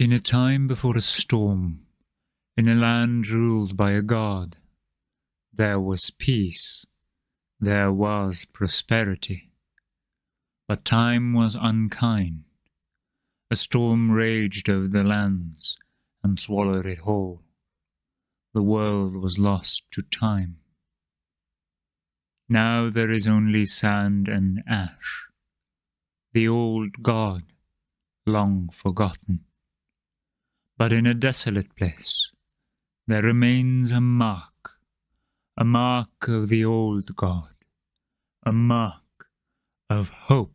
In a time before a storm, in a land ruled by a god, there was peace, there was prosperity. But time was unkind. A storm raged over the lands and swallowed it whole. The world was lost to time. Now there is only sand and ash, the old god, long forgotten. But in a desolate place, there remains a mark of the old god, a mark of hope.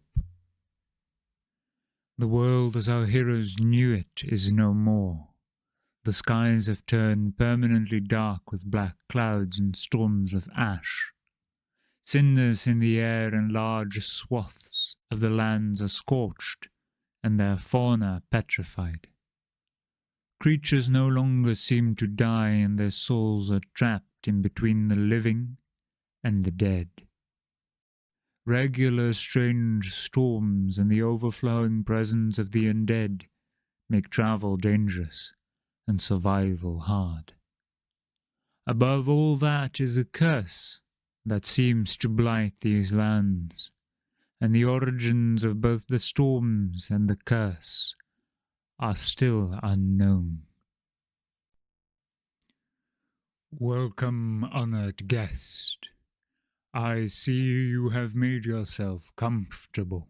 The world as our heroes knew it is no more. The skies have turned permanently dark with black clouds and storms of ash. Cinders in the air and large swaths of the lands are scorched, and their fauna petrified. Creatures no longer seem to die, and their souls are trapped in between the living and the dead. Regular strange storms and the overflowing presence of the undead make travel dangerous and survival hard. Above all that is a curse that seems to blight these lands, and the origins of both the storms and the curse are still unknown. Welcome, honored guest. I see you have made yourself comfortable.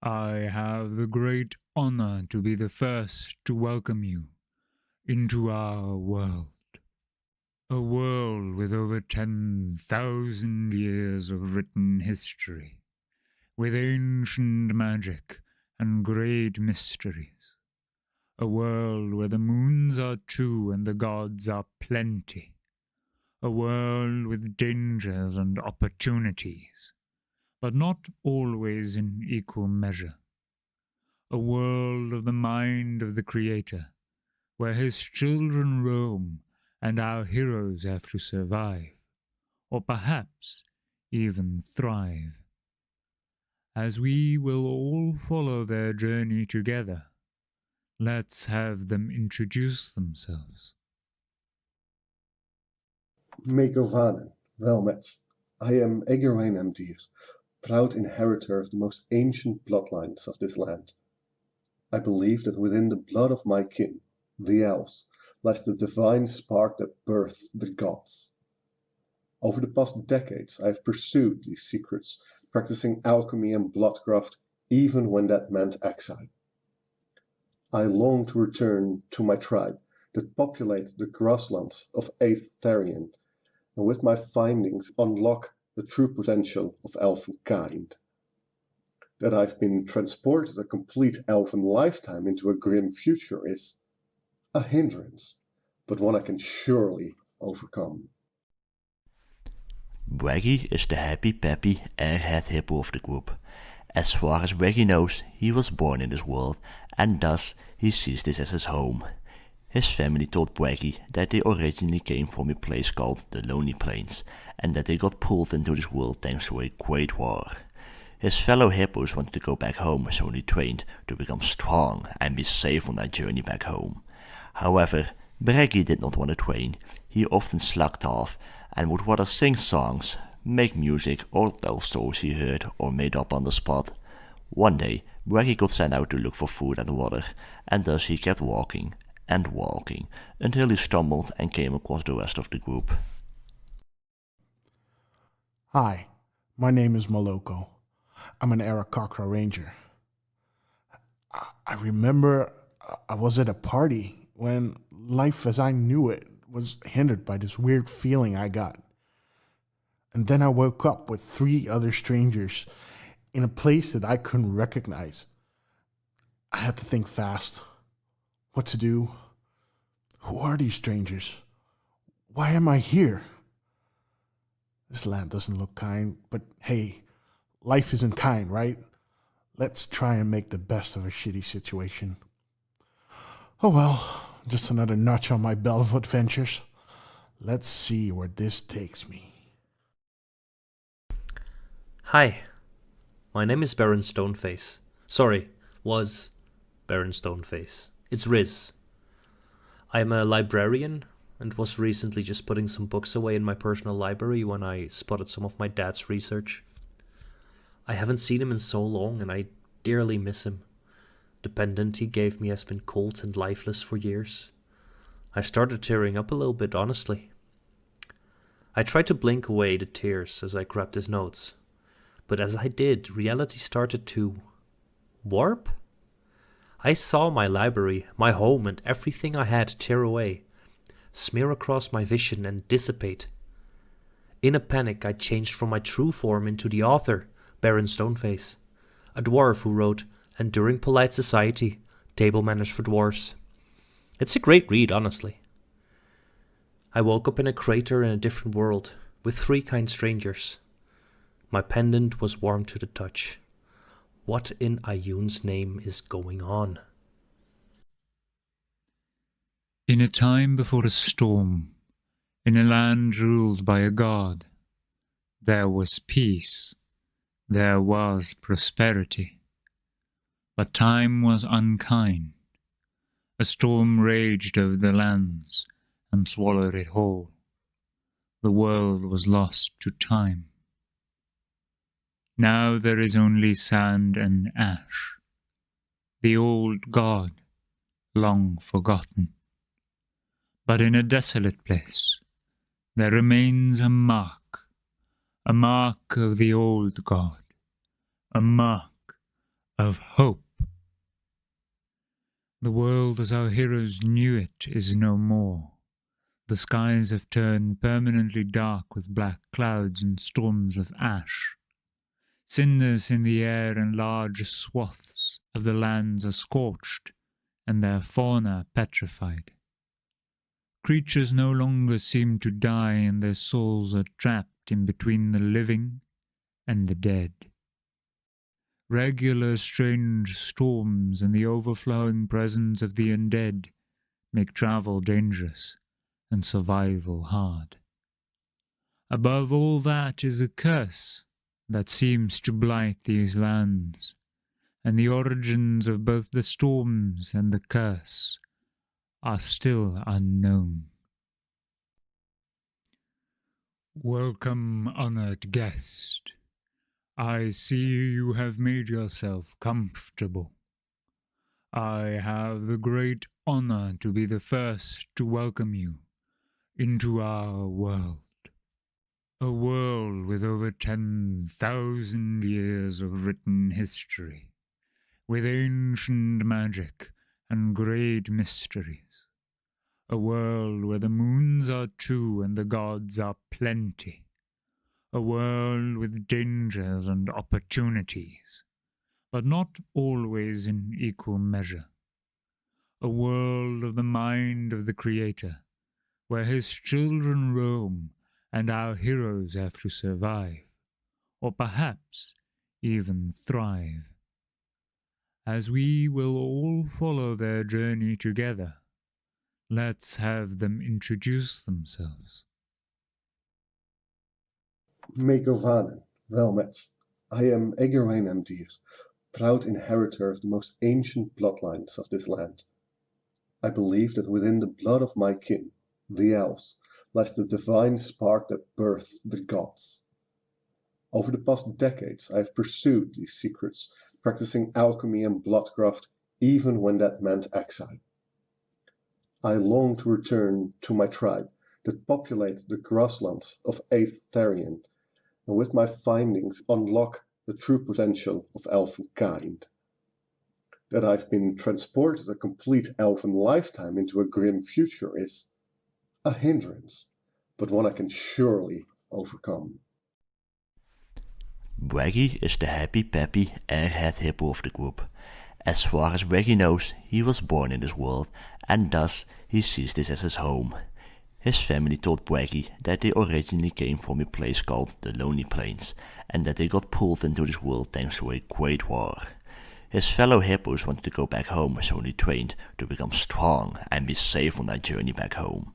I have the great honor to be the first to welcome you into our world. A world with over 10,000 years of written history, with ancient magic and great mysteries. A world where the moons are two and the gods are plenty. A world with dangers and opportunities, but not always in equal measure. A world of the mind of the Creator, where his children roam and our heroes have to survive, or perhaps even thrive. As we will all follow their journey together, let's have them introduce themselves. Megovanen, wel met. I am Egerwijn Emdir, proud inheritor of the most ancient bloodlines of this land. I believe that within the blood of my kin, the Elves, lies the divine spark that birthed the gods. Over the past decades, I have pursued these secrets, practicing alchemy and bloodcraft, even when that meant exile. I long to return to my tribe that populate the grasslands of Aetherion, and with my findings unlock the true potential of elfenkind. That I've been transported a complete elven lifetime into a grim future is a hindrance, but one I can surely overcome. Waggy is the happy-peppy airhead hippo of the group. As far as Waggy knows, he was born in this world, and thus he sees this as his home. His family told Waggy that they originally came from a place called the Lonely Plains, and that they got pulled into this world thanks to a great war. His fellow hippos wanted to go back home, so they trained to become strong and be safe on their journey back home. However, Waggy did not want to train. He often slacked off and would rather sing songs, make music, or tell stories he heard or made up on the spot. One day, Waggy got sent out to look for food and water, and thus he kept walking and walking until he stumbled and came across the rest of the group. Hi, my name is Moloko. I'm an Arakocra ranger. I remember I was at a party when life as I knew it was hindered by this weird feeling I got. And then I woke up with 3 other strangers in a place that I couldn't recognize. I had to think fast. What to do? Who are these strangers? Why am I here? This land doesn't look kind, but hey, life isn't kind, right? Let's try and make the best of a shitty situation. Oh well, just another notch on my belt of adventures. Let's see where this takes me. Hi, my name is Baron Stoneface. Sorry, was Baron Stoneface. It's Riz. I'm a librarian and was recently just putting some books away in my personal library when I spotted some of my dad's research. I haven't seen him in so long and I dearly miss him. The pendant he gave me has been cold and lifeless for years. I started tearing up a little bit, honestly. I tried to blink away the tears as I grabbed his notes, but as I did, reality started to warp? I saw my library, my home, and everything I had tear away, smear across my vision and dissipate. In a panic, I changed from my true form into the author, Baron Stoneface, a dwarf who wrote Enduring Polite Society, Table Manners for Dwarves. It's a great read, honestly. I woke up in a crater in a different world, with 3 kind strangers. My pendant was warm to the touch. What in Ayun's name is going on? In a time before a storm, in a land ruled by a god, there was peace, there was prosperity. But time was unkind. A storm raged over the lands and swallowed it whole. The world was lost to time. Now there is only sand and ash, the old god, long forgotten. But in a desolate place, there remains a mark of the old god, a mark of hope. The world as our heroes knew it is no more. The skies have turned permanently dark with black clouds and storms of ash. Cinders in the air and large swaths of the lands are scorched, and their fauna petrified. Creatures no longer seem to die, and their souls are trapped in between the living and the dead. Regular strange storms and the overflowing presence of the undead make travel dangerous and survival hard. Above all that is a curse that seems to blight these lands, and the origins of both the storms and the curse are still unknown. Welcome, honored guest. I see you have made yourself comfortable. I have the great honor to be the first to welcome you into our world. A world with over 10,000 years of written history, with ancient magic and great mysteries. A world where the moons are 2 and the gods are plenty. A world with dangers and opportunities, but not always in equal measure. A world of the mind of the Creator, where his children roam and our heroes have to survive, or perhaps even thrive. As we will all follow their journey together, let's have them introduce themselves. Megovanen, welmet. I am Eggerwijn Emdier, proud inheritor of the most ancient bloodlines of this land. I believe that within the blood of my kin, the Elves, lies the divine spark that birthed the gods. Over the past decades, I have pursued these secrets, practicing alchemy and bloodcraft, even when that meant exile. I long to return to my tribe that populate the grasslands of Aetherion, and with my findings unlock the true potential of elfin kind. That I've been transported a complete elfin lifetime into a grim future is a hindrance, but one I can surely overcome. Waggy is the happy-peppy airhead hippo of the group. As far as Waggy knows, he was born in this world, and thus he sees this as his home. His family told Waggy that they originally came from a place called the Lonely Plains, and that they got pulled into this world thanks to a great war. His fellow hippos wanted to go back home, so they trained to become strong and be safe on their journey back home.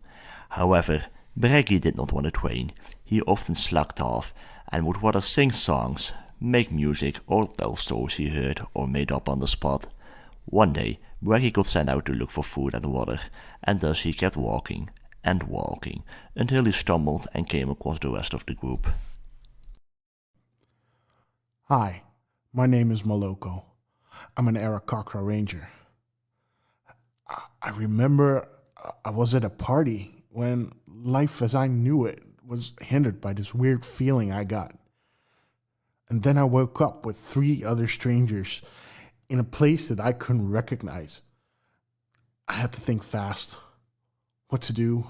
However, Waggy did not want to train. He often slacked off and would rather sing songs, make music, or tell stories he heard or made up on the spot. One day, Braggy got sent out to look for food and water, and thus he kept walking and walking until he stumbled and came across the rest of the group. Hi, my name is Moloko. I'm an Arakocra ranger. I remember I was at a party when life as I knew it was hindered by this weird feeling I got. And then I woke up with 3 other strangers in a place that I couldn't recognize. I had to think fast. What to do?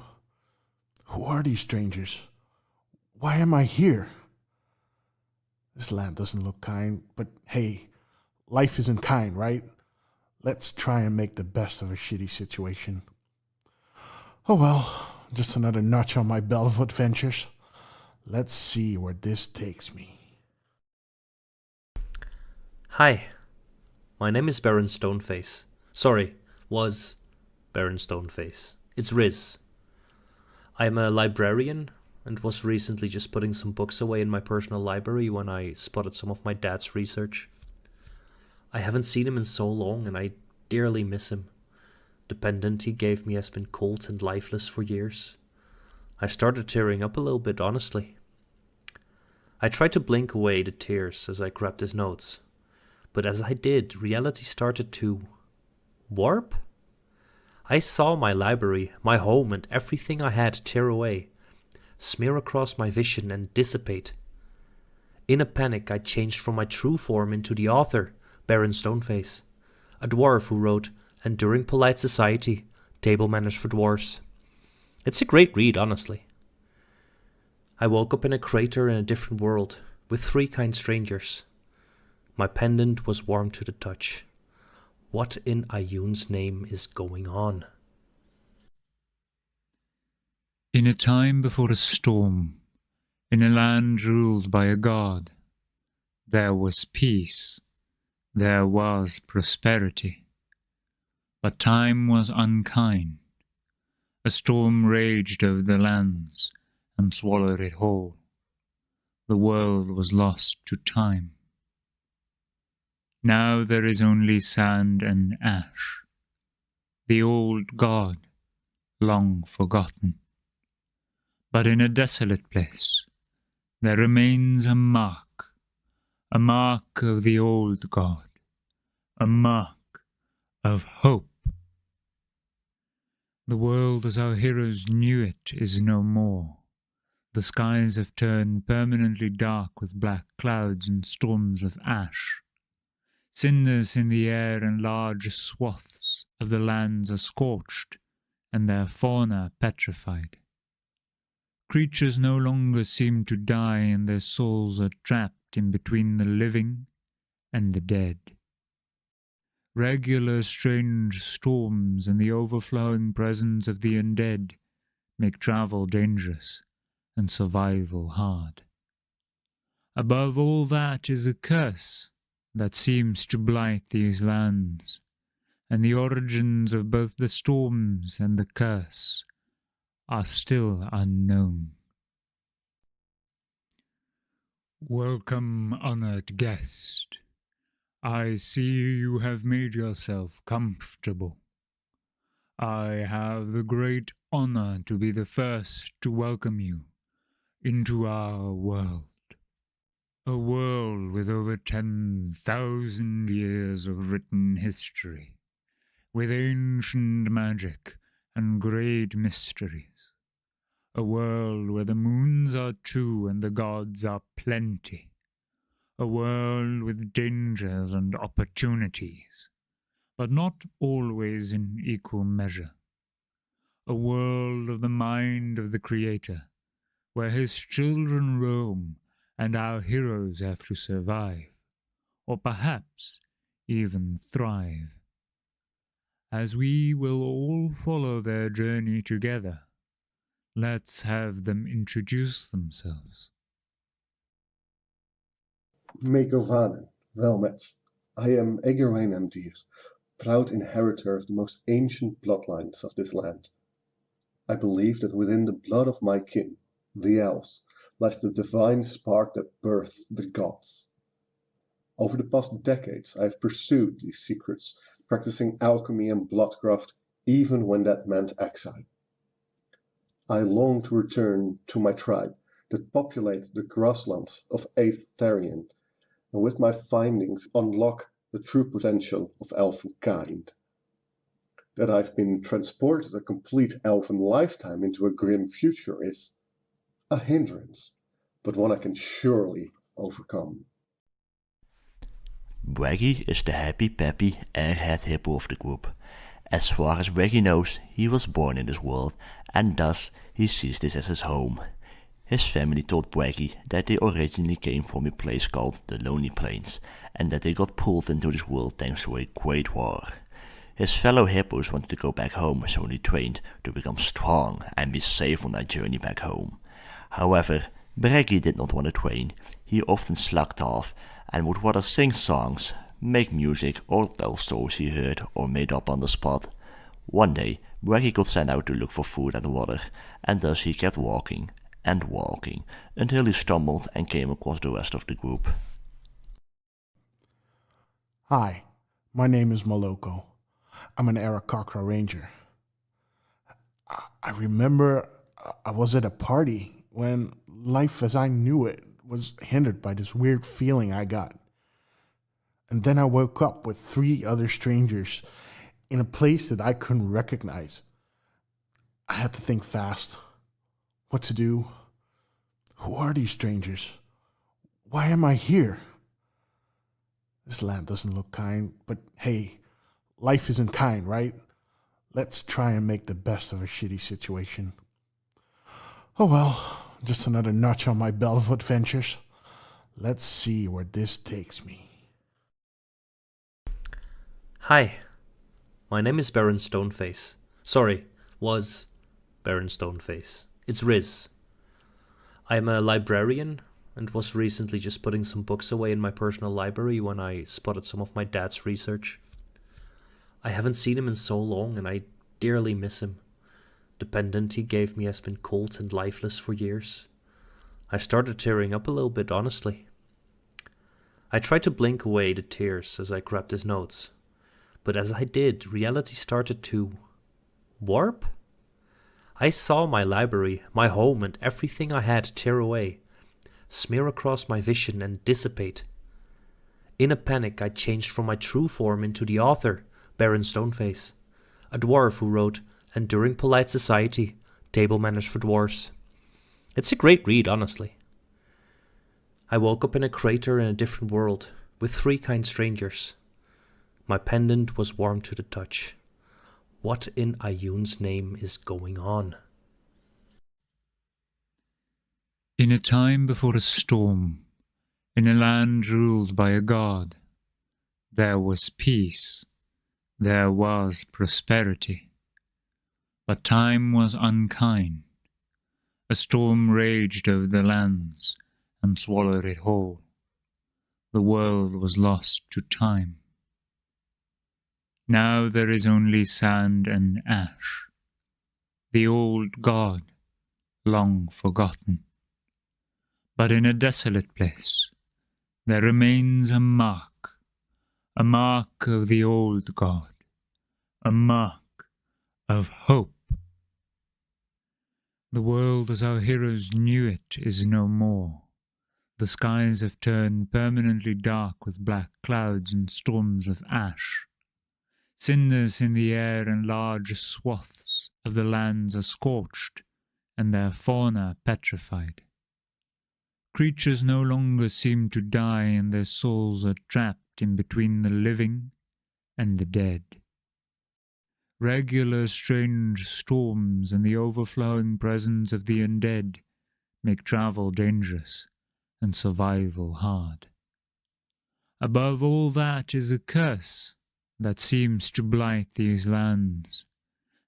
Who are these strangers? Why am I here? This land doesn't look kind, but hey, life isn't kind, right? Let's try and make the best of a shitty situation. Oh well, just another notch on my belt of adventures. Let's see where this takes me. Hi, my name is Baron Stoneface. Sorry, was Baron Stoneface. It's Riz. I'm a librarian and was recently just putting some books away in my personal library when I spotted some of my dad's research. I haven't seen him in so long and I dearly miss him. The pendant he gave me has been cold and lifeless for years. I started tearing up a little bit, honestly. I tried to blink away the tears as I grabbed his notes, but as I did, reality started to warp? I saw my library, my home, and everything I had tear away, smear across my vision and dissipate. In a panic, I changed from my true form into the author, Baron Stoneface, a dwarf who wrote Enduring Polite Society, Table Manners for Dwarves. It's a great read, honestly. I woke up in a crater in a different world, with 3 kind strangers. My pendant was warm to the touch. What in Ayun's name is going on? In a time before a storm, in a land ruled by a god, there was peace, there was prosperity. But time was unkind. A storm raged over the lands and swallowed it whole. The world was lost to time. Now there is only sand and ash, the old god, long forgotten. But in a desolate place, there remains a mark of the old god, a mark of hope. The world as our heroes knew it is no more. The skies have turned permanently dark with black clouds and storms of ash. Cinders in the air and large swaths of the lands are scorched, and their fauna petrified. Creatures no longer seem to die, and their souls are trapped in between the living and the dead. Regular strange storms and the overflowing presence of the undead make travel dangerous and survival hard. Above all that is a curse that seems to blight these lands, and the origins of both the storms and the curse are still unknown. Welcome, honored guest. I see you have made yourself comfortable. I have the great honor to be the first to welcome you into our world. A world with over 10,000 years of written history, with ancient magic and great mysteries. A world where the moons are 2 and the gods are plenty. A world with dangers and opportunities, but not always in equal measure. A world of the mind of the Creator, where his children roam and our heroes have to survive, or perhaps even thrive. As we will all follow their journey together, let's have them introduce themselves. Megovanen, welmet. I am S01E04, proud inheritor of the most ancient bloodlines of this land. I believe that within the blood of my kin, the Elves, lies the divine spark that birthed the gods. Over the past decades, I have pursued these secrets practicing alchemy and bloodcraft even when that meant exile. I long to return to my tribe that populate the grasslands of 8th Therian, and with my findings unlock the true potential of elfin kind. That I've been transported a complete elfin lifetime into a grim future is a hindrance, but one I can surely overcome. Waggy is the happy-peppy, airhead hippo of the group. As far as Waggy knows, he was born in this world, and thus he sees this as his home. His family told Waggy that they originally came from a place called the Lonely Plains, and that they got pulled into this world thanks to a great war. His fellow hippos wanted to go back home, so they trained to become strong and be safe on their journey back home. However, Waggy did not want to train. He often slacked off and would rather sing songs, make music, or tell stories he heard or made up on the spot. One day, Waggy got sent out to look for food and water, and thus he kept walking and walking until he stumbled and came across the rest of the group. Hi, my name is Moloko. I'm an Arakocra ranger. I remember I was at a party when life as I knew it was hindered by this weird feeling I got. And then I woke up with 3 other strangers in a place that I couldn't recognize. I had to think fast. What to do? Who are these strangers? Why am I here? This land doesn't look kind, but hey, life isn't kind, right? Let's try and make the best of a shitty situation. Oh well, just another notch on my belt of adventures. Let's see where this takes me. Hi, my name is Baron Stoneface. Sorry, was Baron Stoneface. It's Riz. I'm a librarian and was recently just putting some books away in my personal library when I spotted some of my dad's research. I haven't seen him in so long and I dearly miss him. The pendant he gave me has been cold and lifeless for years. I started tearing up a little bit, honestly. I tried to blink away the tears as I grabbed his notes, but as I did, reality started to warp? I saw my library, my home, and everything I had tear away, smear across my vision and dissipate. In a panic, I changed from my true form into the author, Baron Stoneface, a dwarf who wrote Enduring Polite Society, Table Manners for Dwarves. It's a great read, honestly. I woke up in a crater in a different world, with 3 kind strangers. My pendant was warm to the touch. What in Ayun's name is going on? In a time before a storm, in a land ruled by a god, there was peace, there was prosperity. But time was unkind. A storm raged over the lands and swallowed it whole. The world was lost to time. Now there is only sand and ash, the old god, long forgotten. But in a desolate place, there remains a mark of the old god, a mark of hope. The world as our heroes knew it is no more. The skies have turned permanently dark with black clouds and storms of ash. Cinders in the air and large swaths of the lands are scorched, and their fauna petrified. Creatures no longer seem to die, and their souls are trapped in between the living and the dead. Regular strange storms and the overflowing presence of the undead make travel dangerous and survival hard. Above all that is a curse that seems to blight these lands,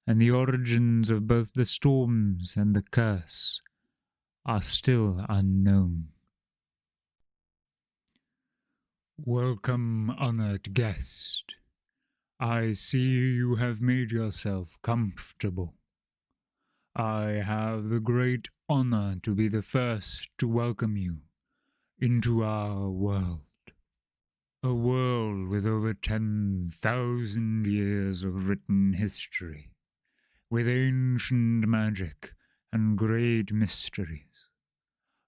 and the origins of both the storms and the curse are still unknown. Welcome, honored guest. I see you have made yourself comfortable. I have the great honor to be the first to welcome you into our world. A world with over 10,000 years of written history, with ancient magic and great mysteries.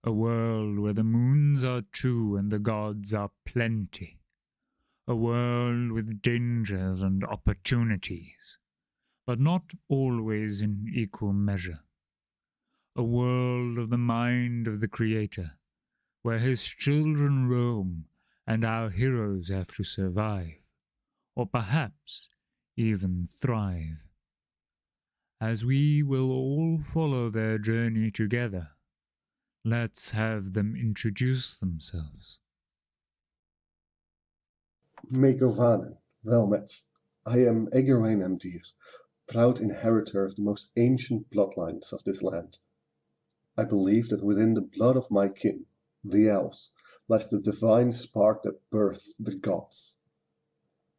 A world where the moons are two and the gods are plenty. A world with dangers and opportunities, but not always in equal measure. A world of the mind of the Creator, where his children roam and our heroes have to survive, or perhaps even thrive. As we will all follow their journey together, let's have them introduce themselves. Megovanen, welmet. I am S01E04, proud inheritor of the most ancient bloodlines of this land. I believe that within the blood of my kin, the Elves, lies the divine spark that birthed the gods.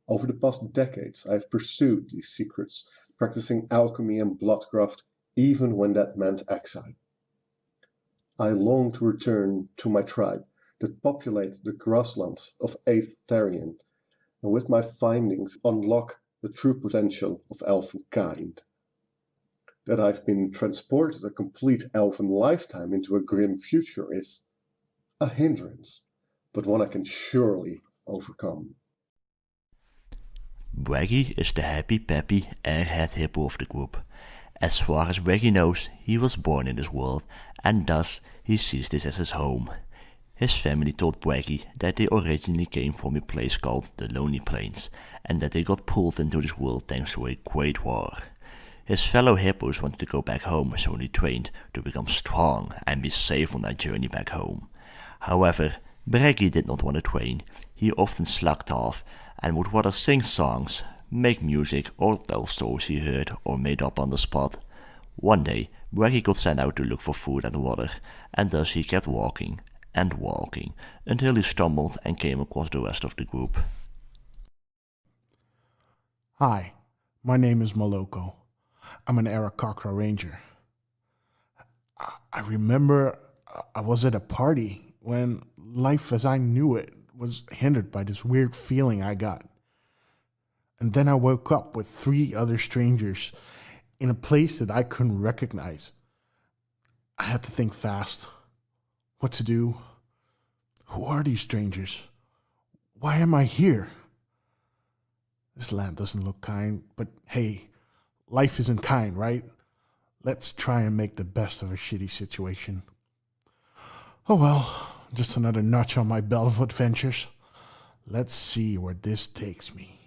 Over the past decades I have pursued these secrets, practicing alchemy and bloodcraft even when that meant exile. I long to return to my tribe that populate the grasslands of 8th Therian, and with my findings unlock the true potential of elfin kind. That I've been transported a complete elfin lifetime into a grim future is a hindrance, but one I can surely overcome. Waggy is the happy-peppy airhead hippo of the group. As far as Waggy knows, he was born in this world, and thus he sees this as his home. His family told Waggy that they originally came from a place called the Lonely Plains, and that they got pulled into this world thanks to a great war. His fellow hippos wanted to go back home, so they trained to become strong and be safe on their journey back home. However, Waggy did not want to train. He often slacked off and would rather sing songs, make music, or tell stories he heard or made up on the spot. One day, Waggy got sent out to look for food and water, and thus he kept walking and walking until he stumbled and came across the rest of the group. Hi, my name is Moloko. I'm an Arakakra ranger. I remember I was at a party when life as I knew it was hindered by this weird feeling I got. And then I woke up with 3 other strangers in a place that I couldn't recognize. I had to think fast. What to do? Who are these strangers? Why am I here? This land doesn't look kind, but hey, life isn't kind, right? Let's try and make the best of a shitty situation. Oh well, just another notch on my belt of adventures. Let's see where this takes me.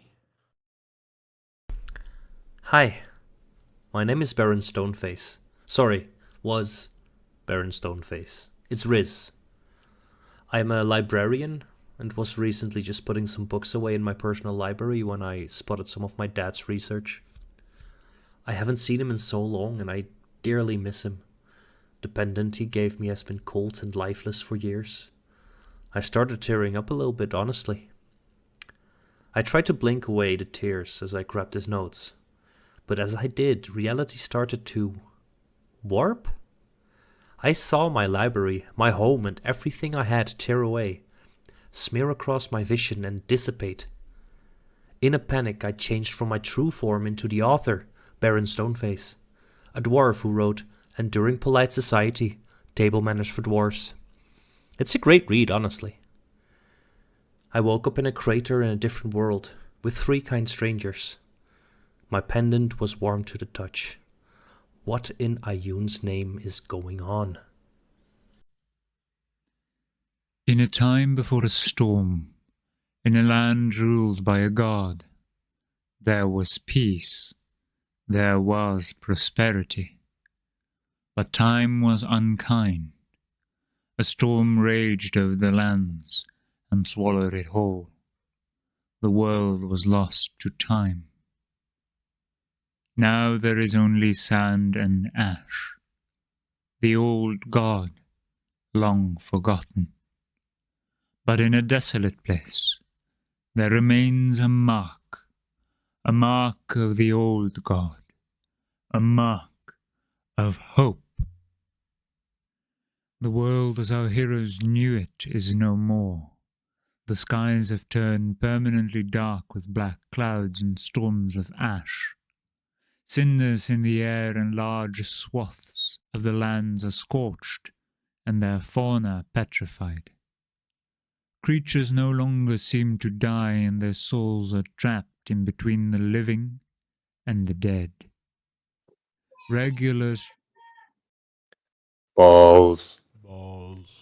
Hi, my name is Baron Stoneface. Sorry, was Baron Stoneface. It's Riz. I'm a librarian and was recently just putting some books away in my personal library when I spotted some of my dad's research. I haven't seen him in so long and I dearly miss him. The pendant he gave me has been cold and lifeless for years. I started tearing up a little bit, honestly. I tried to blink away the tears as I grabbed his notes, but as I did, reality started to warp. I saw my library, my home, and everything I had tear away, smear across my vision and dissipate. In a panic, I changed from my true form into the author, Baron Stoneface, a dwarf who wrote Enduring Polite Society, Table Manners for Dwarves. It's a great read, honestly. I woke up in a crater in a different world, with 3 kind strangers. My pendant was warm to the touch. What in Ayun's name is going on? In a time before a storm, in a land ruled by a god, there was peace, there was prosperity. But time was unkind. A storm raged over the lands and swallowed it whole. The world was lost to time. Now there is only sand and ash, the old god, long forgotten. But in a desolate place, there remains a mark of the old god, a mark of hope. The world as our heroes knew it is no more. the skies have turned permanently dark with black clouds and storms of ash. Cinders in the air and large swaths of the lands are scorched, and their fauna petrified. Creatures no longer seem to die, and their souls are trapped in between the living and the dead. Regular Balls. Balls.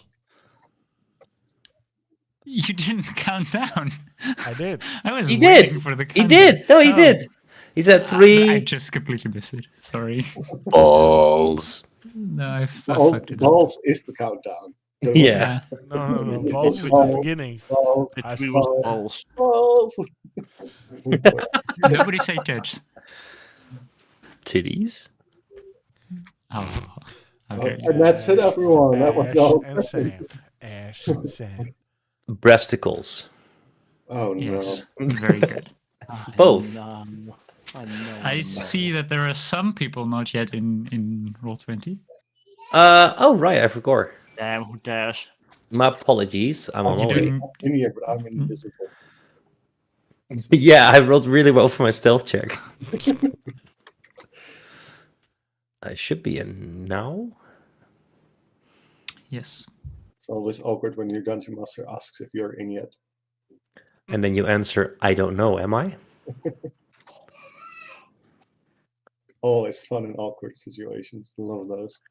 You didn't count down. I did. I was He waiting did. for the He countdown. did. No, he Oh. did. He said I 3 just completely missed it. Sorry. balls. No, I Balls, fucked it up. balls is the countdown. Don't Yeah. No. Balls is the Balls. beginning. Balls, The I 3 saw- was balls. balls. Nobody say tits. Titties. Oh, okay. And that's it, everyone. That was Ash all. and sand. Ash and sand. Breasticles. Oh Yes, no. very good. Both. I see that there are some people not yet in Roll20. Oh, right. I forgot. Damn, who dares? My apologies. I'm on You my way. didn't. I'm in here, but I'm invisible. Yeah, I rolled really well for my stealth check. I should be in now. Yes. It's always awkward when your dungeon master asks if you're in yet. And then you answer, I don't know, am I? Always fun and awkward situations. Love those.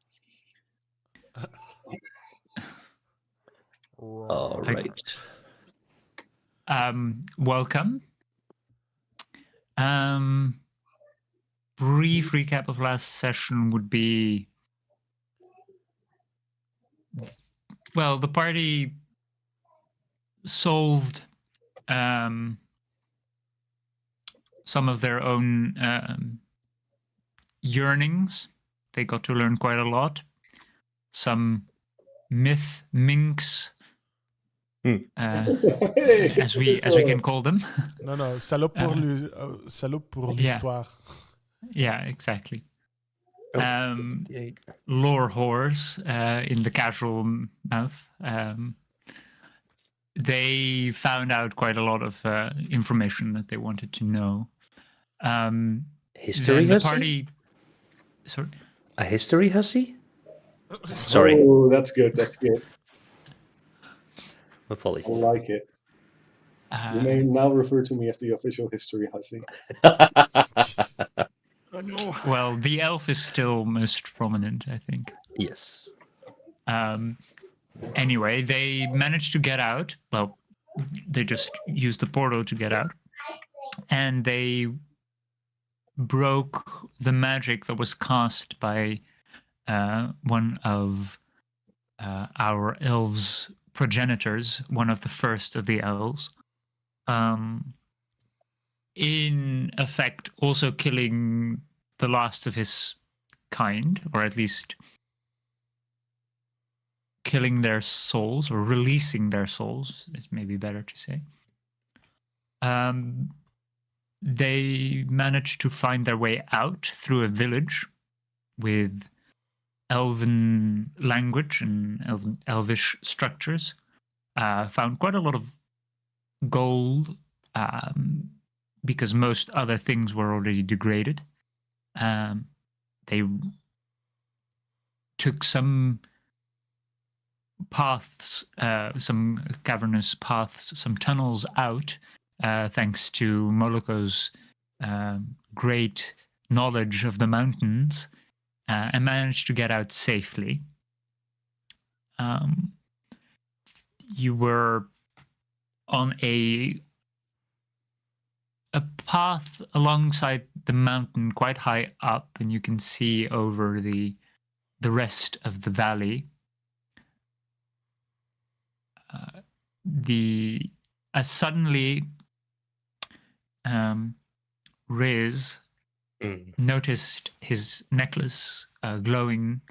All right. Welcome. Brief recap of last session would be, well, the party solved some of their own yearnings. They got to learn quite a lot. Some myth minks, as we can call them. No. Salope pour l'histoire. Yeah, exactly. Oh, Lore whores in the casual mouth. They found out quite a lot of information that they wanted to know. History then the hussy? party. Sorry. A history hussy? Sorry. Oh, that's good. That's good. I Apologies. like it. You may now refer to me as the official history hussy. Oh, no. Well, the elf is still most prominent, I think. Yes. Anyway, they managed to get out. Well, they just used the portal to get out. And they broke the magic that was cast by one of our elves' progenitors, one of the first of the elves. In effect, also killing the last of his kind, or at least killing their souls, or releasing their souls, is maybe better to say. They managed to find their way out through a village with elven language and elvish structures. Found quite a lot of gold, because most other things were already degraded. They took some paths, some cavernous paths, some tunnels out, thanks to Moloko's great knowledge of the mountains, and managed to get out safely. You were on a path alongside the mountain, quite high up, and you can see over the rest of the valley. Suddenly, Riz noticed his necklace glowing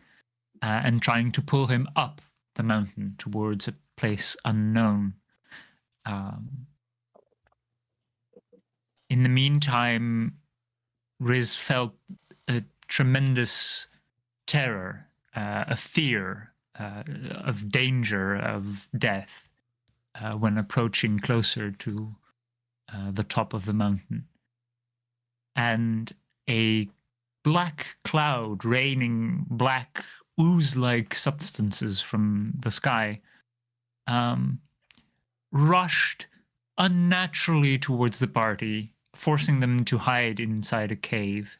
and trying to pull him up the mountain towards a place unknown. In the meantime, Riz felt a tremendous terror, a fear of danger, of death. when approaching closer to the top of the mountain. And a black cloud raining black ooze-like substances from the sky rushed unnaturally towards the party, forcing them to hide inside a cave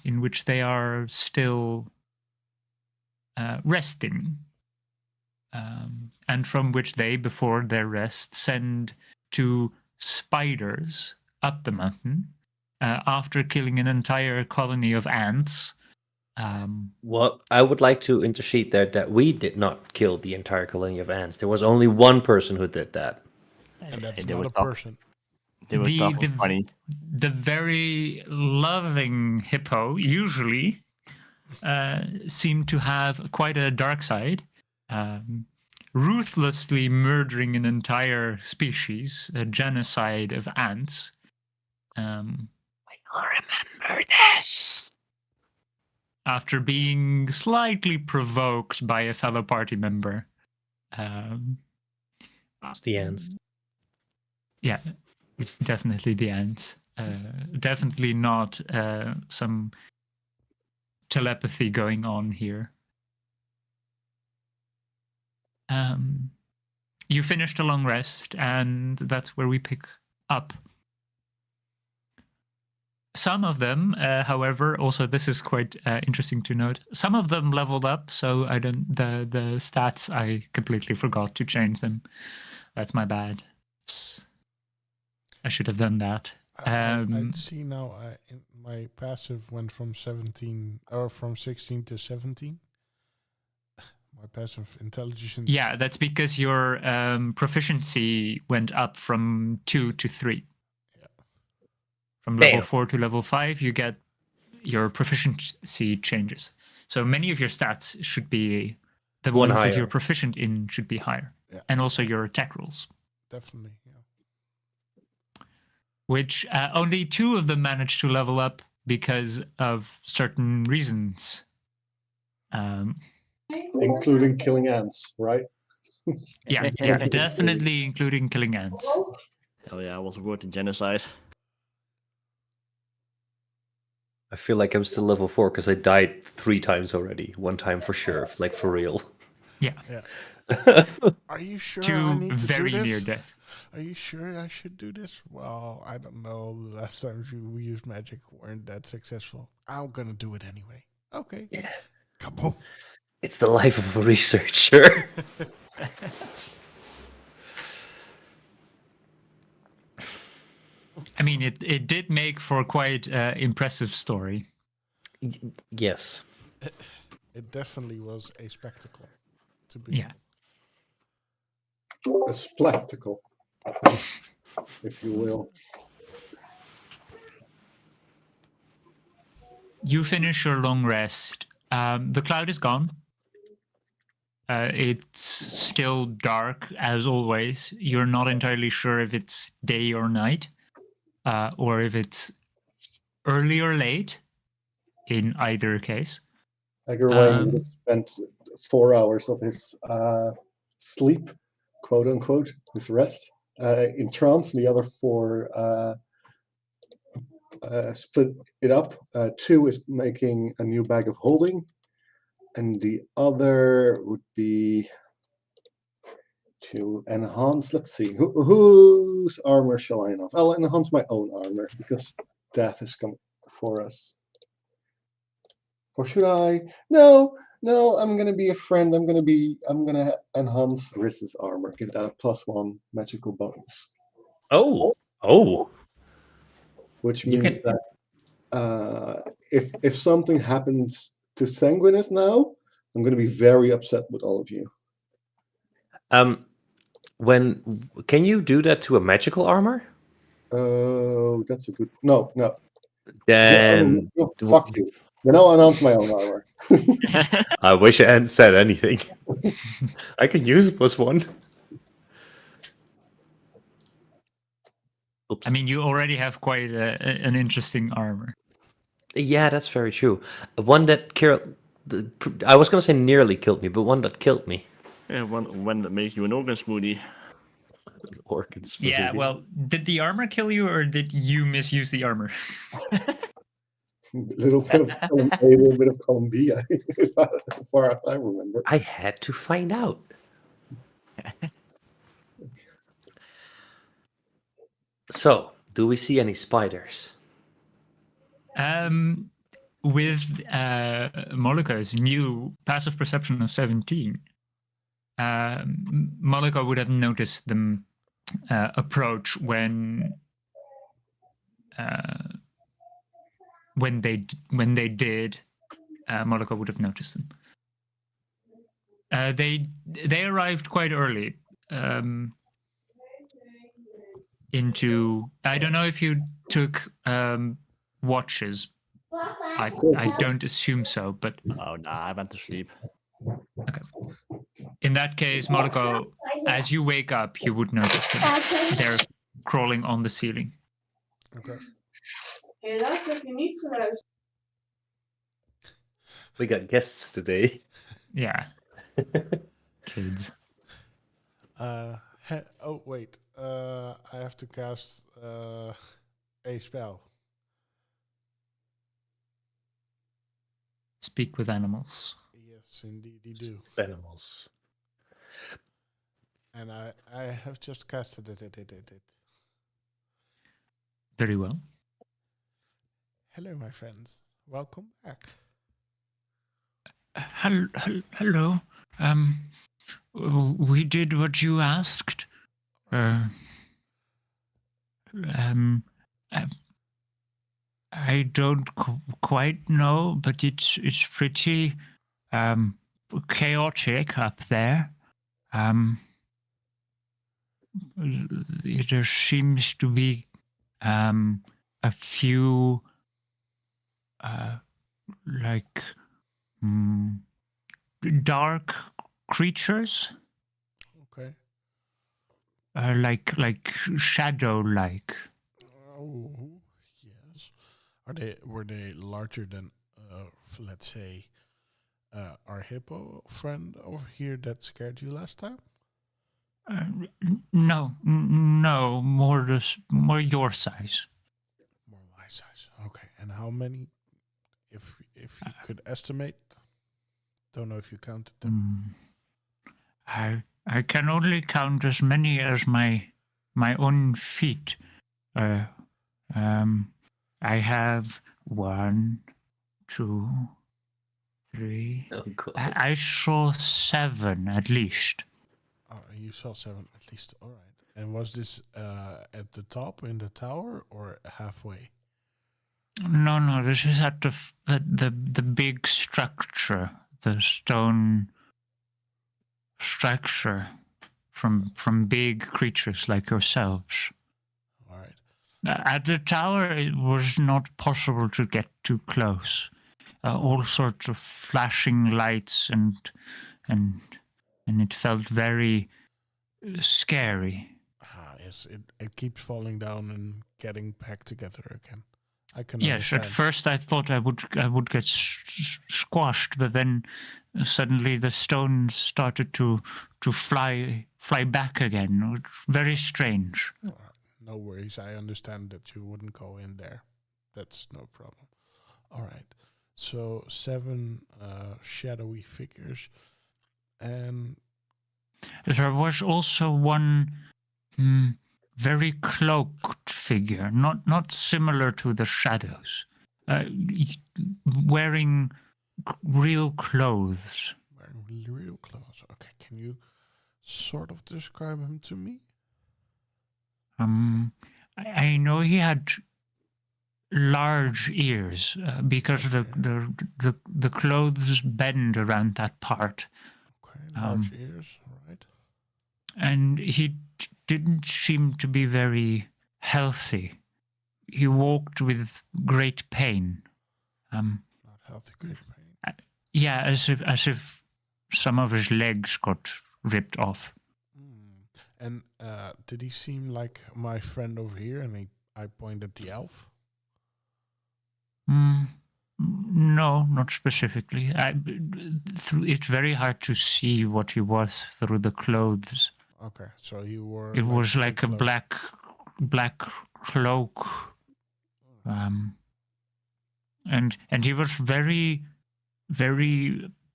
in which they are still resting, and from which they, before their rest, send two spiders up the mountain after killing an entire colony of ants. Well, I would like to intercede there that we did not kill the entire colony of ants. There was only one person who did that. And that's they not were a tough. person. They were tough and funny. The very loving hippo usually seem to have quite a dark side, ruthlessly murdering an entire species, a genocide of ants. I will remember this. After being slightly provoked by a fellow party member. It's the ants. Yeah, definitely the ants. Definitely not some telepathy going on here. You finished a long rest, and that's where we pick up. Some of them, however, also this is quite interesting to note. Some of them leveled up, so I don't. The stats I completely forgot to change them. That's my bad. I should have done that. I see now. My passive went from 16 to 17. My passive intelligence. Yeah, that's because your proficiency went up from 2 to 3. From level 4 to level 5, you get your proficiency changes. So many of your stats should be the ones that you're proficient in should be higher, and also your attack rolls. Definitely, yeah. Which only 2 of them managed to level up because of certain reasons, including killing ants, right? yeah, definitely including killing ants. Oh yeah, I was worth the genocide. I feel like I'm still level 4 because I died 3 times already. 1 time for sure, like for real. Yeah. Are you sure 2 I need to very do this? near death. Are you sure I should do this? Well, I don't know. The last times we used magic weren't that successful. I'm gonna do it anyway. Okay. Yeah. Kaboom. It's the life of a researcher. I mean, it did make for quite impressive story. Yes. It definitely was a spectacle to be. Yeah. A spectacle, if you will. You finish your long rest. The cloud is gone. It's still dark as always. You're not entirely sure if it's day or night, or if it's early or late. In either case, Eggerwayne spent 4 hours of his sleep, quote unquote, his rest, in trance. The other 4 split it up. 2 is making a new bag of holding, and the other would be to enhance. Let's see, whose armor shall I enhance? I'll enhance my own armor because death is coming for us. Or should I? No, I'm gonna be a friend. I'm gonna enhance Riss's armor. Give that a +1 magical bonus. Oh. Which means that if something happens to Sanguinus now, I'm gonna be very upset with all of you. Can you do that to a magical armor? Oh, that's a good. No. Then No, fuck you. Then I'll enhance my own armor. I wish I hadn't said anything. I can use +1. Oops. I mean, you already have quite an interesting armor. Yeah, that's very true. One that I was gonna say nearly killed me, but one that killed me. Yeah, when they make you an organ smoothie. Organs. Yeah, well, did the armor kill you or did you misuse the armor? A little bit of column A, a little bit of column B, as far as I remember. I had to find out. So, do we see any spiders? With Moloka's new passive perception of 17, Molika would have noticed them approach when they did. Molika would have noticed them. They arrived quite early into. I don't know if you took watches. I don't assume so, but Oh, nah, I went to sleep. okay. In that case, Moloko, as you wake up, you would notice them. They're crawling on the ceiling. Okay. Helaas heb je niet geluisterd. We got guests today. Yeah. Kids. Oh wait. I have to cast a spell. Speak with animals. Yes, indeed, you do. Animals. And I have just casted it. Very well. Hello, my friends. Welcome back. Hello. We did what you asked. I don't quite know, but it's pretty chaotic up there. There seems to be a few dark creatures, Okay. like shadow-like. Oh, yes. Were they larger than, let's say, our hippo friend over here that scared you last time? No, more your size. More my size. Okay. And how many, if you could estimate? Don't know if you counted them. I can only count as many as my own feet. I have 1, 2, 3. Oh, God. I saw 7 at least. Oh, you saw 7 at least. All right. And was this at the top in the tower or halfway? No. This is at the big structure, the stone structure from big creatures like yourselves. All right. At the tower, it was not possible to get too close. All sorts of flashing lights and it felt very scary. Yes, it keeps falling down and getting back together again. I can Yes, understand. at first I thought I would get squashed, but then suddenly the stones started to fly back again. It was very strange. All right. No worries. I understand that you wouldn't go in there. That's no problem. All right. So 7 shadowy figures, and There was also one very cloaked figure, not similar to the shadows, wearing real clothes. wearing real clothes. Okay, can you sort of describe him to me? I know he had large ears because the clothes bend around that part. Okay, large ears. All right. And he didn't seem to be very healthy. He walked with great pain. Not healthy, great pain. Yeah, as if some of his legs got ripped off. And did he seem like my friend over here? And I pointed at the elf. No, No, not specifically. It's very hard to see what he was through the clothes. Okay, so he wore. It was like a thick black cloak, and he was very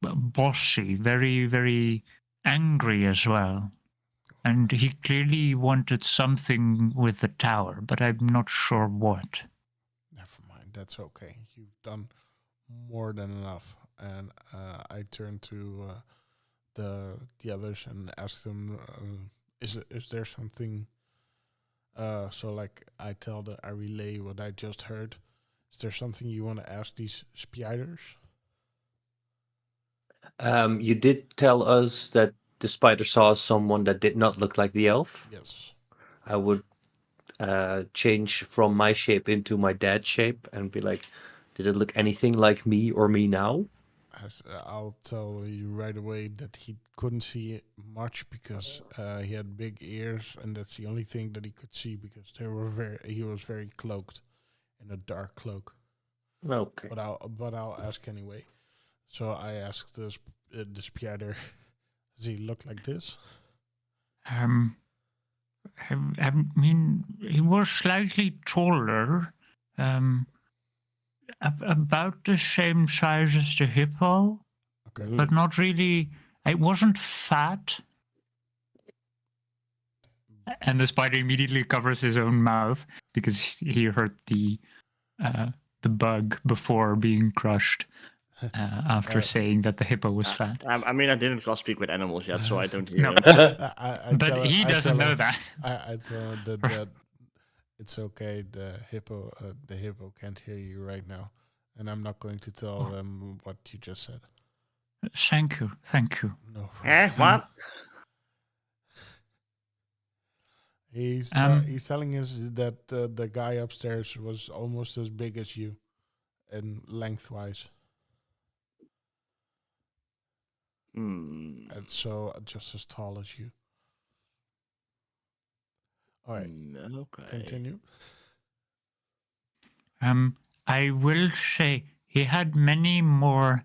bossy, very angry as well. And he clearly wanted something with the tower, but I'm not sure what. Never mind, that's okay. You've done more than enough. And I turn to the others and ask them, is there something? So like I relay what I just heard. Is there something you want to ask these spiders? You did tell us that the spider saw someone that did not look like the elf. Yes. I would change from my shape into my dad's shape and be like, did it look anything like me or me now? I'll tell you right away that he couldn't see it much because he had big ears, and that's the only thing that he could see because he was very cloaked in a dark cloak. Okay. But I'll ask anyway. So I asked the spider, does he look like this? I mean, he was slightly taller, about the same size as the hippo, Okay. but not really. It wasn't fat. And the spider immediately covers his own mouth because he heard the bug before being crushed. After saying that the hippo was fat. I mean, I didn't cross speak with animals yet, so I don't hear No. him. But he doesn't know that. I tell him that it's okay. The hippo can't hear you right now, and I'm not going to tell them what you just said. Thank you. No. What? He's telling us that the guy upstairs was almost as big as you, and lengthwise. And so just as tall as you. All right. Okay. Continue. I will say he had many more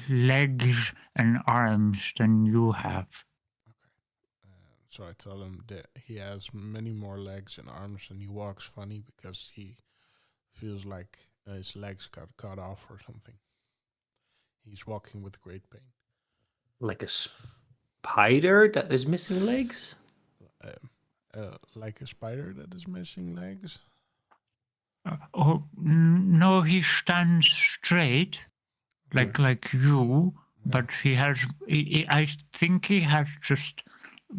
legs and arms than you have. So I tell him that he has many more legs and arms, and he walks funny because he feels like his legs got cut off or something. He's walking with great pain. Like a spider that is missing legs? Like a spider that is missing legs? No, he stands straight, like you, but he has. I think he has just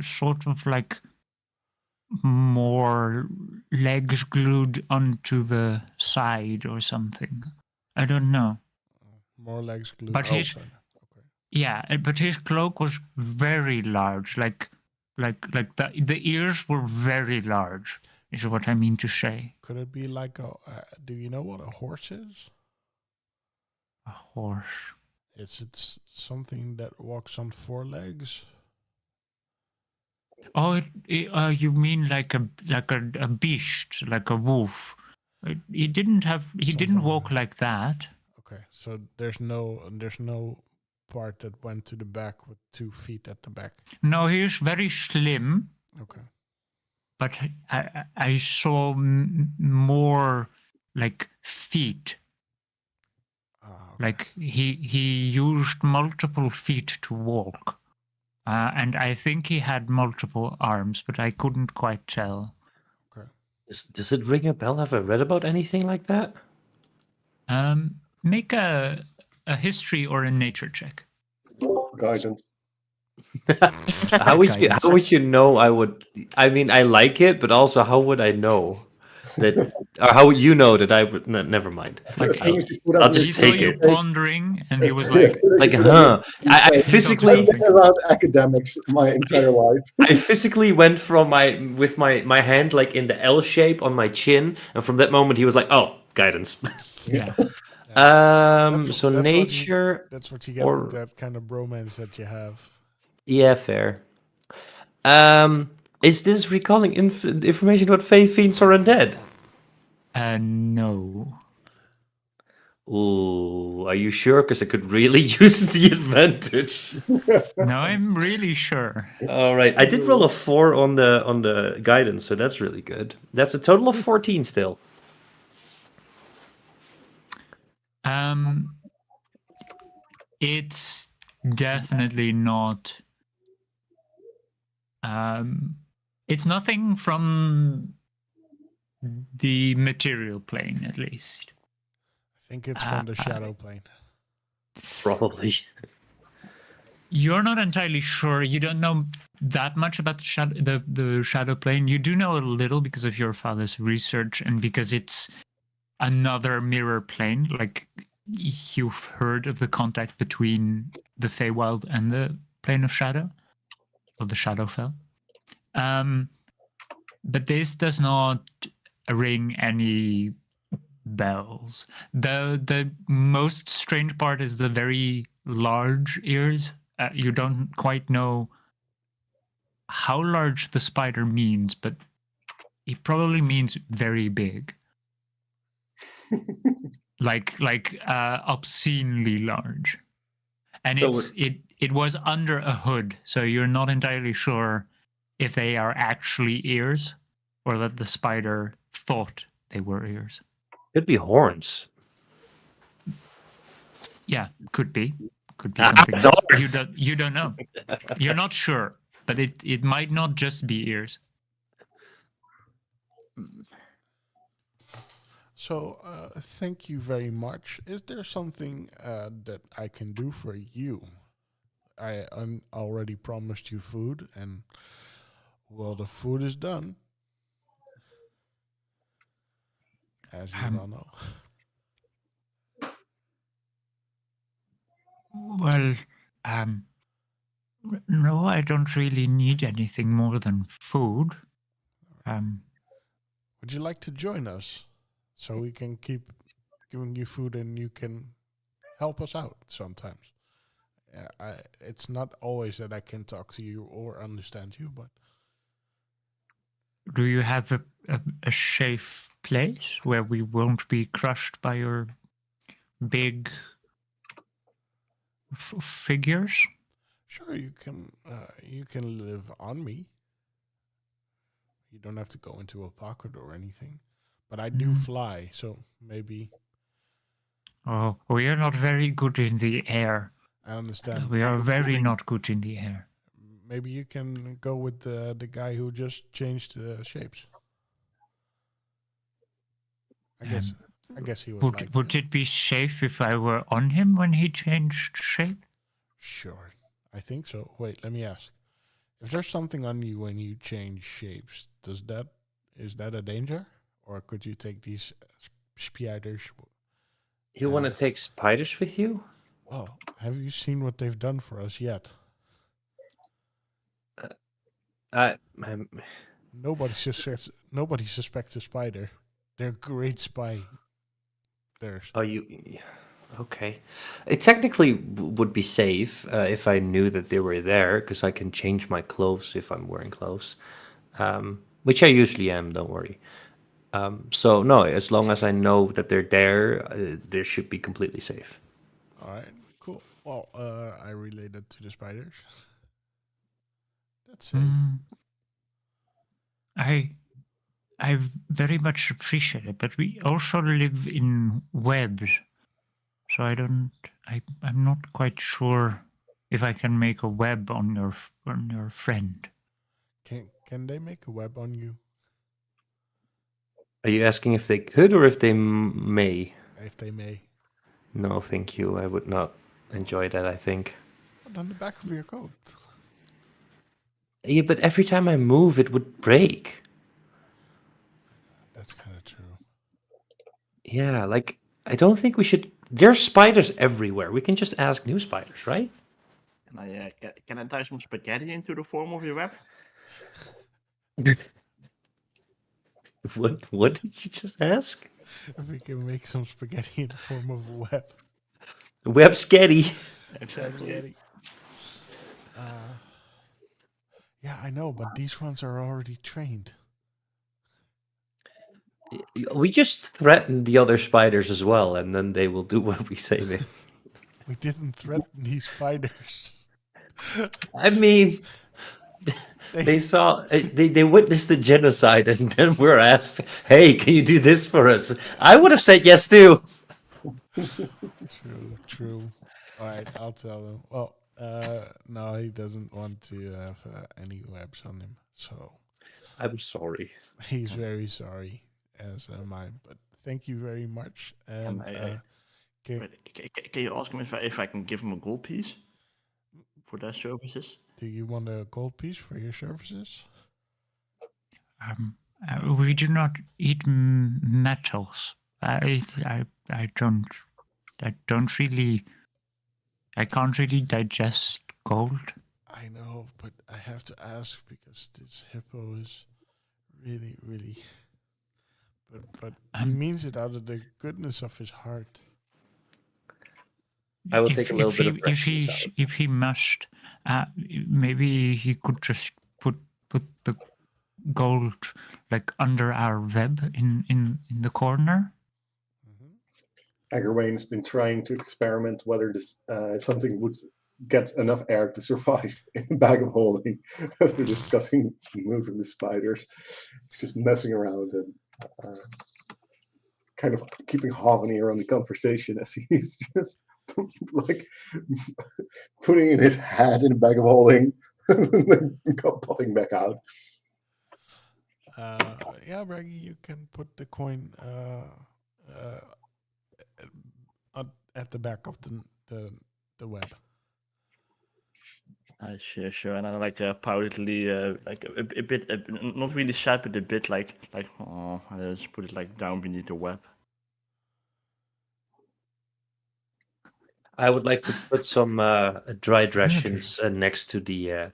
sort of like more legs glued onto the side or something. I don't know. More legs glued. But but his cloak was very large, like the ears were very large. Is what I mean to say. Could it be like a? Do you know what a horse is? A horse. It's something that walks on four legs. Oh, you mean like a beast, like a wolf? He didn't walk like that. Okay, so there's no part that went to the back with 2 feet at the back. No, he is very slim. Okay. But I saw more like feet. Okay. Like he used multiple feet to walk. And I think he had multiple arms, but I couldn't quite tell. Okay. Does it ring a bell? Have I read about anything like that? Make a history or a nature check. Guidance. How would you know I would? I mean, I like it, but also how would I know that? Or how would you know that I would? Never mind. I'll just take it. Pondering, and he was like, I physically around academics my entire life. I physically went from my hand like in the L shape on my chin, and from that moment he was like, "Oh, guidance." Yeah. So nature. That's what you get with that kind of bromance that you have. Yeah, fair. Is this recalling information about Fae Fiends or Undead? No. Ooh, are you sure? Because I could really use the advantage. No, I'm really sure. All right, I did roll a 4 on the guidance, so that's really good. That's a total of 14 still. It's definitely not. It's nothing from the material plane, at least. I think it's from the shadow plane. Probably. You're not entirely sure. You don't know that much about the shadow plane. You do know a little because of your father's research and because it's another mirror plane. Like you've heard of the contact between the Feywild and the plane of shadow, or the Shadowfell. But this does not ring any bells. The most strange part is the very large ears. You don't quite know how large the spider means, but it probably means very big. like obscenely large. And So it was under a hood, so you're not entirely sure if they are actually ears or that the spider thought they were ears. Could be horns. Yeah, could be Ah, something it's else. horns. You don't know. You're not sure, but it might not just be ears. So, thank you very much. Is there something that I can do for you? I already promised you food, and well, the food is done, as you well know. Well, no, I don't really need anything more than food. Would you like to join us so we can keep giving you food and you can help us out sometimes? It's not always that I can talk to you or understand you, but Do you have a safe place where we won't be crushed by your big figures? sure, you can live on me. You don't have to go into a pocket or anything. But I do fly, so maybe Oh, we are not very good in the air. I understand. We are very not good in the air. Maybe you can go with the guy who just changed the shapes. I guess he would like Would that. it be safe if I were on him when he changed shape? Sure, I think so. Wait, let me ask. If there's something on you when you change shapes, is that a danger, or could you take these spiders? You want to take spiders with you? Well, have you seen what they've done for us yet? Nobody suspects a spider. They're great spiders. Oh, okay. It technically would be safe if I knew that they were there, because I can change my clothes if I'm wearing clothes, which I usually am. Don't worry. So no, as long as I know that they're there, they should be completely safe. All right, cool. Well, I related to the spiders. That's safe. I very much appreciate it, but we also live in webs, so I'm not quite sure if I can make a web on your friend. Can they make a web on you? Are you asking if they could or if they may? If they may. No, thank you. I would not enjoy that, I think. Put on the back of your coat. Yeah, but every time I move, it would break. That's kind of true. Yeah, like, I don't think we should... There's spiders everywhere. We can just ask new spiders, right? Can I tie some spaghetti into the form of your web? What did you just ask? If we can make some spaghetti in the form of a web. Web sketty. Spaghetti. Yeah, I know, but these ones are already trained. We just threaten the other spiders as well, and then they will do what we say. We didn't threaten these spiders. I mean, they saw, they witnessed the genocide, and then we're asked, "Hey, can you do this for us?" I would have said yes too. True. All right, I'll tell him. Well, no, he doesn't want to have any webs on him, so I'm sorry. he's very sorry, as am I. But thank you very much. And Can you ask him if I can give him a gold piece for their services? do you want a gold piece for your services? We do not eat metals. I don't really. I can't really digest gold. I know, but I have to ask because this hippo is really, really. But he means it out of the goodness of his heart. I will take a little bit of freshness out. If he must, maybe he could just put the gold like under our web in the corner. Eggerwain's been trying to experiment whether this something would get enough air to survive in a bag of holding as they're discussing moving the spiders. He's just messing around and kind of keeping half an ear on the conversation as he's just like putting in his head in a bag of holding and then popping back out. Yeah, Braggy, you can put the coin at the back of the web. Sure. And I like proudly, like a bit, not really sad, but a bit like, oh, I just put it like down beneath the web. I would like to put some dried rations next to the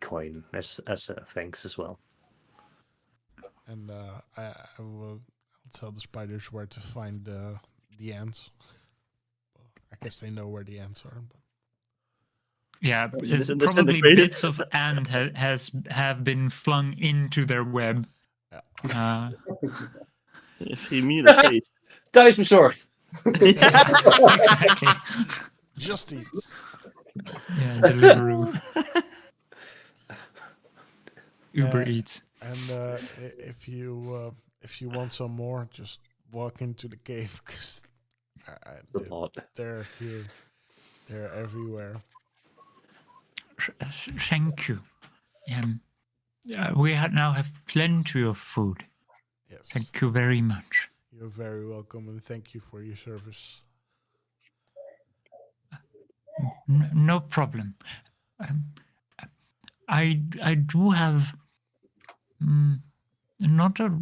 coin as thanks as well. And I'll tell the spiders where to find the ants. I guess they know where the ants are. But. Yeah, probably bits of ant have been flung into their web. If he made a face. Thuis bezorgd. Exactly. Just eat. Yeah, Deliveroo. Uber Eats. And if you want some more, just walk into the cave because they're here, they're everywhere. Thank you. We now have plenty of food. Yes. Thank you very much. You're very welcome, and thank you for your service. No problem. I do have not a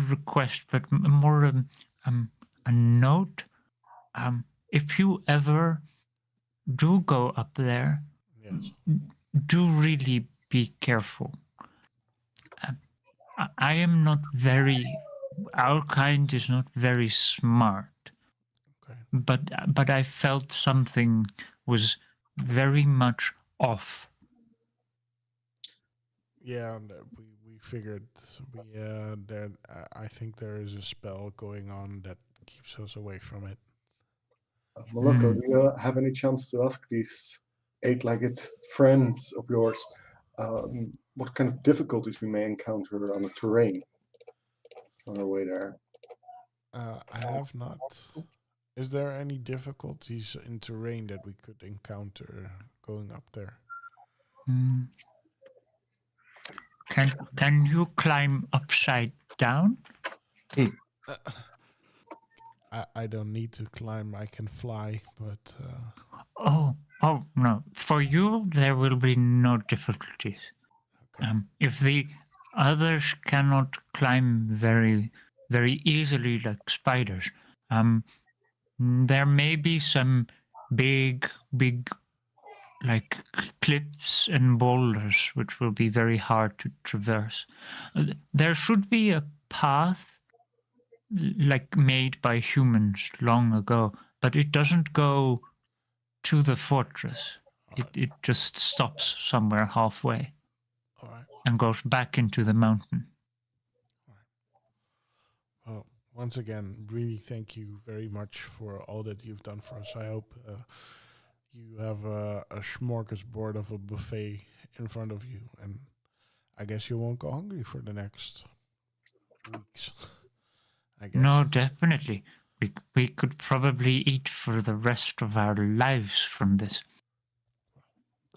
request, but more a note. If you ever do go up there, yes, do really be careful. I am not very. Our kind is not very smart. Okay. But I felt something was very much off. Yeah, we figured. I think there is a spell going on that keeps us away from it. Moloko, do you have any chance to ask these eight-legged friends of yours what kind of difficulties we may encounter on the terrain on our way there? I have not. Is there any difficulties in terrain that we could encounter going up there? Can you climb upside down? I don't need to climb. I can fly, but. Oh no! For you, there will be no difficulties. Okay. If the others cannot climb very, very easily like spiders, there may be some big, like cliffs and boulders, which will be very hard to traverse. There should be a path like made by humans long ago, but it doesn't go to the fortress. It just stops somewhere halfway. All right. And goes back into the mountain. All right. once again, really thank you very much for all that you've done for us. I hope you have a smorgasbord of a buffet in front of you, and I guess you won't go hungry for the next weeks. I guess. No, definitely. We could probably eat for the rest of our lives from this.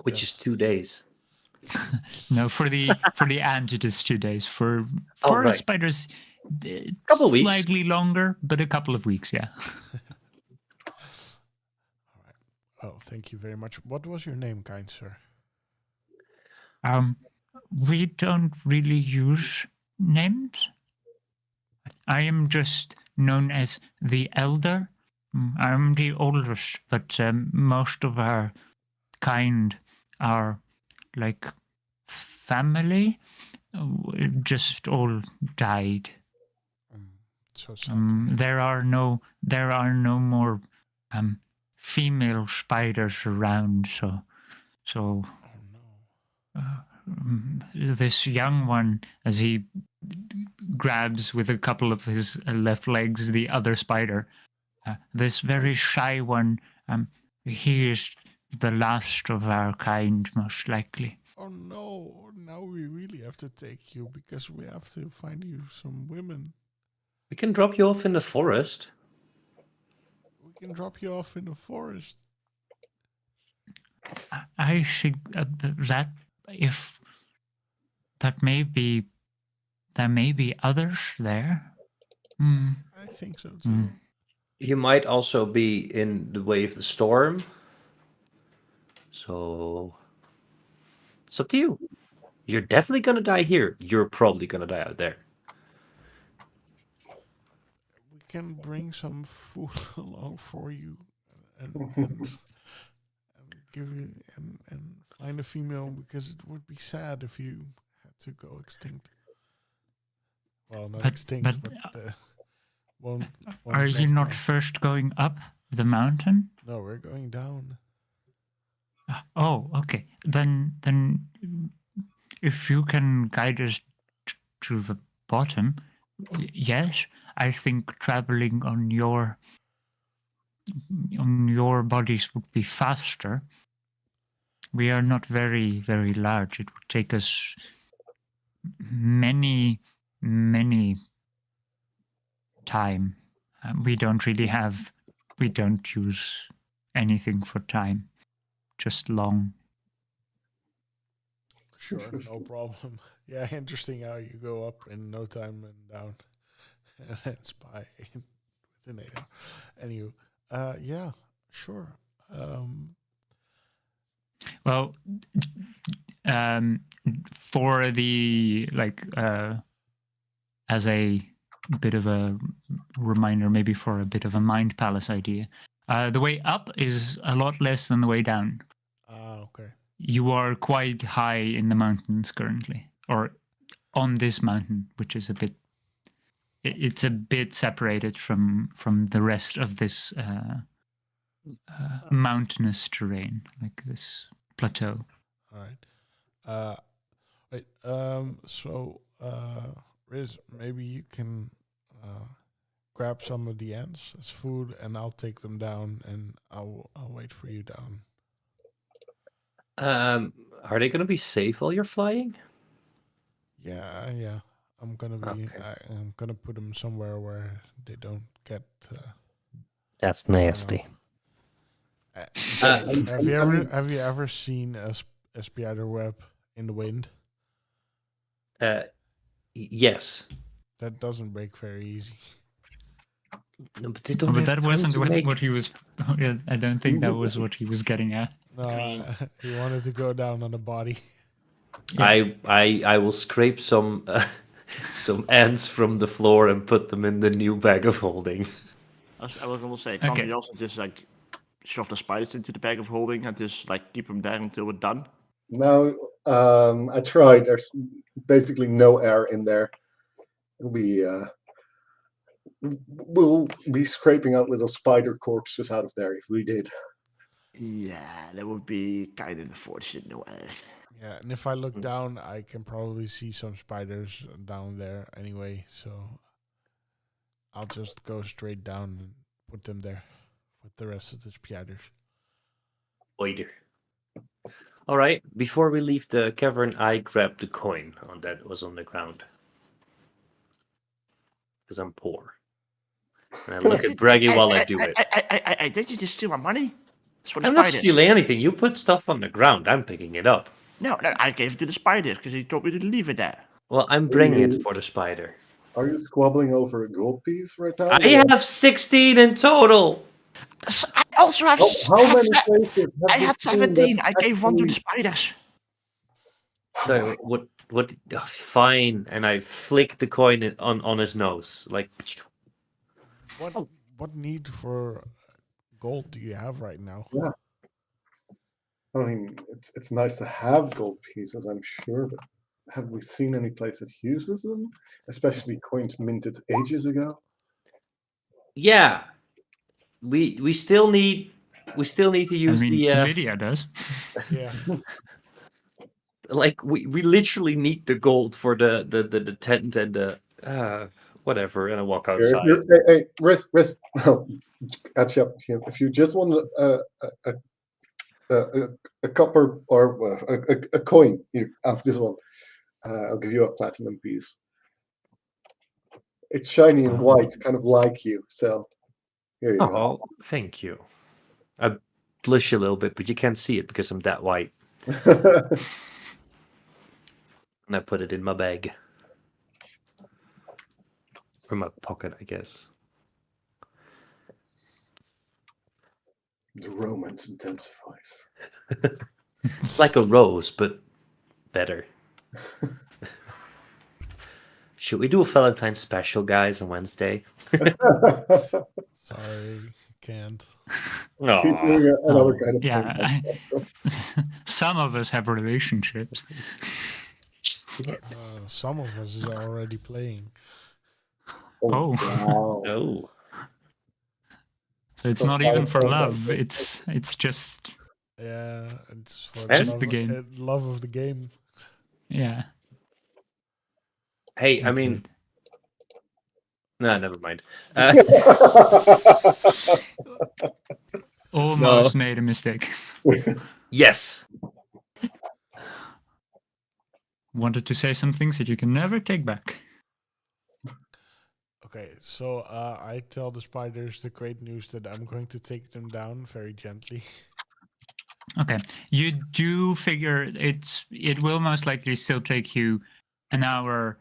Which is 2 days. No, for the ant it is 2 days. For right. spiders, Couple of weeks. slightly longer, but a couple of weeks. Yeah. All right. Oh, thank you very much. What was your name, kind sir? We don't really use names. I am just known as the elder. I'm the oldest, but most of our kind are like family. Just all died. So sad. There are no more female spiders around. So Oh no. This young one, as he grabs with a couple of his left legs the other spider, this very shy one, he is the last of our kind, most likely. Oh no, now we really have to take you because we have to find you some women. We can drop you off in the forest. We can drop you off in the forest. I think that if there may be others there. I think so too. You might also be in the way of the storm. So it's up to you. You're definitely gonna die here. You're probably gonna die out there. We can bring some food along for you and give you and find a female because it would be sad if you had to go extinct. Well, not extinct, but won't Are you last not long. first going up the mountain? No, we're going down. Oh, okay. Then if you can guide us to the bottom, yes, I think traveling on your bodies would be faster. We are not very, very large. It would take us many time. We don't use anything for time, just long. Sure, no problem. Yeah, interesting how you go up in no time and down, and then spy within 8 hours. Anywho, yeah, sure. Well, for the as a bit of a reminder, maybe for a bit of a mind palace idea, the way up is a lot less than the way down. Okay. You are quite high in the mountains currently, or on this mountain, which is it's a bit separated from the rest of this mountainous terrain, like this plateau. All right. Wait. So, Riz, maybe you can grab some of the ants as food, and I'll take them down, and I'll wait for you down. Are they gonna be safe while you're flying? Yeah. I'm gonna be. Okay. I'm gonna put them somewhere where they don't get. That's nasty. Have you ever seen a spider web in the wind? Yes. That doesn't break very easy. No, but they don't But have that time wasn't to what, make... what he was. I don't think that was what he was getting at. No, he wanted to go down on the body. Yeah. I will scrape some ants from the floor and put them in the new bag of holding. I was gonna say, can't Okay. we also just like shove the spiders into the bag of holding and just like keep them there until we're done? No, I tried. There's basically no air in there. We'll be scraping out little spider corpses out of there if we did. Yeah, that would be kind of unfortunate, no way. Yeah, and if I look down, I can probably see some spiders down there anyway. So I'll just go straight down and put them there with the rest of the spiders. Oider. All right. Before we leave the cavern, I grab the coin that was on the ground because I'm poor, and I look at Braggy while I do it. Did you just steal my money? It's for the I'm not spiders. stealing anything. You put stuff on the ground. I'm picking it up. No, I gave it to the spiders because he told me to leave it there. Well, I'm bringing it for the spider. Are you squabbling over a gold piece right now? I have 16 in total. I also have. How many places I have you had seen 17. that I gave one to the actually- spiders. So what? Fine, and I flick the coin on his nose, like. What need for gold do you have right now? Yeah. I mean, it's nice to have gold pieces, I'm sure, but have we seen any place that uses them? Especially coins minted ages ago? Yeah, we still need to use Lydia does. Yeah. like we literally need the gold for the tent and the whatever, and I walk outside. Hey, Riz, catch up. If you just want a copper or a coin, you have this one. I'll give you a platinum piece. It's shiny and white, kind of like you. So here you go. Oh, thank you. I blush a little bit, but you can't see it because I'm that white. And I put it in my bag. Or my pocket, I guess. The romance intensifies. It's like a rose, but better. Should we do a Valentine's special, guys, on Wednesday? Sorry, can't. Keep doing another kind of Yeah. Some of us have relationships. Some of us is already playing. Oh. Wow. Oh. So it's not even for love. It's just Yeah, it's for just love, the game. Love of the game. Yeah. Hey, I mean, no, never mind. Almost made a mistake. Yes. Wanted to say some things that you can never take back. Okay, so I tell the spiders the great news that I'm going to take them down very gently. Okay. You do figure it will most likely still take you an hour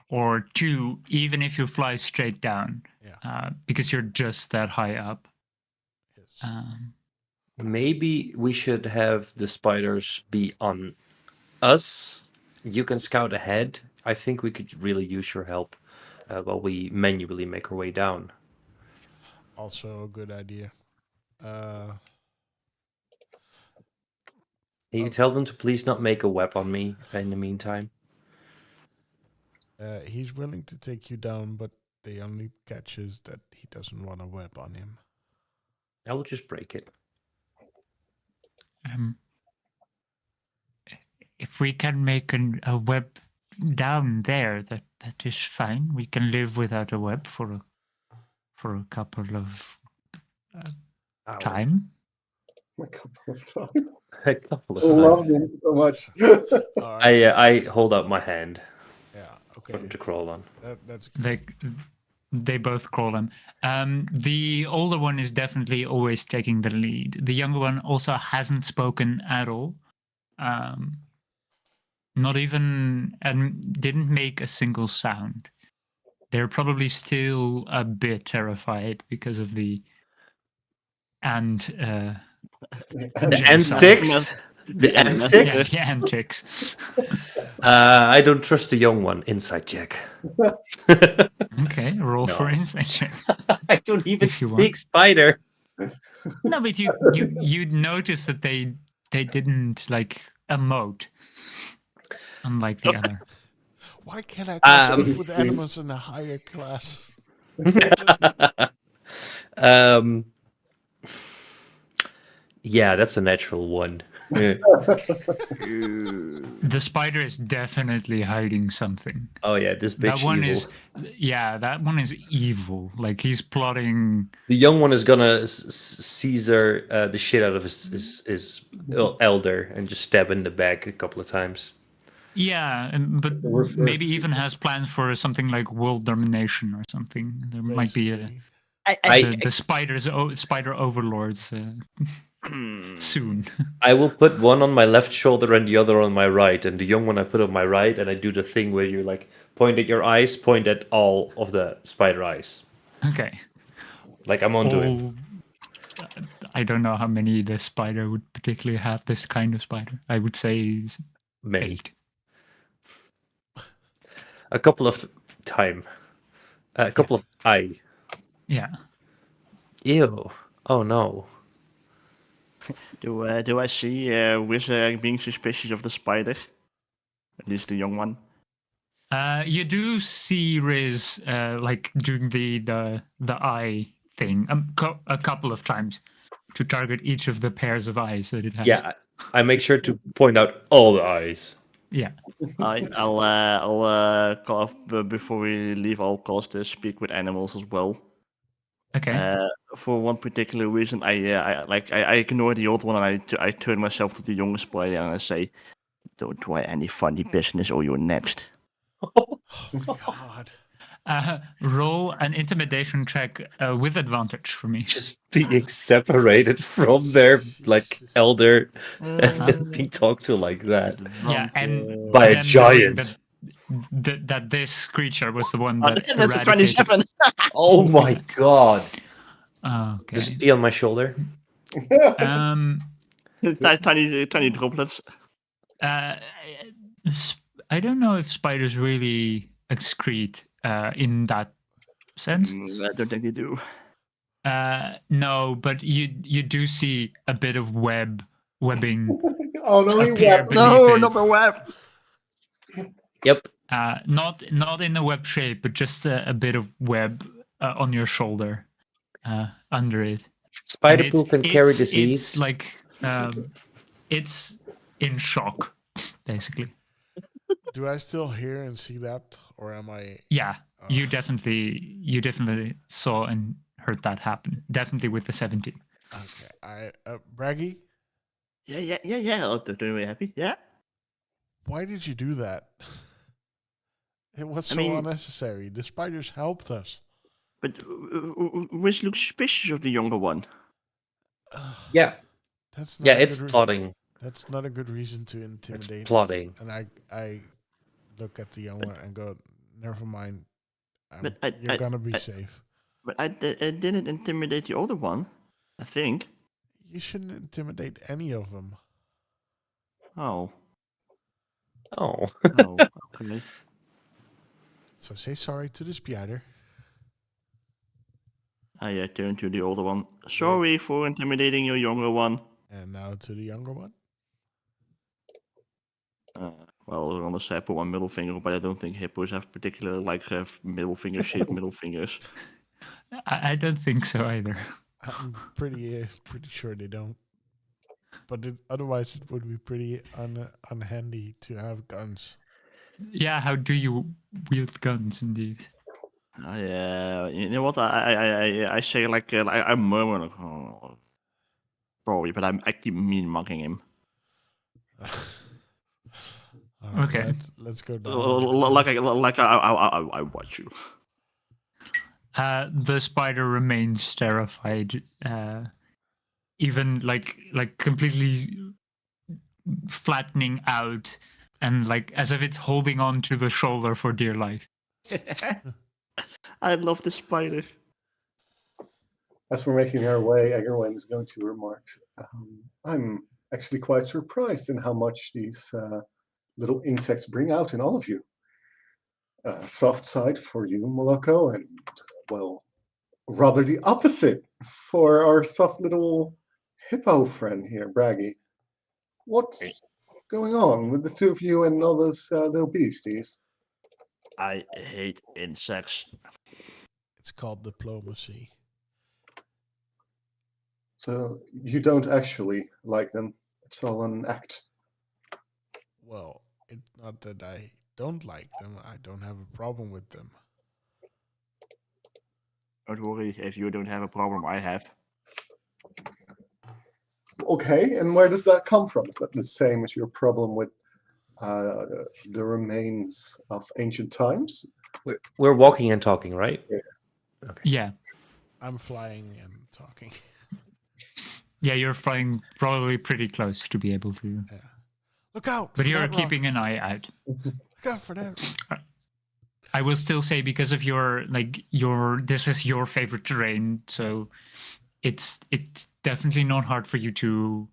or two, even if you fly straight down. Yeah. Because you're just that high up. Yes. Maybe we should have the spiders be on us. You can scout ahead. I think we could really use your help while we manually make our way down. Also a good idea. Can you tell them to please not make a web on me in the meantime? He's willing to take you down, but the only catch is that he doesn't want a web on him. I will just break it. If we can make a web down there, that is fine. We can live without a web for a couple of time. A couple of times. A couple of I love him so much. I hold out my hand. Yeah, okay. For them to crawl on. That's good. They both crawl on. The older one is definitely always taking the lead. The younger one also hasn't spoken at all. Not even, and didn't make a single sound. They're probably still a bit terrified because of the antics. The antics. Yeah, the antics. I don't trust the young one. Inside check. Okay, roll for insight check. I don't even If you speak want. spider. No, but you'd notice that they didn't like emote, unlike the other. Why can't I classify with animals in a higher class? Yeah, that's a natural one. The spider is definitely hiding something. Oh yeah, this That bitch one evil. is, yeah, that one is evil. Like he's plotting. The young one is gonna Caesar the shit out of his elder and just stab in the back a couple of times. Yeah, but So we're first maybe even has plans for something like world domination or something. There might be Basically. the spider overlords soon. I will put one on my left shoulder and the other on my right, and the young one I put on my right, and I do the thing where you like point at your eyes, point at all of the spider eyes, Okay. like I'm onto it. I don't know how many the spider would particularly have this kind of spider. I would say Many. 8. A couple of time. A couple of eye. Yeah. Ew. Oh no. Do I see Wizard being suspicious of the spider? At least the young one. You do see Riz like doing the eye thing a couple of times to target each of the pairs of eyes that it has. Yeah, I make sure to point out all the eyes. Yeah. I'll call before we leave. I'll call to speak with animals as well. Okay. For one particular reason, I ignore the old one and I turn myself to the youngest boy and I say, "Don't try any funny business, or you're next." Oh my god. Roll an intimidation check with advantage for me. Just being separated from their like elder and being talked to like that. Yeah, and By a then knowing giant. that this creature was the one Oh, that that's a eradicated. 27. Oh my god. Okay. Just be on my shoulder. tiny droplets. I don't know if spiders really excrete in that sense. I don't think they do. No, but you do see a bit of webbing Oh no, he appear wept. beneath No, it. not the web. Yep. Not in a web shape, but just a bit of web on your shoulder, under it. Spider And pool can carry It's disease. like it's in shock, basically. Do I still hear and see that, or am I? Yeah, you definitely saw and heard that happen. Definitely with the 17. Okay. Braggy, Yeah. Oh, they're really happy. Yeah. why did you do that? It was so unnecessary. The spiders helped us. But which looks suspicious of the younger one. Yeah. That's not Yeah, a it's good plotting. That's not a good reason to intimidate. It's plotting. And I look at the young one and go, never mind. But You're gonna be safe. But I didn't intimidate the older one, I think. You shouldn't intimidate any of them. Oh. Oh. Oh, okay. So say sorry to the spider. I turn to the older one. Sorry for intimidating your younger one. And now to the younger one. Well, on the side, I put one middle finger, but I don't think hippos have particular middle finger shaped middle fingers. I don't think so either. I'm pretty sure they don't. But otherwise, it would be pretty unhandy to have guns. Yeah, how do you wield guns, indeed? Yeah, you know what? I say I murmur like, oh, probably, but I keep mean mugging him. Okay. Let's go down. I watch you. The spider remains terrified, even like completely flattening out, and like as if it's holding on to the shoulder for dear life. I love the spider. As we're making our way, Egerwyn is going to remark, I'm actually quite surprised in how much these little insects bring out in all of you. Soft side for you, Moloko, and, well, rather the opposite for our soft little hippo friend here, Braggy. What's going on with the two of you and all those little beasties? I hate insects. It's called diplomacy. So you don't actually like them? It's all an act. Well, it's not that I don't like them. I don't have a problem with them. Don't worry, if you don't have a problem, I have. Okay, and where does that come from? Is that the same as your problem with the remains of ancient times? We're walking and talking, right? Yeah. Okay. Yeah. I'm flying and talking. Yeah, you're flying probably pretty close to be able to. Yeah. Look out! But for you're that keeping rock. an eye out. Look out for that rock. I will still say because of your this is your favorite terrain, so it's definitely not hard for you to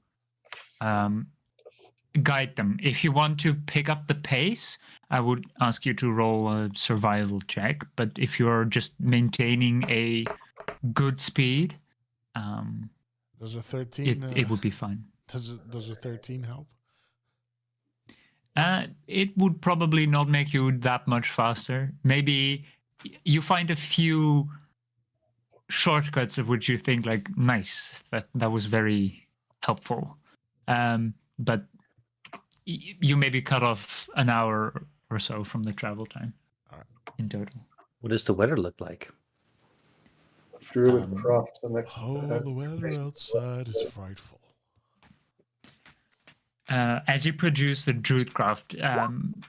guide them. If you want to pick up the pace, I would ask you to roll a survival check. But if you're just maintaining a good speed, Does a 13? it would be fine. Does a 13 help? It would probably not make you that much faster. Maybe you find a few shortcuts of which you think like, nice, that was very helpful. But you maybe cut off an hour or so from the travel time in total. What does the weather look like? Druid craft the next. Oh, the weather outside is frightful. As you produce the Druidcraft,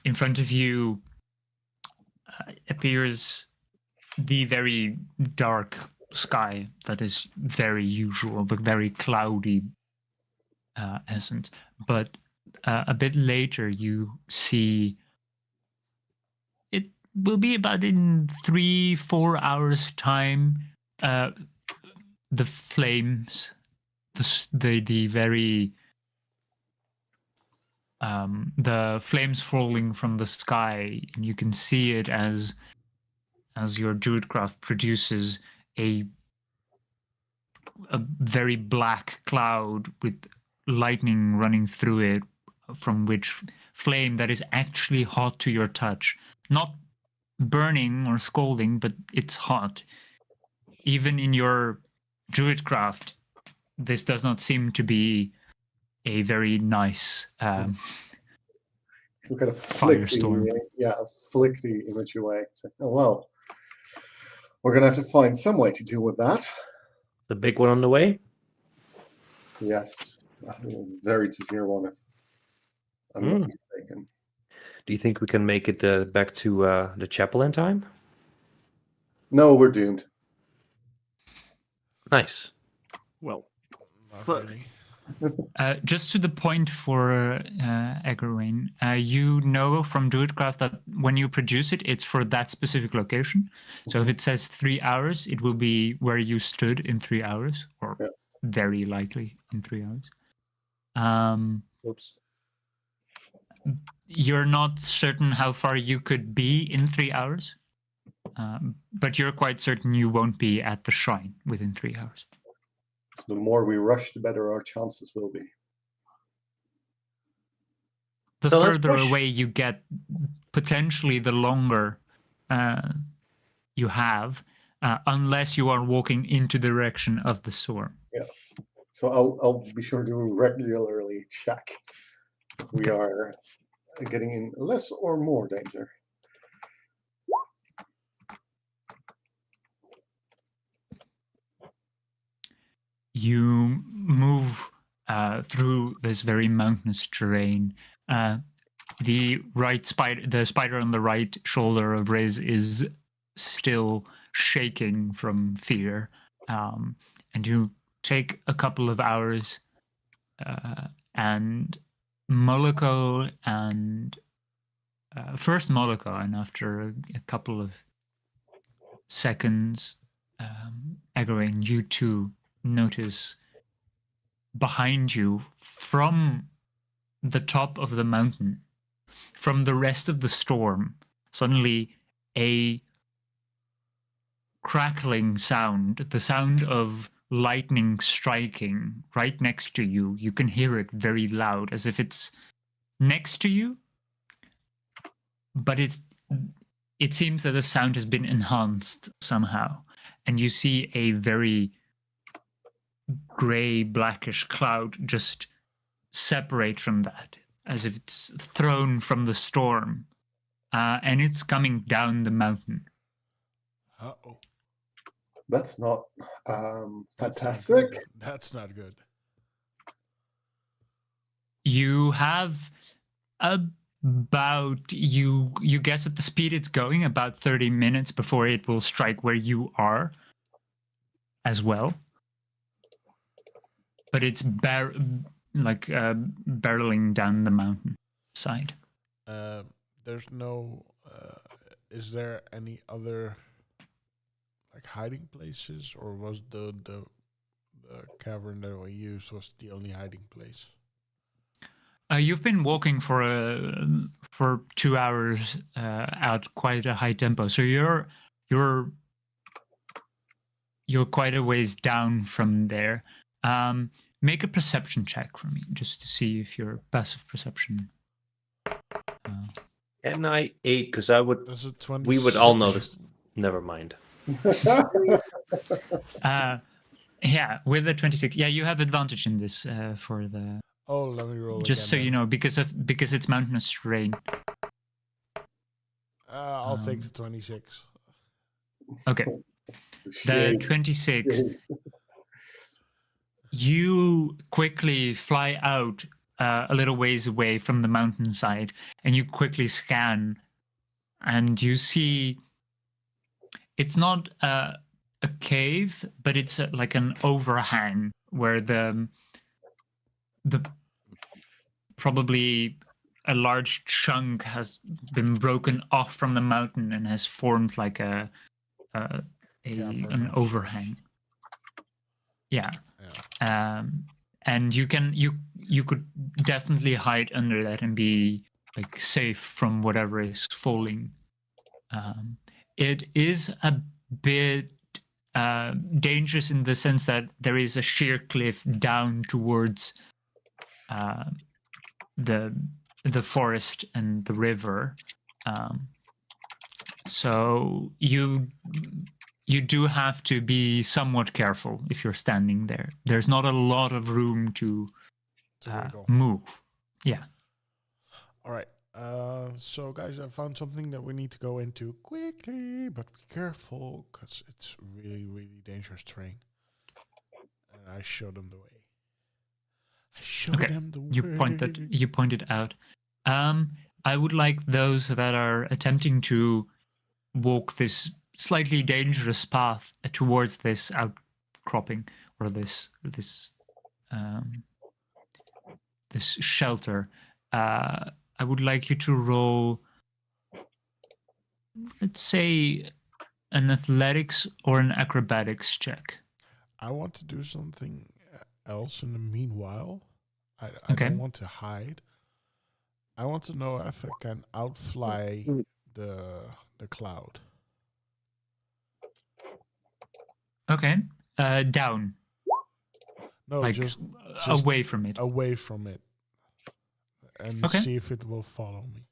in front of you appears the very dark sky that is very usual, the very cloudy essence. But a bit later, you see it will be about in 3-4 hours' time. The flames, the very the flames falling from the sky, and you can see it as your Druidcraft produces a very black cloud with lightning running through it, from which flame that is actually hot to your touch, not burning or scalding, but it's hot. Even in your Druidcraft, this does not seem to be a very nice Look at a flick the image away. Say, oh well, we're gonna have to find some way to deal with that. The big one on the way? Yes, a very severe one if I'm not mistaken. Do you think we can make it back to the chapel in time? No, we're doomed. Nice. Well, Not But- really. Just to the point for Eggerwain, you know from Druidcraft that when you produce it, it's for that specific location. So if it says 3 hours, it will be where you stood in 3 hours, or very likely in 3 hours. Oops. You're not certain how far you could be in 3 hours, but you're quite certain you won't be at the shrine within 3 hours. The more we rush, the better our chances will be. The So let's further push. away you get, potentially the longer you have, unless you are walking into the direction of the storm. Yeah. So I'll be sure to regularly check if we are getting in less or more danger. You move through this very mountainous terrain. The spider on the right shoulder of Riz is still shaking from fear, and you take a couple of hours, and Moloko and first Moloko, and after a couple of seconds, Egwene, you too notice behind you, from the top of the mountain, from the rest of the storm, suddenly a crackling sound, the sound of lightning striking right next to you. You can hear it very loud, as if it's next to you, but it seems that the sound has been enhanced somehow, and you see a very gray, blackish cloud just separate from that, as if it's thrown from the storm, and it's coming down the mountain. Uh-oh. That's not That's not fantastic. good. That's not good. You have about you guess at the speed it's going about 30 minutes before it will strike where you are as well, but it's barreling down the mountain side. There's no. Is there any other like hiding places, or was the cavern that we used was the only hiding place? You've been walking for 2 hours at quite a high tempo, so you're quite a ways down from there. Make a perception check for me, just to see if your passive perception. And I 8 because I would. Does it 20? We would all notice. Never mind. Yeah, with the 26. Yeah, you have advantage in this for the. Oh, let me roll. Just again, so then. you know, because it's mountainous terrain. I'll take the 26. Okay. The Shame. 26. You quickly fly out a little ways away from the mountainside, and you quickly scan, and you see it's not a cave, but it's like an overhang where the probably a large chunk has been broken off from the mountain and has formed like an overhang. Yeah. And you could definitely hide under that and be like safe from whatever is falling. It is a bit dangerous in the sense that there is a sheer cliff down towards the forest and the river. So you do have to be somewhat careful if you're standing there. There's not a lot of room to move. Yeah. All right. So, guys, I found something that we need to go into quickly, but be careful because it's really, really dangerous terrain. And I showed them the way. Them the way. You pointed out. I would like those that are attempting to walk this slightly dangerous path towards this outcropping or this shelter. I would like you to roll, let's say, an athletics or an acrobatics check. I want to do something else in the meanwhile. I Okay. don't want to hide. I want to know if I can outfly the cloud. Okay. Down. No, Like just away from it. Away from it. And Okay. see if it will follow me.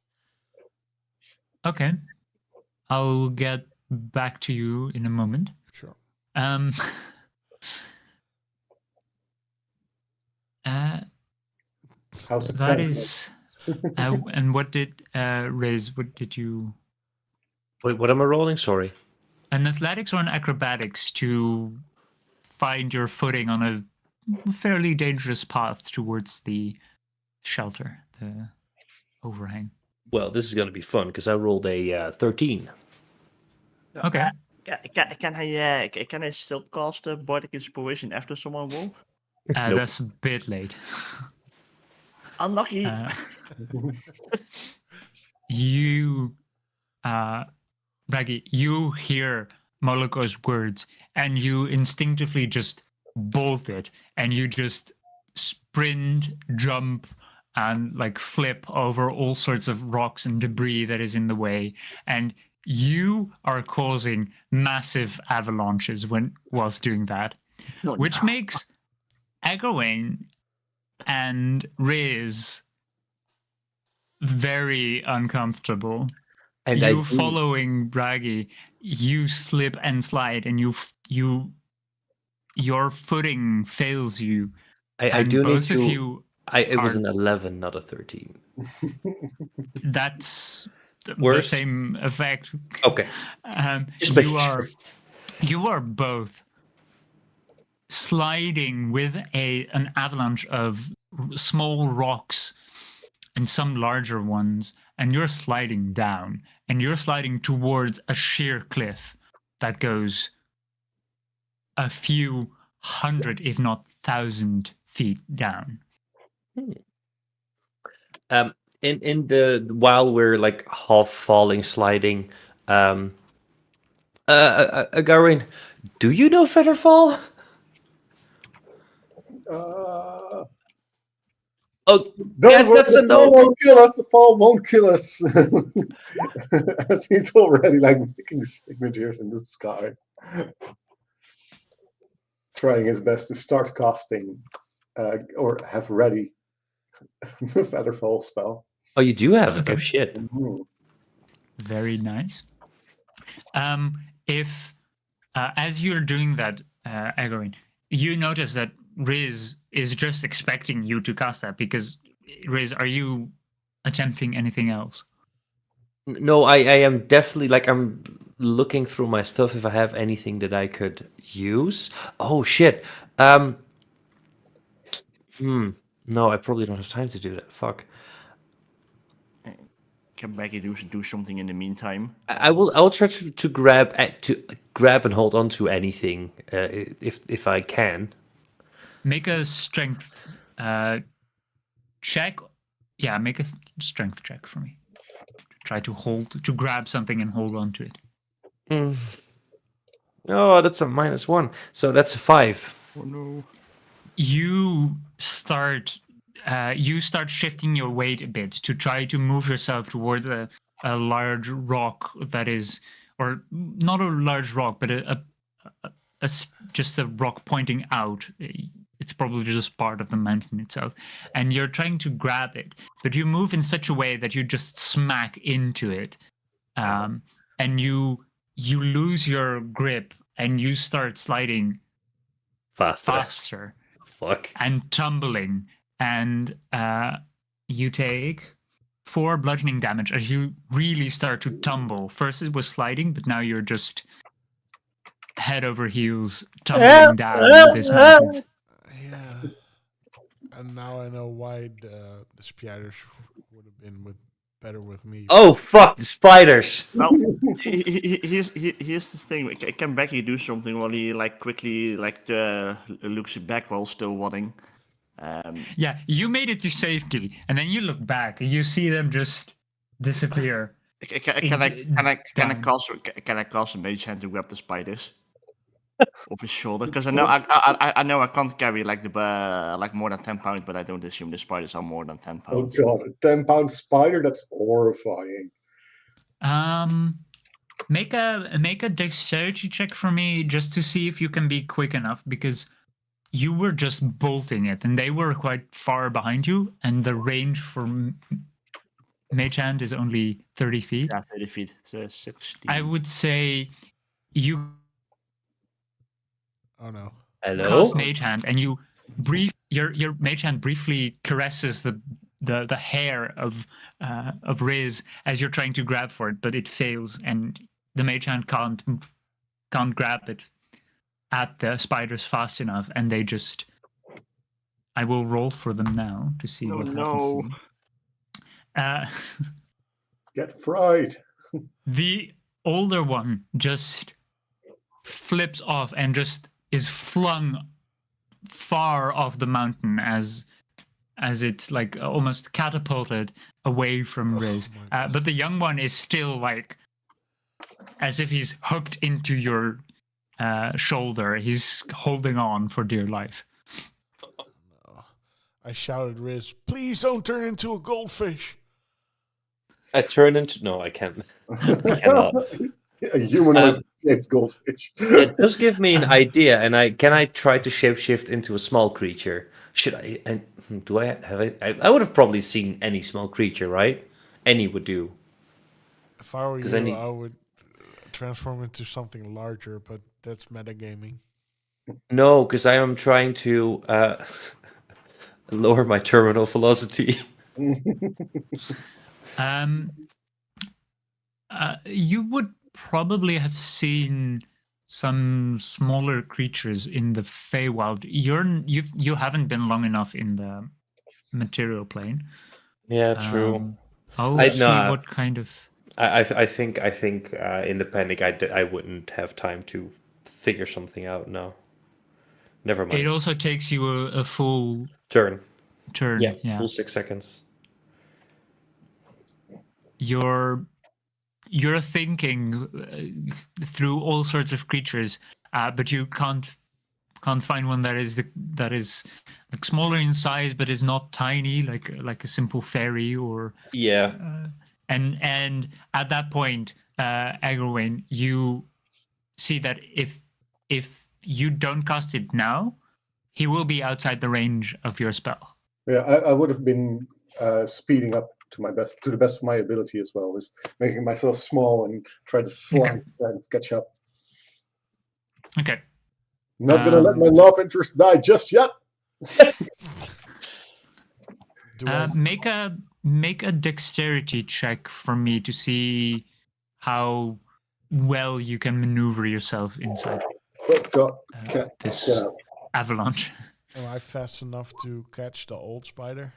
Okay. I'll get back to you in a moment. Sure. How's the That tempo? is. And what did Riz? What did you? Wait, what am I rolling? Sorry. An athletics or an acrobatics to find your footing on a fairly dangerous path towards the shelter, the overhang. Well, this is going to be fun because I rolled a 13. Okay. Can I still cast a bardic inspiration after someone rolled? Nope. That's a bit late. Unlucky. You, Raggy, you hear Moloko's words and you instinctively just bolt it and you just sprint, jump, and like flip over all sorts of rocks and debris that is in the way. And you are causing massive avalanches whilst doing that, which makes Egwene and Riz very uncomfortable. And you following Braggy, you slip and slide, and your footing fails you. I do need both to. of you It was an 11, not a 13. That's the Worse? same effect. Okay. Just making sure. You are both sliding with an avalanche of small rocks and some larger ones, and you're sliding down, and you're sliding towards a sheer cliff that goes a few hundred, if not 1,000 feet down. In the while we're like half falling, sliding, Garin, do you know Featherfall? Oh, yes, that's a no. Won't kill us. The fall won't kill us. As he's already like making signatures in the sky, trying his best to start casting or have ready the Featherfall spell. Oh, you do have it. Oh shit. Very nice. If as you're doing that, Egorin, you notice that Riz is just expecting you to cast that, because Riz, are you attempting anything else? No, I am definitely like I'm looking through my stuff if I have anything that I could use. Oh shit. No, I probably don't have time to do that. Fuck. Can Becky do something in the meantime? I will try to grab and hold on to anything if I can. Make a strength check. Yeah, make a strength check for me. Try to grab something and hold on to it. Oh, that's a -1. So that's a 5. Oh no. You start shifting your weight a bit to try to move yourself towards a large rock that is, or not a large rock, but just a rock pointing out. It's probably just part of the mountain itself, and you're trying to grab it, but you move in such a way that you just smack into it, and you lose your grip and you start sliding faster. Fuck. And tumbling, and you take 4 bludgeoning damage as you really start to tumble. First it was sliding, but now you're just head over heels tumbling down this mountain. Yeah. And now I know why the spiders would have been better with me. Oh fuck, the spiders! Well, here's the thing. Can Becky do something while he like quickly looks back while still wadding? Yeah, you made it to safety, and then you look back and you see them just disappear. Can I cast a mage hand to grab the spiders off his shoulder? Because I know I can't carry like more than 10 pounds, but I don't assume the spiders are more than 10 Oh pounds. god, a 10-pound spider? That's horrifying. Make a dexterity check for me just to see if you can be quick enough, because you were just bolting it and they were quite far behind you, and the range for Mage Hand is only 30 feet. Yeah, 30 feet. So 16. I would say you Hello? cast Mage Hand, and you your Mage Hand briefly caresses the hair of Riz as you're trying to grab for it, but it fails, and the Mage Hand can't grab it at the spiders fast enough, and they just. I will roll for them now to see what happens. Get fried. The older one just flips off and just is flung far off the mountain as it's like almost catapulted away from Riz. But the young one is still like as if he's hooked into your shoulder. He's holding on for dear life. I shouted, Riz, please don't turn into a goldfish. I turn into... No, I can't. I cannot. A humanoid shaped goldfish. It does give me an idea, and can I try to shapeshift into a small creature? Should I? And do I have? I would have probably seen any small creature, right? Any would do. If I were you, I would transform into something larger, but that's metagaming. No, because I am trying to. Lower my terminal velocity. You would probably have seen some smaller creatures in the Feywild. You haven't been long enough in the material plane. Yeah, true. I'll see what kind of. I think in the panic I wouldn't have time to figure something out. No, never mind. It also takes you a full turn. Yeah, full 6 seconds. You're thinking through all sorts of creatures, but you can't find one that is like smaller in size but is not tiny, like a simple fairy or and at that point, Agrowayne, you see that if you don't cast it now, he will be outside the range of your spell. Yeah, I would have been speeding up to the best of my ability as well, is making myself small and try to slide and catch up. Okay. Not gonna let my love interest die just yet. Make a dexterity check for me to see how well you can maneuver yourself inside this avalanche. Am I fast enough to catch the old spider?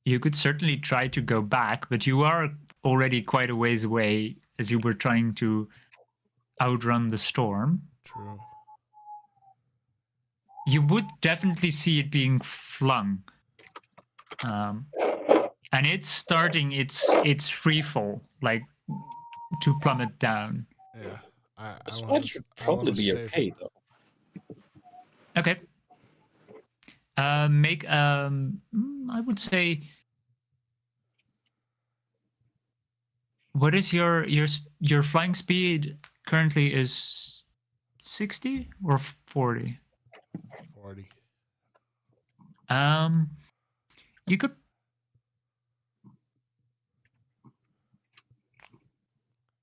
You could certainly try to go back, but you are already quite a ways away as you were trying to outrun the storm. True. You would definitely see it being flung. And it's starting its free fall, like to plummet down. Yeah. The spider should probably be okay, though. Okay. Make I would say, what is your flying speed currently? Is 60 or 40? 40. You could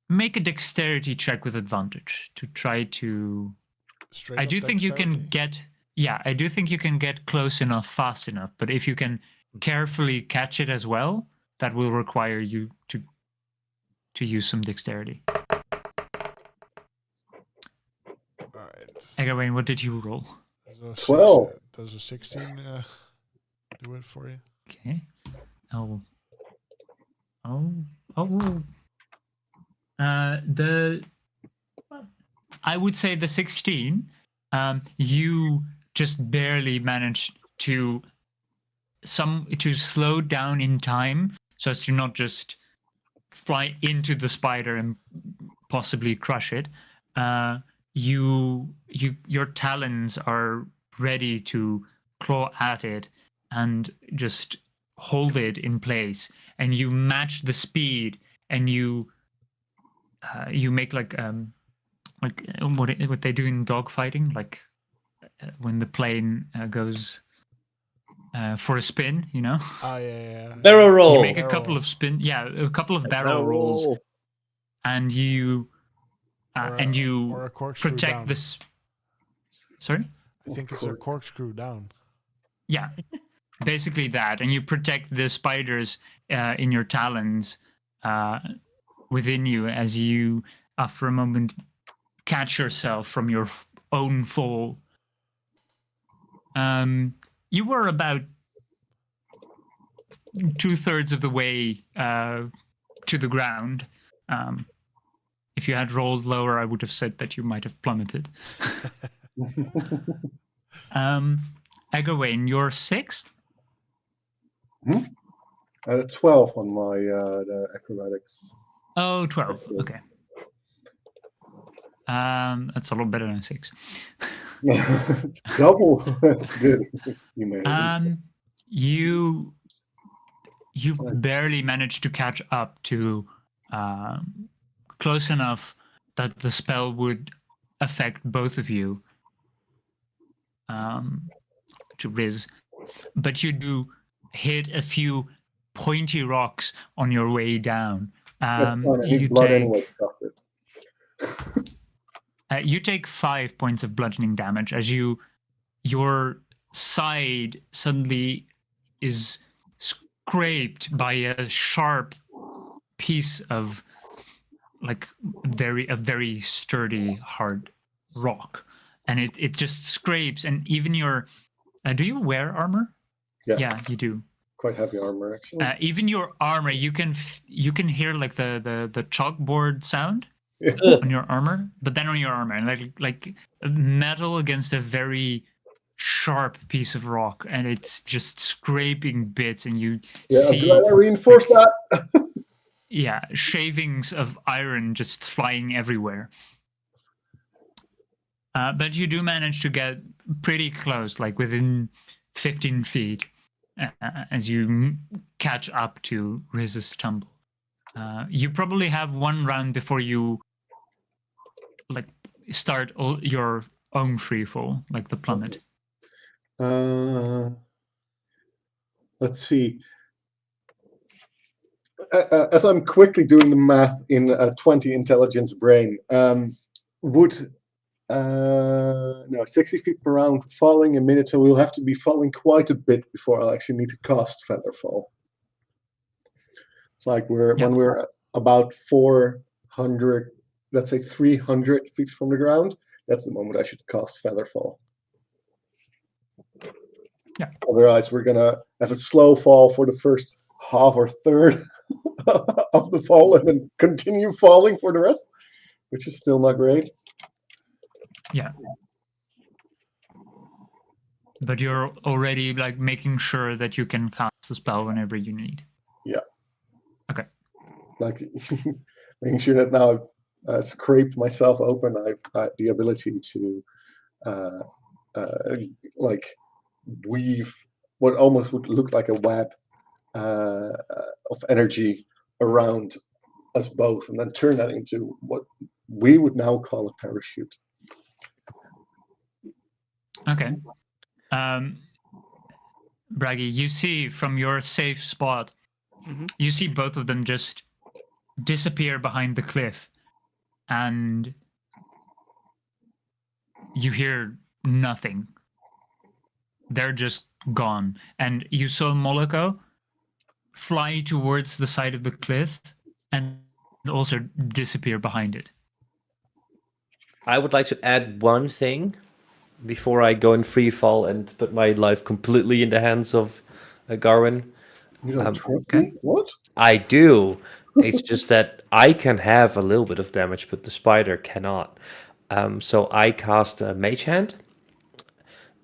make a dexterity check with advantage to try to. I do think you can get. Yeah, I do think you can get close enough, fast enough. But if you can carefully catch it as well, that will require you to use some dexterity. All right. Agrowayne, what did you roll? 12. Does a 16 do it for you? Okay. I would say the 16. You just barely managed to slow down in time so as to not just fly into the spider and possibly crush it. Your talons are ready to claw at it and just hold it in place, and you match the speed, and you make like what they do in dogfighting, like when the plane goes for a spin, you know. Oh yeah. Barrel roll. You make a couple of barrel rolls, and you or a corkscrew protect down. this. Sorry. I think it's a corkscrew down. Yeah, basically that, and you protect the spiders in your talons within you as you, after a moment, catch yourself from your own fall. You were about 2/3 of the way to the ground. If you had rolled lower, I would have said that you might have plummeted. Agrowayne, you're 6th? I had a 12 on my the acrobatics. Oh, 12. Okay. That's a lot better than 6. It's double. That's good. You barely managed to catch up to close enough that the spell would affect both of you to Riz, but you do hit a few pointy rocks on your way down. You take 5 points of bludgeoning damage as your side suddenly is scraped by a sharp piece of like a very sturdy hard rock, and it just scrapes, and even your do you wear armor? Yes. Yeah, you do. Quite heavy armor, actually. Even your armor, you can hear like the chalkboard sound on your armor, but then on your armor, like metal against a very sharp piece of rock, and it's just scraping bits, and you see. Glad I reinforced that. Yeah, shavings of iron just flying everywhere. But you do manage to get pretty close, like within 15 feet, as you catch up to Riz's tumble. You probably have one round before you like start your own free fall, like the plummet. Let's see. As I'm quickly doing the math in a 20 intelligence brain, would 60 feet per round falling a minute, so we'll have to be falling quite a bit before I'll actually need to cast Featherfall. It's like when we're about 400, let's say 300 feet from the ground, that's the moment I should cast Featherfall. Yeah. Otherwise, we're gonna have a slow fall for the first half or third of the fall, and then continue falling for the rest, which is still not great. Yeah. But you're already like making sure that you can cast the spell whenever you need. Yeah. Okay. Like making sure that now I've scraped myself open, I've got the ability to like weave what almost would look like a web of energy around us both, and then turn that into what we would now call a parachute. Okay. Braggy, you see from your safe spot, you see both of them just disappear behind the cliff, and you hear nothing. They're just gone. And you saw Moloko fly towards the side of the cliff and also disappear behind it. I would like to add one thing before I go in free fall and put my life completely in the hands of Garwin. You don't trust me? What? I do. It's just that I can have a little bit of damage, but the spider cannot. So I cast a Mage Hand,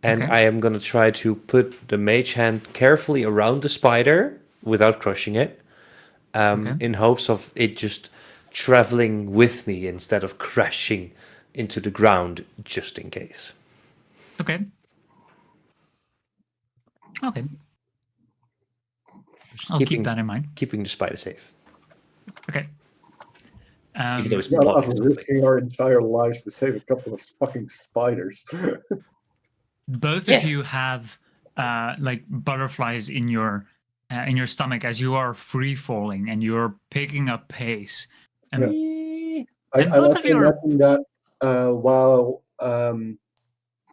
and I am going to try to put the Mage Hand carefully around the spider without crushing it, in hopes of it just traveling with me instead of crashing into the ground, just in case. Okay. Okay. I'll keep that in mind. Keeping the spider safe. Okay. Even though it's not us risking our entire lives to save a couple of fucking spiders. Both of you have like butterflies in your stomach as you are free falling and you're picking up pace. And, I like to imagine that while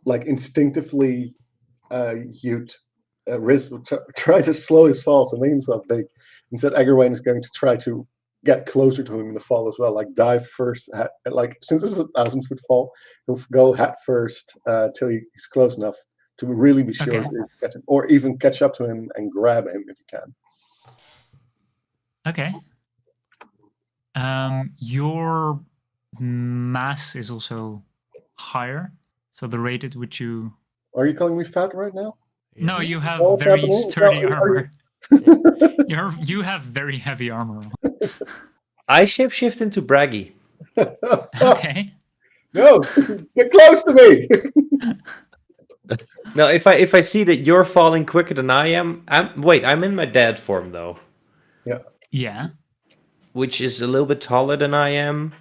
like instinctively Riz will try to slow his fall, so make himself big. Instead, Eggerwain is going to try to get closer to him in the fall as well, like dive first. Like since this is a 1,000-foot fall, he'll go head first till he's close enough to really be sure to catch him, or even catch up to him and grab him if you can. Okay. Your mass is also higher, so the rate at which you... Are you calling me fat right now? No, you have very sturdy armor. You have very heavy armor. I shapeshift into Braggy. Okay. No, get close to me. Now, if I see that you're falling quicker than I am, I'm in my dad form though. Yeah. Yeah. Which is a little bit taller than I am.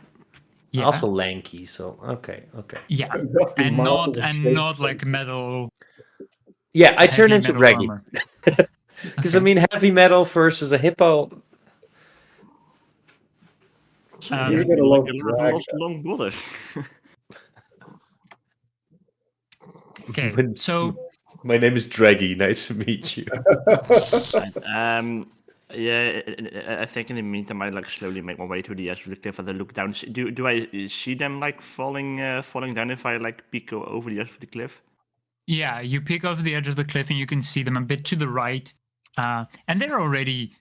Yeah. Also lanky, so okay. Yeah. And not like metal. Yeah, I turn into Braggy. Because I mean, heavy metal versus a hippo. You get a long body. Okay, so My name is Draggy. Nice to meet you. Yeah, I think in the meantime I like slowly make my way to the edge of the cliff and I look down. Do I see them like falling down if I like peek over the edge of the cliff? Yeah, you peek over the edge of the cliff and you can see them a bit to the right, and they're already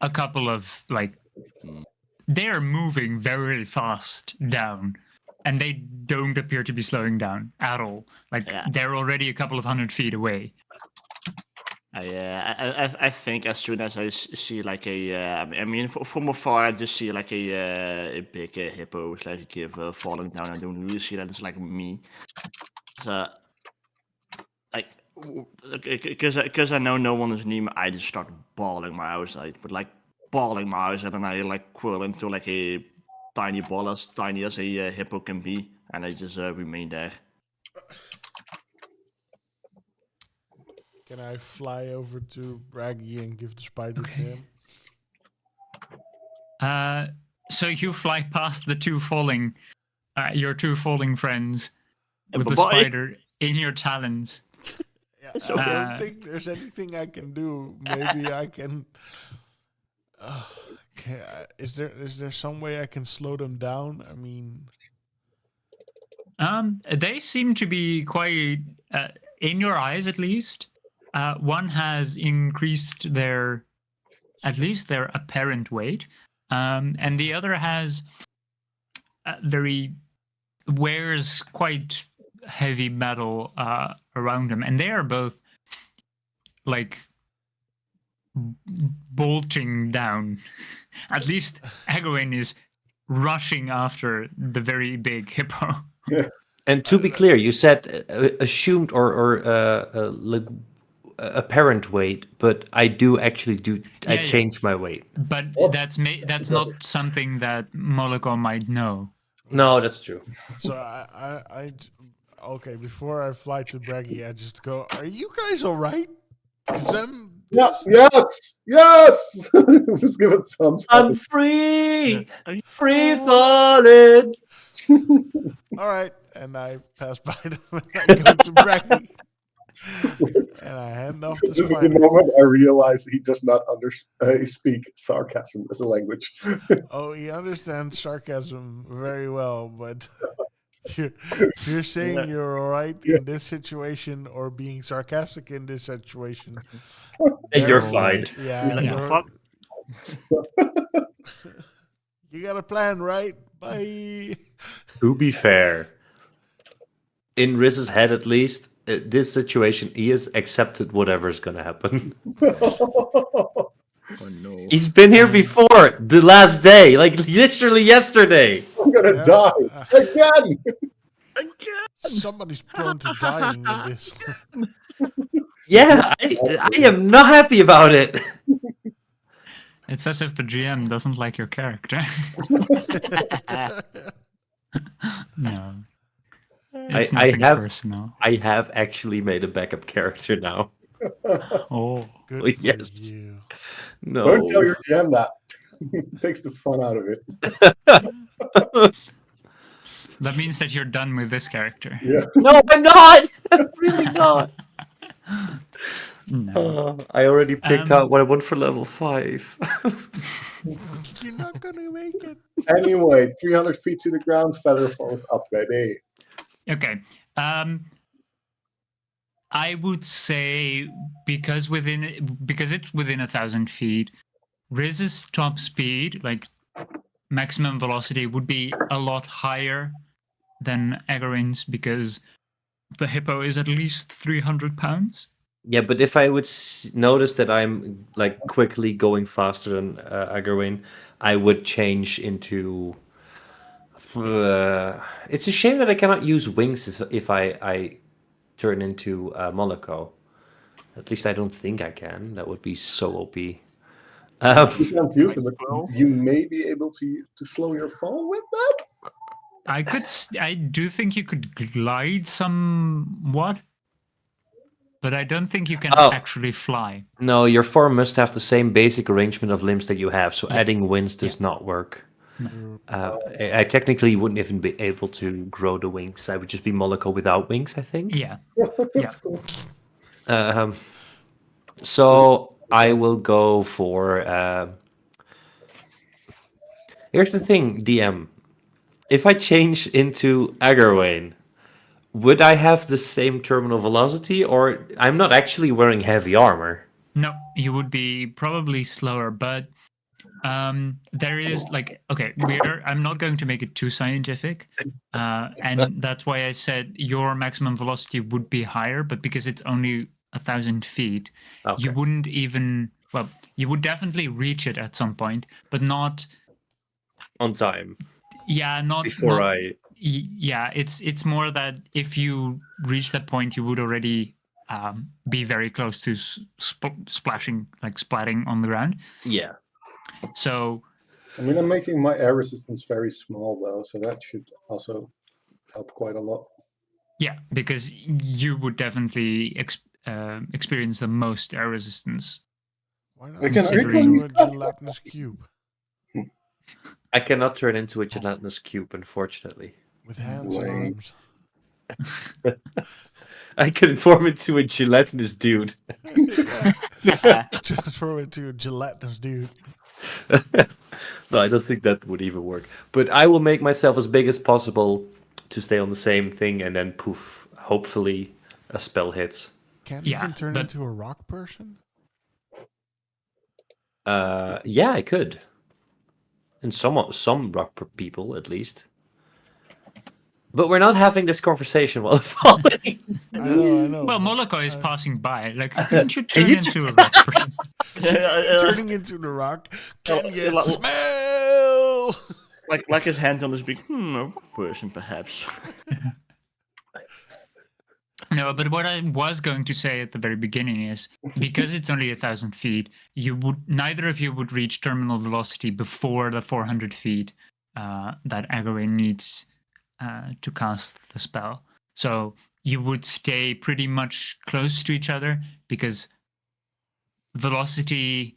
a couple of they're moving very fast down, and they don't appear to be slowing down at all. Like they're already a couple of 100 feet away. I think as soon as I see like I mean from afar I just see like a big hippo / give falling down. I don't really see that it's like me. So like because I know no one is near me, I just start bawling my eyes out, but like bawling my eyes out, and I like curl into like a tiny ball as tiny as a hippo can be, and I just remain there. Can I fly over to Braggy and give the spider to him? So you fly past the two falling, your two falling friends, with the spider in your talons. Yeah, I don't think there's anything I can do. Maybe I can. Is there some way I can slow them down? I mean, they seem to be quite in your eyes, at least. One has increased at least their apparent weight, and the other has wears quite heavy metal around him, and they are both like bolting down. At least Egwene is rushing after the very big hippo. Yeah. And to be clear, you said assumed or apparent weight, but I do actually I changed my weight. But that's not something that Moloko might know. No, that's true. So okay, before I fly to Braggy, I just go, "Are you guys all right?" Yes. Just give it a thumbs up. I'm free, free falling. All right, and I pass by them and I go to Braggy. And I hand off the This spider. is the moment I realize he does not speak sarcasm as a language. Oh, he understands sarcasm very well, but if you're saying you're all right in this situation or being sarcastic in this situation, you're fine. Yeah. You got a plan, right? Bye. To be fair, in Riz's head at least, this situation, he has accepted whatever's gonna happen. Oh no. He's been here before, the last day, like literally yesterday. I'm gonna die again. Somebody's prone to dying in this. Yeah, I am not happy about it. It's as if the GM doesn't like your character. No. It's nothing personal. I have actually made a backup character now. Oh, good for yes. you. No. Don't tell your GM that. It takes the fun out of it. That means that you're done with this character. Yeah. No, I'm not. I'm really not. No. I already picked out what I want for level 5. You're not gonna make it. Anyway, 300 feet to the ground, feather falls up, baby. Okay. I would say because it's within 1,000 feet, Riz's top speed, like maximum velocity, would be a lot higher than Egorin's because the hippo is at least 300 pounds. Yeah, but if I would notice that I'm like quickly going faster than Egwene, I would change into. It's a shame that I cannot use wings if I turn into Moloko. At least I don't think I can. That would be so OP. You can't use it, but you may be able to slow your fall with that? I do think you could glide somewhat, but I don't think you can actually fly. No, your form must have the same basic arrangement of limbs that you have, so adding wings does not work. No. I technically wouldn't even be able to grow the wings. I would just be Moloko without wings, I think. Yeah. That's cool. So I will go for. Here's the thing, DM. If I change into Agarwane, would I have the same terminal velocity, or I'm not actually wearing heavy armor? No, you would be probably slower, but there is like okay, I'm not going to make it too scientific, and that's why I said your maximum velocity would be higher, but because it's only 1,000 feet, you Okay. wouldn't even well, you would definitely reach it at some point, but not On time. yeah, Before not I. yeah. It's more that if you reach that point, you would already be very close to splashing, like splatting on the ground. Yeah. So I mean, I'm making my air resistance very small though, so that should also help quite a lot. yeah, because you would definitely experience the most air resistance. Why not I can turn into a gelatinous cube I cannot turn into a gelatinous cube, unfortunately. with hands and Wait. arms? I can form into a gelatinous dude. Transform into a gelatinous dude. No, I don't think that would even work. But I will make myself as big as possible to stay on the same thing, and then poof, hopefully a spell hits. Can't Yeah, even turn but- into a rock person? Yeah, I could. And some rock people, at least. But we're not having this conversation while falling. I know. Well, but, Moloko is uh, passing by. Like, couldn't you turn you into a rock person? turning into the rock. Can you smell? like his hand on his big a rock person perhaps. No, but what I was going to say at the very beginning is because it's only 1,000 feet, neither of you would reach terminal velocity before the 400 feet that Agawain needs to cast the spell. So you would stay pretty much close to each other because velocity,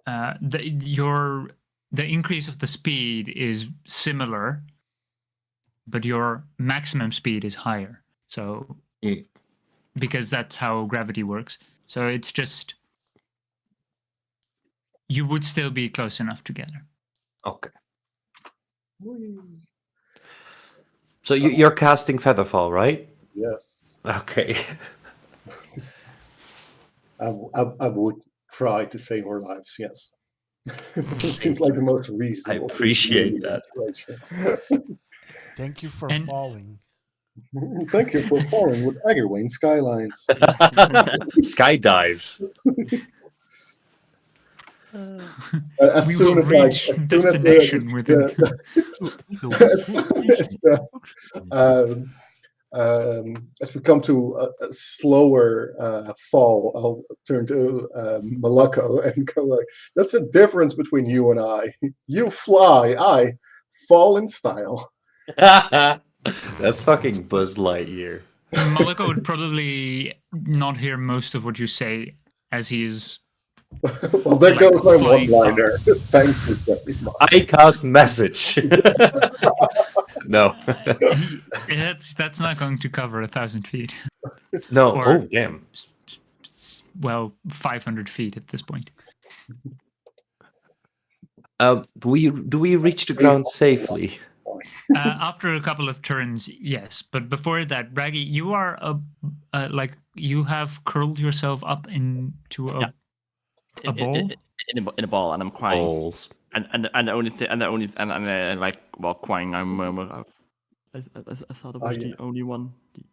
the increase of the speed is similar, but your maximum speed is higher. So because that's how gravity works. So it's just you would still be close enough together. Okay. So you're casting Featherfall, right? Yes. Okay. I would try to save our lives, yes. It seems like the most reasonable. I appreciate that. Situation. Thank you for And- falling. Thank you for falling with Agarwane Skylines. Skydives. As We soon will as like reach as soon as destination within. as we come to a slower fall, I'll turn to Malako and go like, "That's the difference between you and I. You fly, I fall in style." That's fucking Buzz Lightyear. Malako would probably not hear most of what you say as he is. Well, there Like goes my flying one-liner. Thank you very much. I cast message. No. That's not going to cover 1,000 feet. No. Or- Oh, damn. Well, 500 feet at this point. Do we reach the ground safely? After a couple of turns, yes. But before that, Braggy, you are like you have curled yourself up into a ball. In a ball, and I'm crying. Balls. And the only thing, and like while crying, I murmur, I thought it was the yes. only one, the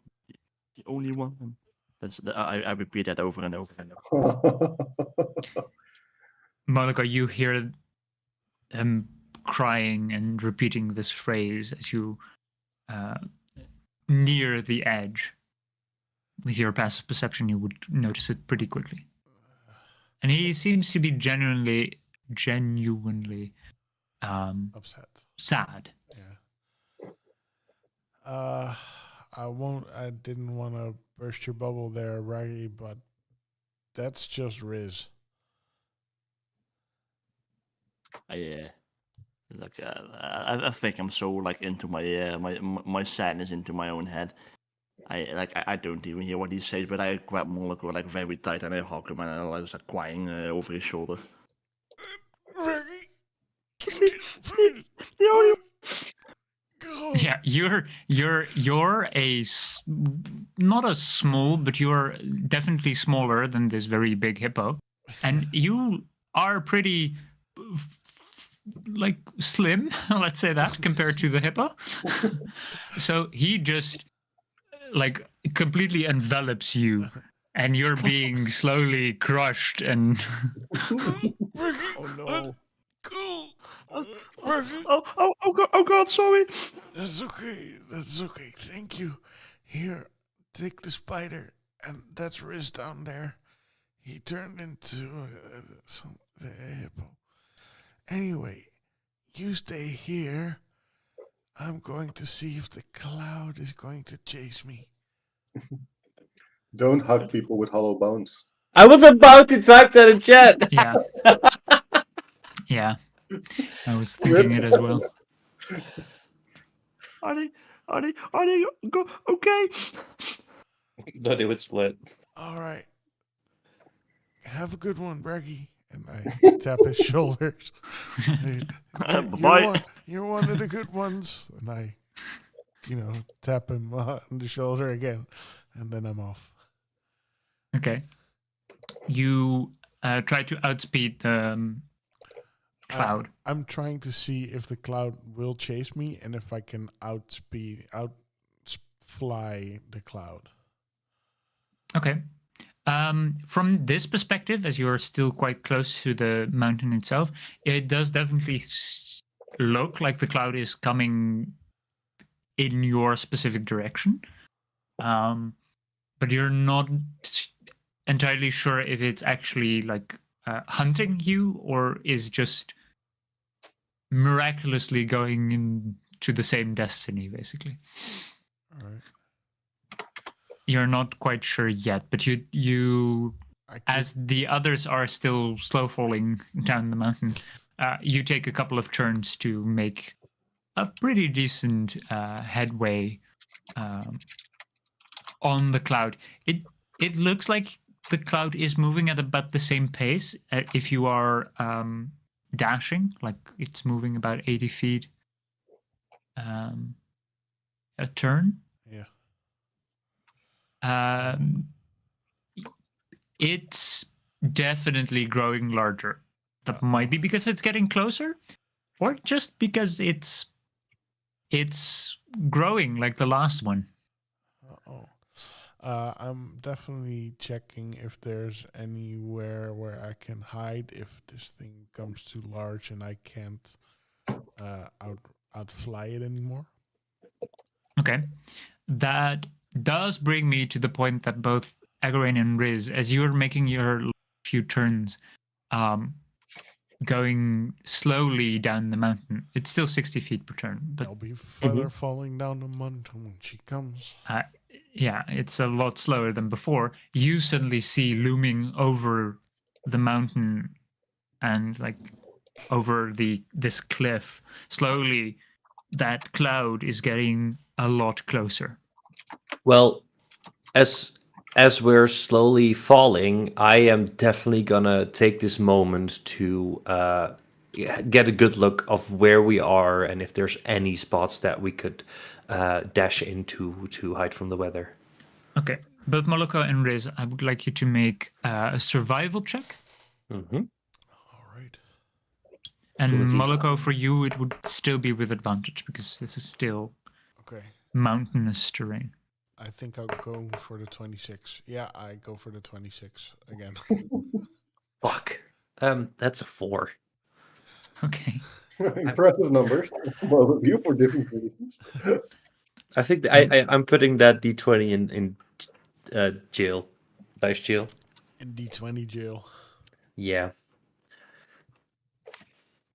only one. And I repeat that over and over and over. Monica, you hear him crying and repeating this phrase as you near the edge. With your passive perception, you would notice it pretty quickly. And he seems to be genuinely Upset. sad. Yeah. I didn't want to burst your bubble there, Raggy, but that's just Riz. I think I'm so like into my sadness into my own head. I don't even hear what he says, but I grab Moloko like very tight and I hug him and I start crying over his shoulder. Yeah, you're not a small, but you're definitely smaller than this very big hippo, and you are pretty like slim, let's say that, compared to the hippo. So he just like completely envelops you, and you're being slowly crushed and Oh no. Oh God, sorry. That's okay. That's okay. Thank you. Here, take the spider, and that's Riz down there. He turned into a hippo. Anyway, you stay here. I'm going to see if the cloud is going to chase me. Don't hug people with hollow bones. I was about to type that in chat. yeah, yeah. I was thinking it as well. Are they go okay? No, they would split. All right. Have a good one, Breggy. And I tap his shoulders. Bye-bye. You're one of the good ones. And I, tap him on the shoulder again. And then I'm off. Okay. You try to outspeed the cloud. I'm trying to see if the cloud will chase me and if I can fly the cloud. Okay. From this perspective, as you're still quite close to the mountain itself, it does definitely look like the cloud is coming in your specific direction. But you're not entirely sure if it's actually like hunting you or is just miraculously going into the same destiny, basically. All right. You're not quite sure yet, but you as the others are still slow falling down the mountain, you take a couple of turns to make a pretty decent headway on the cloud. It looks like the cloud is moving at about the same pace if you are dashing, like it's moving about 80 feet a turn. Yeah. It's definitely growing larger. That might be because it's getting closer, or just because it's growing like the last one. I'm definitely checking if there's anywhere where I can hide if this thing becomes too large and I can't outfly it anymore. Okay. That does bring me to the point that both Agarain and Riz, as you're making your few turns, going slowly down the mountain. It's still 60 feet per turn, but I'll be further falling down the mountain when she comes. Yeah, it's a lot slower than before. You suddenly see looming over the mountain and like over this cliff, slowly that cloud is getting a lot closer. Well, as we're slowly falling, I am definitely gonna take this moment to get a good look of where we are and if there's any spots that we could dash into to hide from the weather. Okay, both Moloko and Riz, I would like you to make a survival check. Mm-hmm. All right. And Moloko, for you, it would still be with advantage because this is still mountainous terrain. I think I'll go for the 26. Yeah, I go for the 26 again. Fuck. That's a 4. Okay. Impressive numbers. Well, you for different reasons. I think I'm putting that D20 in jail. Dice jail. In D20 jail. Yeah.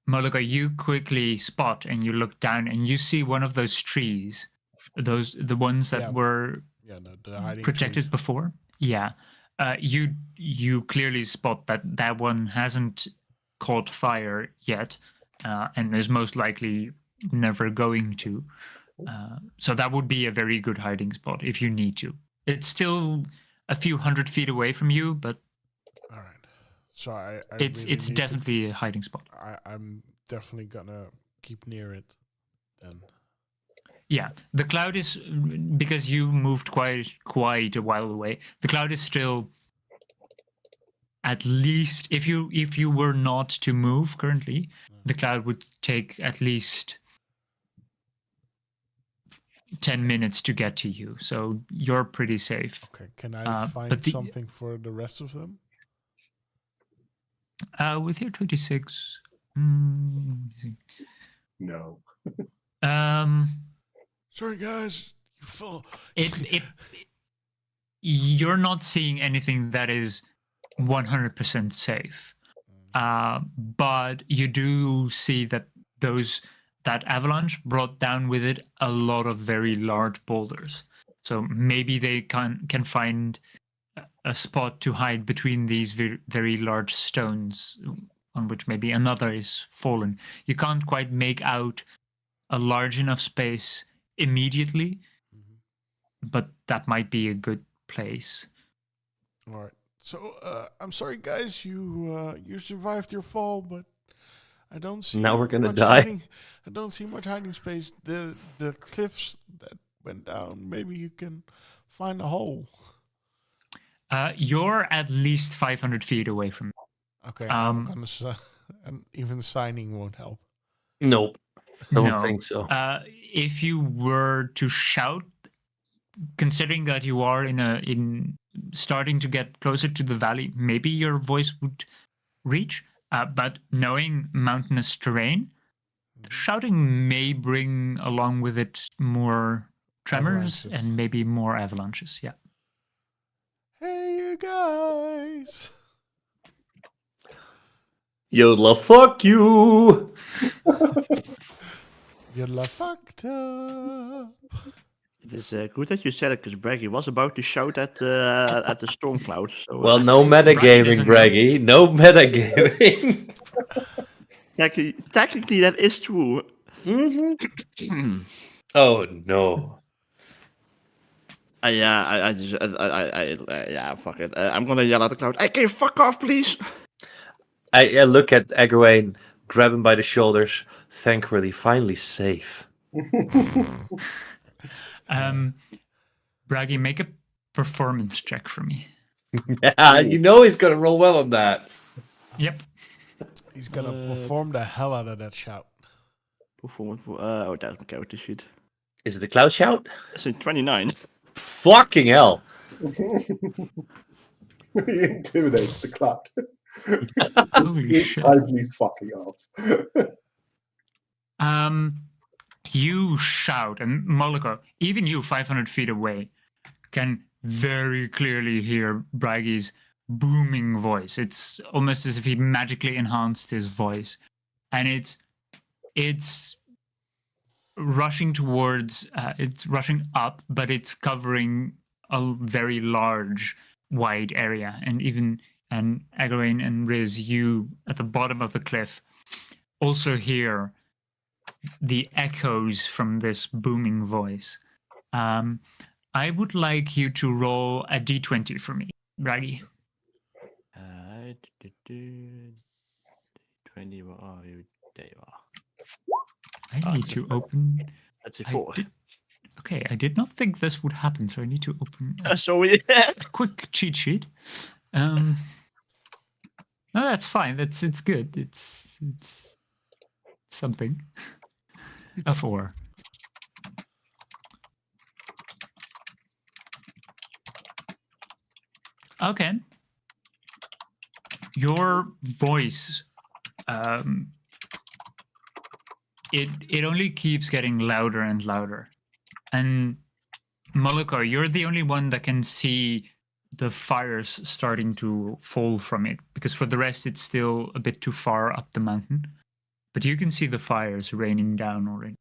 Moloko, you quickly spot and you look down and you see one of those trees, the ones that were the hiding protected trees. before. Yeah. You clearly spot that one hasn't caught fire yet, and is most likely never going to. So that would be a very good hiding spot if you need to. It's still a few 100 feet away from you, but All right. So I it's really need definitely a hiding spot. I'm definitely gonna keep near it then. Yeah, the cloud is, because you moved quite a while away. The cloud is still, at least if you were not to move currently, the cloud would take at least 10 minutes to get to you. So you're pretty safe. Okay. Can I find something for the rest of them? With your 26, No. Sorry, guys. You fell. You're not seeing anything that is 100% safe. But you do see that that avalanche brought down with it a lot of very large boulders. So maybe they can find a spot to hide between these very, very large stones on which maybe another is fallen. You can't quite make out a large enough space immediately, but that might be a good place. All right. So I'm sorry, guys. You survived your fall, but I don't see. Now we're gonna much die. I don't see much hiding space. The cliffs that went down. Maybe you can find a hole. You're at least 500 feet away from me. Okay, I'm gonna. And even signing won't help. Nope. Don't think so. If you were to shout, considering that you are in starting to get closer to the valley, maybe your voice would reach. But knowing mountainous terrain, shouting may bring along with it more tremors and maybe more avalanches. Yeah. Hey, you guys. Yodla, fuck you. Yodla fucked up. It is good that you said it, because Braggy was about to shout at the storm cloud. So, Well, no metagaming, Braggy. No metagaming. Technically, that is true. Mm-hmm. Oh no. Yeah, fuck it. I'm gonna yell at the cloud. Hey, can you fuck off, please? I look at Egwene, grab him by the shoulders. Thankfully, finally safe. Braggy, make a performance check for me. Yeah, you know he's gonna roll well on that. Yep. He's gonna perform the hell out of that shout. Performance. That's my character sheet. Is it a cloud shout? It's in 29. Fucking hell. He intimidates the cloud. Holy shit. Ugly fucking off. You shout, and Moloko, even you 500 feet away, can very clearly hear Braggy's booming voice. It's almost as if he magically enhanced his voice. And it's rushing towards, it's rushing up, but it's covering a very large, wide area. And Egwene and Riz, you at the bottom of the cliff also hear the echoes from this booming voice. I would like you to roll a d20 for me, Braggy. 20. Where are you? There you are. I need to open. That's a 4. Okay, I did not think this would happen, so I need to open a quick cheat sheet. No, that's fine. It's good. It's something. A 4. Okay. Your voice, it only keeps getting louder and louder. And Moloko, you're the only one that can see the fires starting to fall from it, because for the rest it's still a bit too far up the mountain. But you can see the fires raining down already.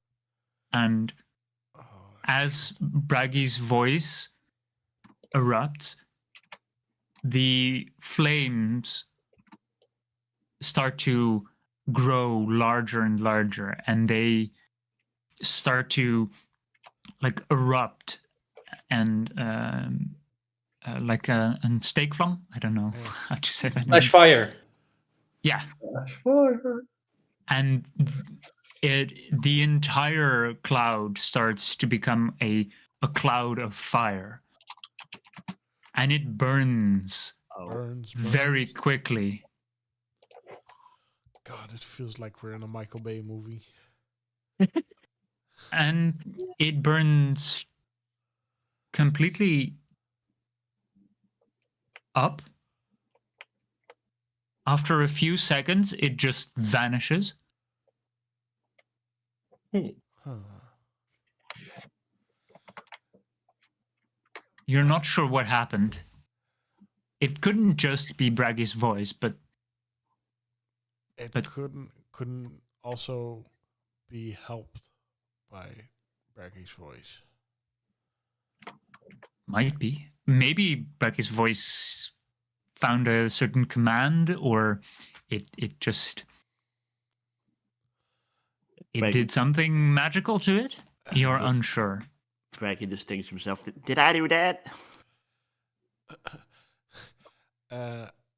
And as Braggy's voice erupts, the flames start to grow larger and larger, and they start to like erupt and like a steak flam. I don't know how to say that. Flash fire. Yeah. Flash fire. And the entire cloud starts to become a cloud of fire, and it burns Burns. very quickly. God, it feels like we're in a Michael Bay movie. And it burns completely up. After a few seconds, it just vanishes. Huh. You're not sure what happened. It couldn't just be Braggy's voice, but It couldn't also be helped by Braggy's voice. might be. Maybe Braggy's voice found a certain command, or it Braggy. did something magical to it. You're unsure. Braggy distinguished himself. Did I do that?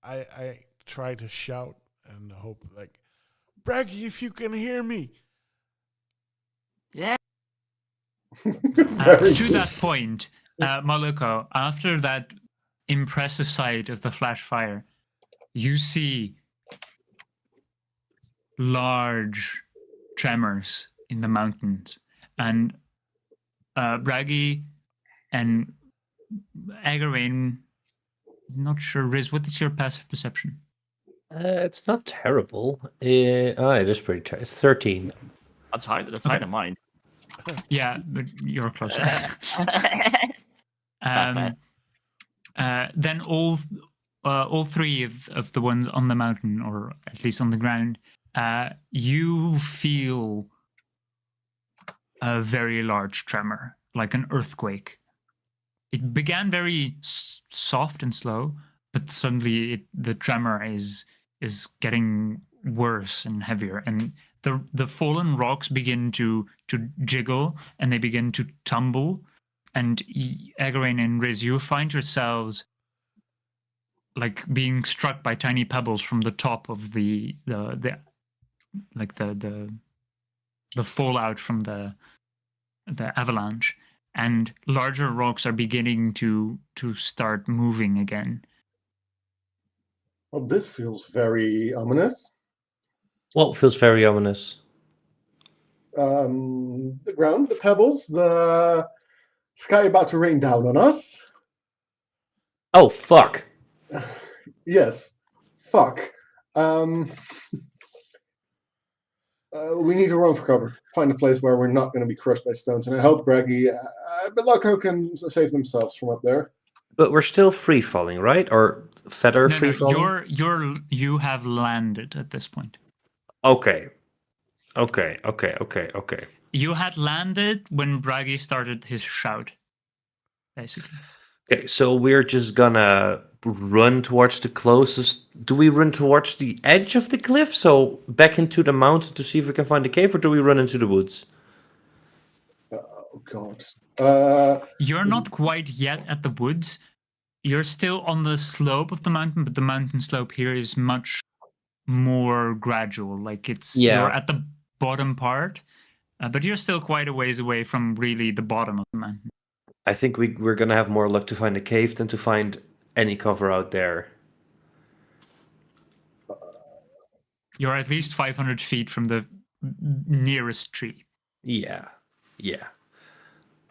I try to shout and hope, like, Braggy, if you can hear me. Yeah. To that point, Maluko, after that impressive sight of the flash fire, you see large tremors in the mountains, and Braggy and Agarin, not sure. Riz, what is your passive perception? It's not terrible. It is pretty terrible. It's 13. That's higher than mine. Yeah, but you're closer. Fair. Then all three of the ones on the mountain, or at least on the ground, you feel a very large tremor, like an earthquake. It began very soft and slow, but suddenly the tremor is getting worse and heavier, and the fallen rocks begin to jiggle, and they begin to tumble. And Egarain and Riz, you find yourselves like being struck by tiny pebbles from the top of the fallout from the avalanche, and larger rocks are beginning to start moving again. Well, this feels very ominous. Well, feels very ominous. The ground, the pebbles, the sky about to rain down on us. Oh, fuck. Yes. Fuck. We need to run for cover. Find a place where we're not going to be crushed by stones. And I hope Braggy, Belocco can save themselves from up there. But we're still free falling, right? Or feather free falling? You have landed at this point. Okay. You had landed when Braggy started his shout, basically. Okay, so we're just gonna run towards the closest. Do we run towards the edge of the cliff, so back into the mountain to see if we can find a cave, or do we run into the woods? Oh, God. You're not quite yet at the woods. You're still on the slope of the mountain, but the mountain slope here is much more gradual. Like you're at the bottom part, but you're still quite a ways away from really the bottom of the mountain. I think we're gonna have more luck to find a cave than to find any cover out there. You're at least 500 feet from the nearest tree. Yeah.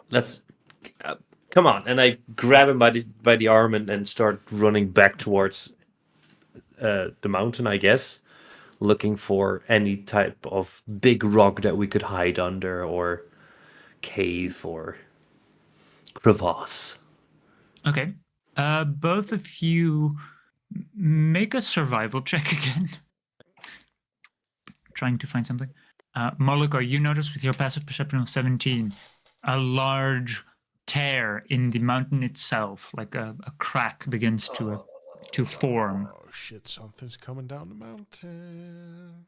Let's come on, and I grab him by the arm and start running back towards the mountain, I guess, looking for any type of big rock that we could hide under, or cave, or crevasse. Okay. Both of you make a survival check again. Trying to find something. Maluko, you notice with your passive perception of 17, a large tear in the mountain itself, like a crack begins to form. Oh shit, something's coming down the mountain.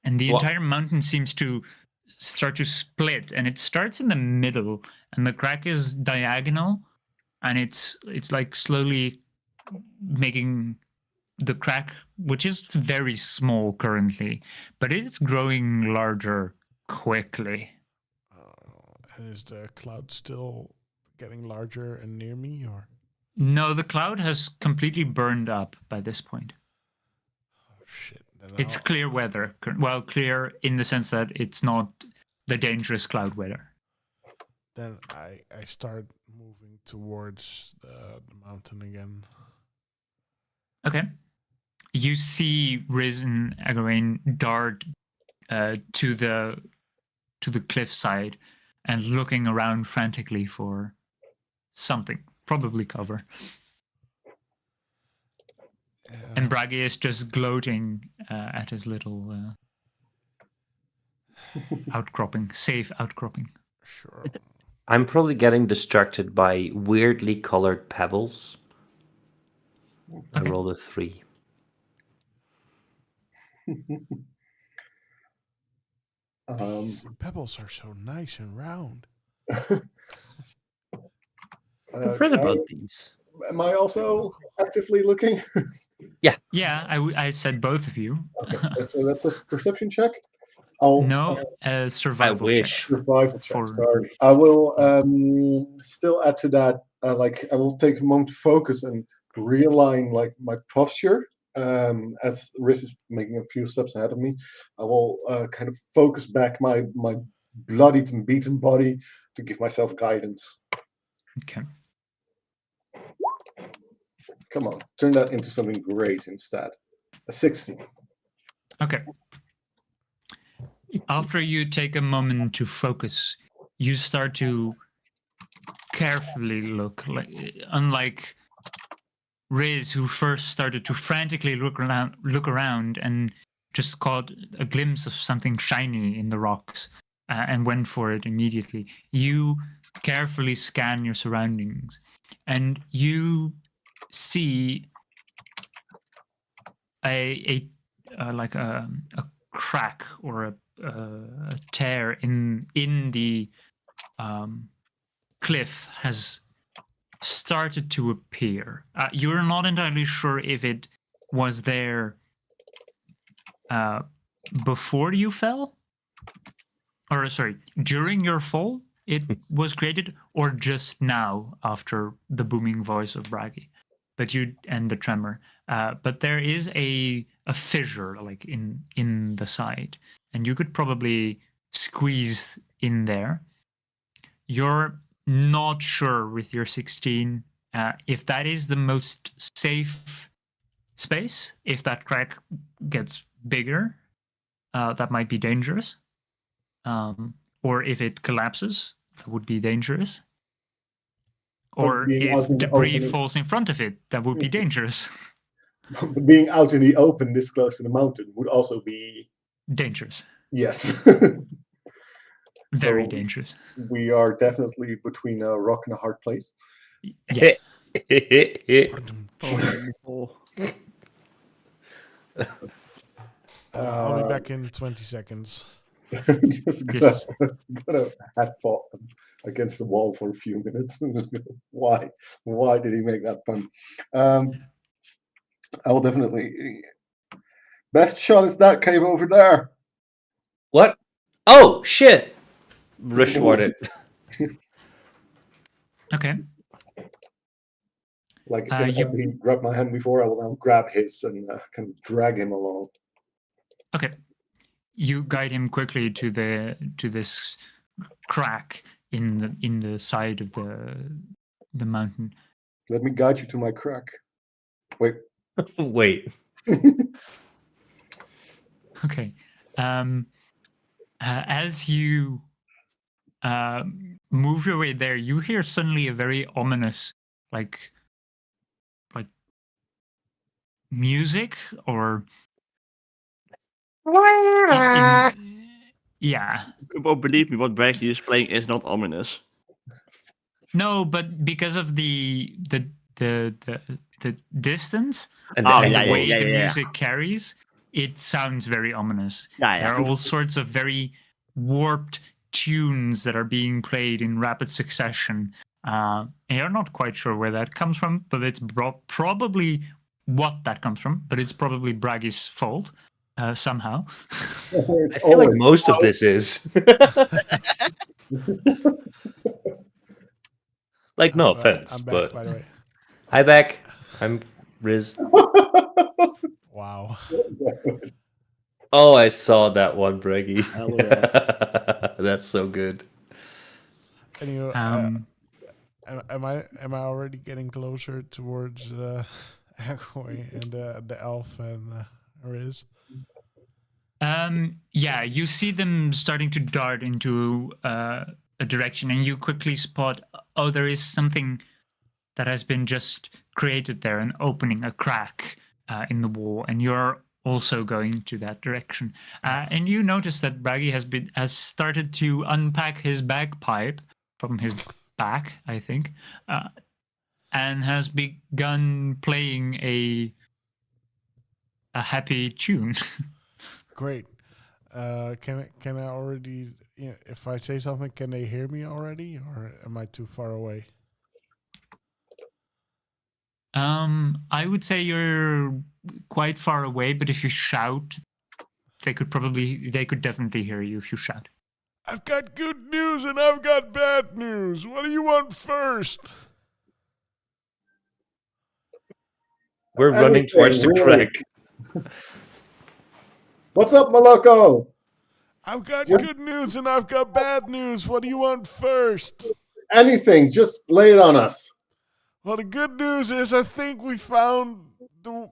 And the entire mountain seems to start to split, and it starts in the middle, and the crack is diagonal, and it's like slowly making the crack, which is very small currently, but it's growing larger quickly. And is the cloud still getting larger and near me, or? No, the cloud has completely burned up by this point. Oh shit! Then It's clear weather. Well, clear in the sense that it's not the dangerous cloud weather. Then I start moving towards the mountain again. Okay. You see Riz and Egwene dart to the cliffside and looking around frantically for something, probably cover. And Bragi is just gloating at his little outcropping, safe outcropping. Sure. I'm probably getting distracted by weirdly colored pebbles. I Okay. rolled a 3. The pebbles are so nice and round. I've read about these. Am I also actively looking? Yeah, I said both of you. Okay, so that's a perception check. I'll No, survival check. wish. survival check. Sorry, I will still add to that. Like I will take a moment to focus and realign like my posture. As Riz is making a few steps ahead of me, I will kind of focus back my bloodied and beaten body to give myself guidance. Okay. Come on, turn that into something great instead. A 16. Okay. After you take a moment to focus, you start to carefully look. Like, unlike Riz, who first started to frantically look around and just caught a glimpse of something shiny in the rocks and went for it immediately. You carefully scan your surroundings, and you see a crack or a tear in the cliff has started to appear. You're not entirely sure if it was there before you fell, or sorry, during your fall it was created, or just now after the booming voice of Bragi, but you and the tremor. But there is a fissure like in the side, and you could probably squeeze in there. You're not sure with your 16 if that is the most safe space. If that crack gets bigger, that might be dangerous. Or if it collapses, that would be dangerous. Or if debris falls in front of it, that would be dangerous. But being out in the open this close to the mountain would also be dangerous. Yes. Very dangerous. We are definitely between a rock and a hard place. Yeah. I'll be back in 20 seconds. Just gonna headbutt against the wall for a few minutes. Why? Why did he make that pun? I will definitely. Best shot is that cave over there. What? Oh shit! Rushwarded. Okay. Like he grabbed my hand before, I will now grab his and kind of drag him along. Okay. You guide him quickly to this crack in the side of the mountain. Let me guide you to my crack. Wait. Wait. Okay. As you move your way there, you hear suddenly a very ominous, like music or. Yeah. Well, believe me, what Bragi is playing is not ominous. No, but because of the distance and the way the music carries, it sounds very ominous. There are all sorts of very warped tunes that are being played in rapid succession. And you're not quite sure where that comes from, but it's probably what that comes from, but it's probably Braggy's fault somehow. It's I feel like always most of this is. Like, no offense, I'm back, but by the way. hi back. I'm Riz. Wow. Oh, I saw that one, Breggy. Hell yeah. That's so good. Anyway, Um, am I already getting closer towards Echoing and the elf and Riz? Yeah, you see them starting to dart into a direction, and you quickly spot, oh, there is something that has been just created there, an opening, a crack in the wall, and you're also going to that direction. And you notice that Braggy has started to unpack his bagpipe from his back, I think, and has begun playing a happy tune. Great. Can I already? If I say something, can they hear me already, or am I too far away? I would say you're quite far away, but if you shout, they could definitely hear you if you shout. I've got good news and I've got bad news. What do you want first? We're running towards the really. crack. What's up, Moloko? I've got good news and I've got bad news. What do you want first? Anything, just lay it on us. Well, the good news is I think we found the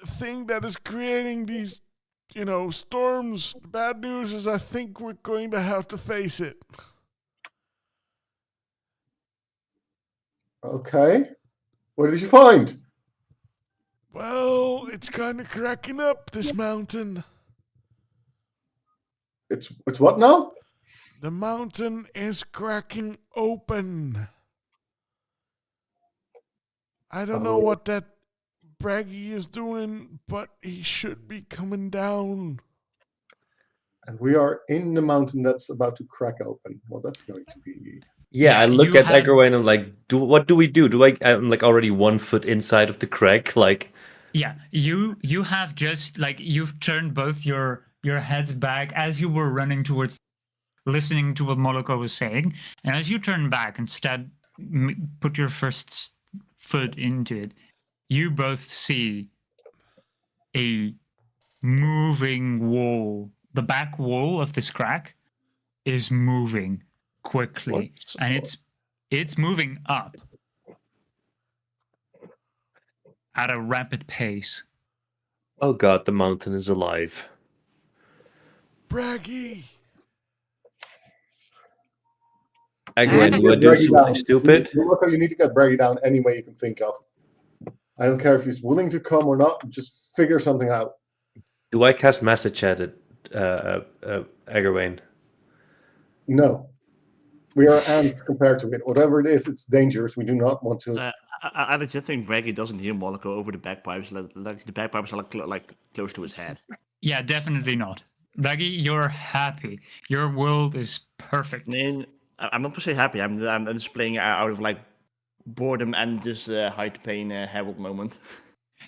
thing that is creating these, storms. The bad news is I think we're going to have to face it. Okay. What did you find? Well, it's kind of cracking up, this mountain. It's what now? The mountain is cracking open. I don't know what that Braggy is doing, but he should be coming down. And we are in the mountain that's about to crack open. Well, that's going to be... Yeah, I look at Eggerway and I'm like, what do we do? I'm like already 1 foot inside of the crack, like... Yeah, you have just, like, you've turned both your heads back as you were running towards listening to what Moloko was saying, and as you turn back instead, put your first foot into it, you both see a moving wall. The back wall of this crack is moving quickly, and it's moving up at a rapid pace. Oh god, the mountain is alive. Braggy! Eggerway, do I do something stupid? You need to get Braggy down any way you can think of. I don't care if he's willing to come or not, just figure something out. Do I cast message chat at Eggerway? No. We are ants compared to it. Whatever it is, it's dangerous. We do not want to... I just think Braggy doesn't hear Moloko over the bagpipes. Like the bagpipes are like close to his head. Yeah, definitely not. Braggy, you're happy. Your world is perfect. I mean, I'm not per se happy. I'm just playing out of like boredom and just hide pain herald moment.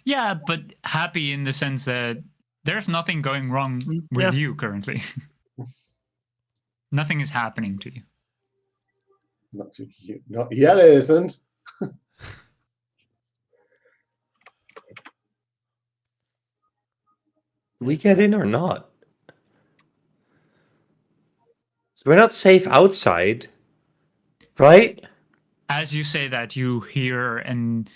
Yeah, but happy in the sense that there's nothing going wrong with you currently. Nothing is happening to you. Not to you. Not yet, it isn't. We get in or not? So we're not safe outside, right? As you say that, you hear and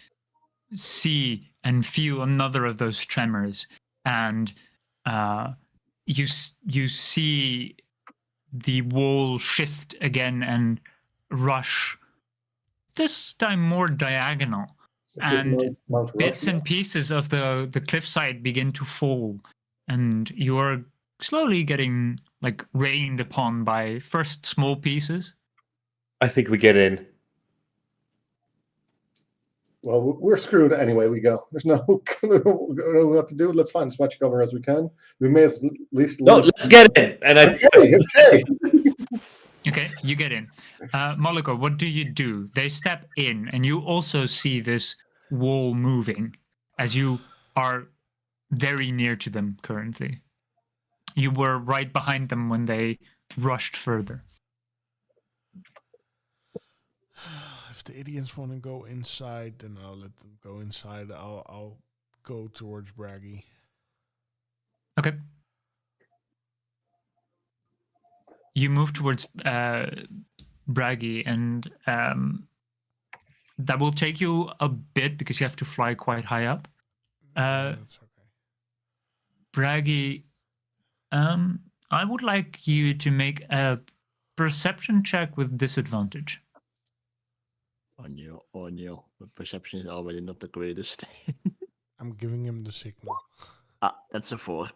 see and feel another of those tremors, and you see the wall shift again and rush. This time more diagonal, and bits and pieces of the cliffside begin to fall, and you are slowly getting like rained upon by first small pieces. I think we get in. Well, we're screwed anyway. We go. There's no what to do. Let's find as much cover as we can. We may at least. No, let's get in. And Okay. Okay, you get in. Moloko, what do you do? They step in, and you also see this wall moving as you are very near to them currently. You were right behind them when they rushed further. If the idiots want to go inside, then I'll let them go inside. I'll go towards Braggy. Okay. You move towards Braggy, and that will take you a bit because you have to fly quite high up. That's okay. Braggy, I would like you to make a perception check with disadvantage. O'Neill. But perception is already not the greatest. I'm giving him the signal. That's a 4.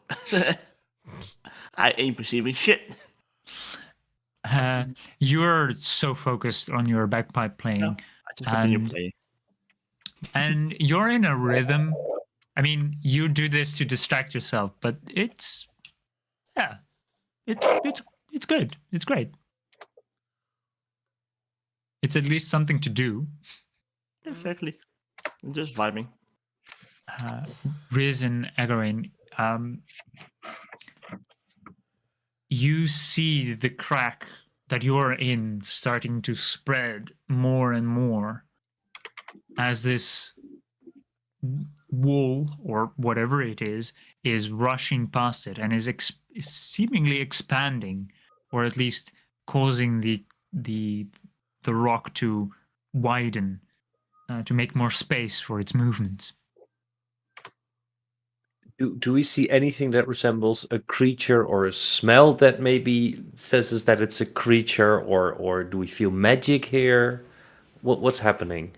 I ain't perceiving shit. You're so focused on your bagpipe playing. No, I just continue playing. And you're in a rhythm. I mean, you do this to distract yourself, but it's good. It's great. It's at least something to do. Exactly. I'm just vibing. Riz and Agarin, you see the crack that you're in starting to spread more and more as this wall, or whatever it is rushing past it and is seemingly expanding, or at least causing the rock to widen, to make more space for its movements. Do we see anything that resembles a creature or a smell that maybe says us that it's a creature, or do we feel magic here? What's happening?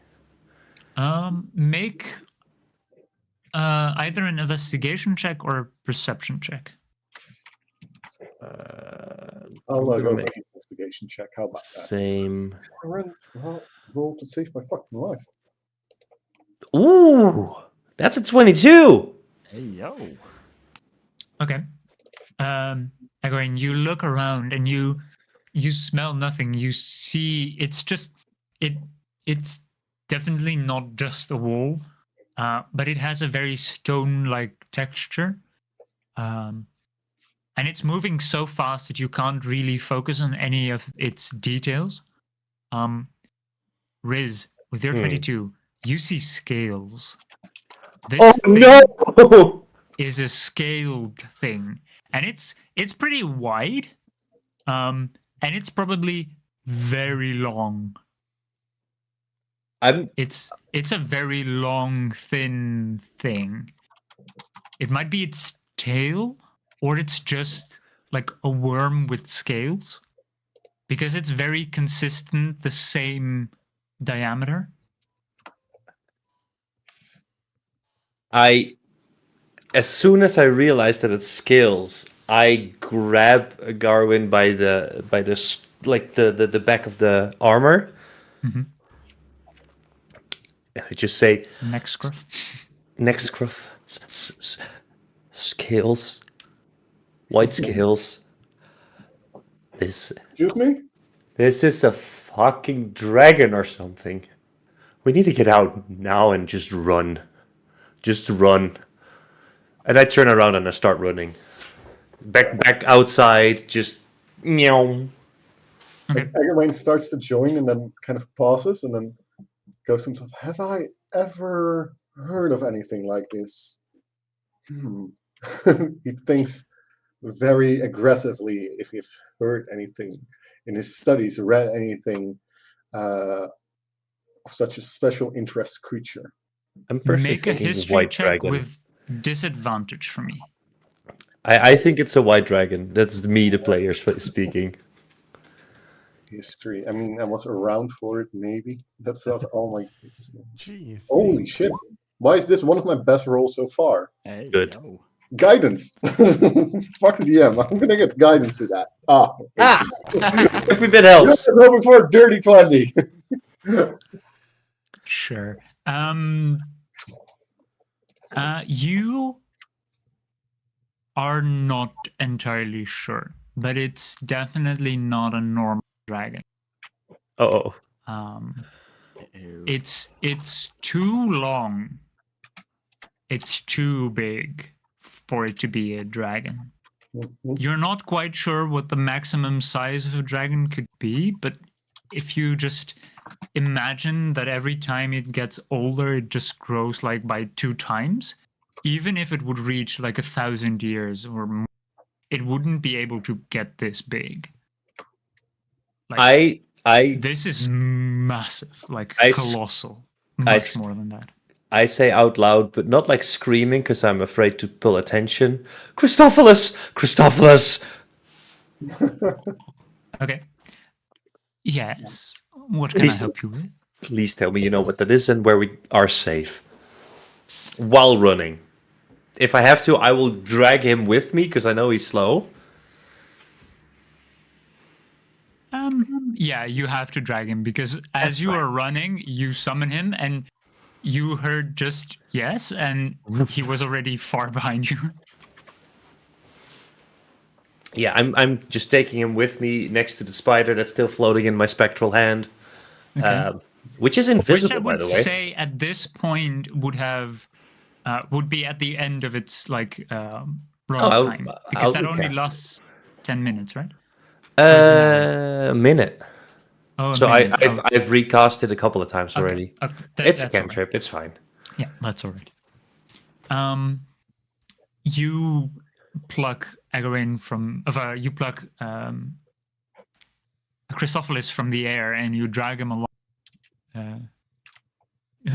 Make either an investigation check or a perception check. I'll go for an investigation check. How about that? Same. I rolled to save my fucking life. Ooh, that's a 22. Hey, yo. Okay. Again, you look around and you smell nothing. You see, it's just it's definitely not just a wall, but it has a very stone-like texture. And it's moving so fast that you can't really focus on any of its details. Riz, with your 22, you see scales. This no! Is a scaled thing, and it's pretty wide, and it's probably very long. It's a very long, thin thing. It might be its tail, or it's just like a worm with scales, because it's very consistent, the same diameter. As soon as I realize that it's scales, I grab Garwin by the back of the armor, and I just say, "Neck scruff, scales, white scales. Excuse me? This is a fucking dragon or something. We need to get out now and just run. Just run." And I turn around and I start running. Back outside, just meow. Eggerwayne starts to join and then kind of pauses and then goes to himself, have I ever heard of anything like this? He thinks very aggressively if he's heard anything in his studies, read anything of such a special interest creature. I'm personally make a thinking history white check dragon. with disadvantage for me. I think it's a white dragon. That's me, the player, speaking. History. I mean, I was around for it, maybe. That's not all my... Gee, Holy shit. Why is this one of my best rolls so far? Hey, Good. yo. Guidance. Fuck the DM. I'm gonna get guidance to that. Every bit helps. I'm hoping for a dirty 20. Sure. You are not entirely sure, but it's definitely not a normal dragon. Oh. It's too long. It's too big for it to be a dragon. You're not quite sure what the maximum size of a dragon could be, but if you just imagine that every time it gets older, it just grows like by 2 times, even if it would reach like 1,000 years or more, it wouldn't be able to get this big. Like, this is massive, like colossal, much more than that. I say out loud, but not like screaming because I'm afraid to pull attention. Christophilus! Christophilus! Okay. Yes. What can I help you with? Please tell me you know what that is and where we are safe. While running. If I have to, I will drag him with me because I know he's slow. Yeah, you have to drag him because as you are running, you summon him and you heard just yes, and he was already far behind you. Yeah, I'm just taking him with me next to the spider that's still floating in my spectral hand, which is invisible, by the way. Which I would say at this point would be at the end of its like run time because that only lasts 10 minutes, right? A minute. Oh, so I've recast it a couple of times already. It's a cantrip. It's fine. Yeah, that's all right. You pluck Agarin from you pluck Chrysophilus from the air and you drag him along,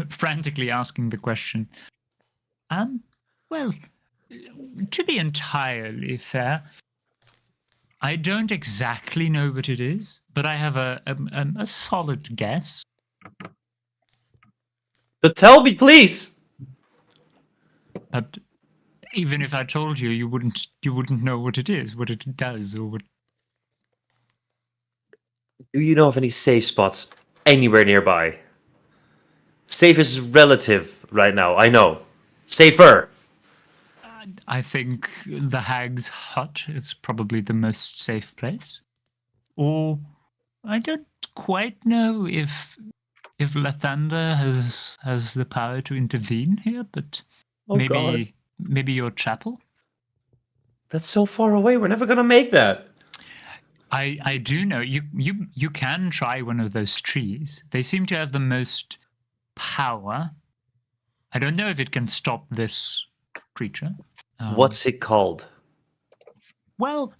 frantically asking the question. Well, to be entirely fair, I don't exactly know what it is, but I have a solid guess. But tell me, please. But even if I told you, you wouldn't know what it is, what it does, or what. Do you know of any safe spots anywhere nearby? Safe is relative right now. I know. Safer. I think the Hag's Hut is probably the most safe place. Or I don't quite know if Lathander has the power to intervene here, but maybe your chapel. That's so far away. We're never gonna make that. I do know you can try one of those trees. They seem to have the most power. I don't know if it can stop this creature. What's it called? Well,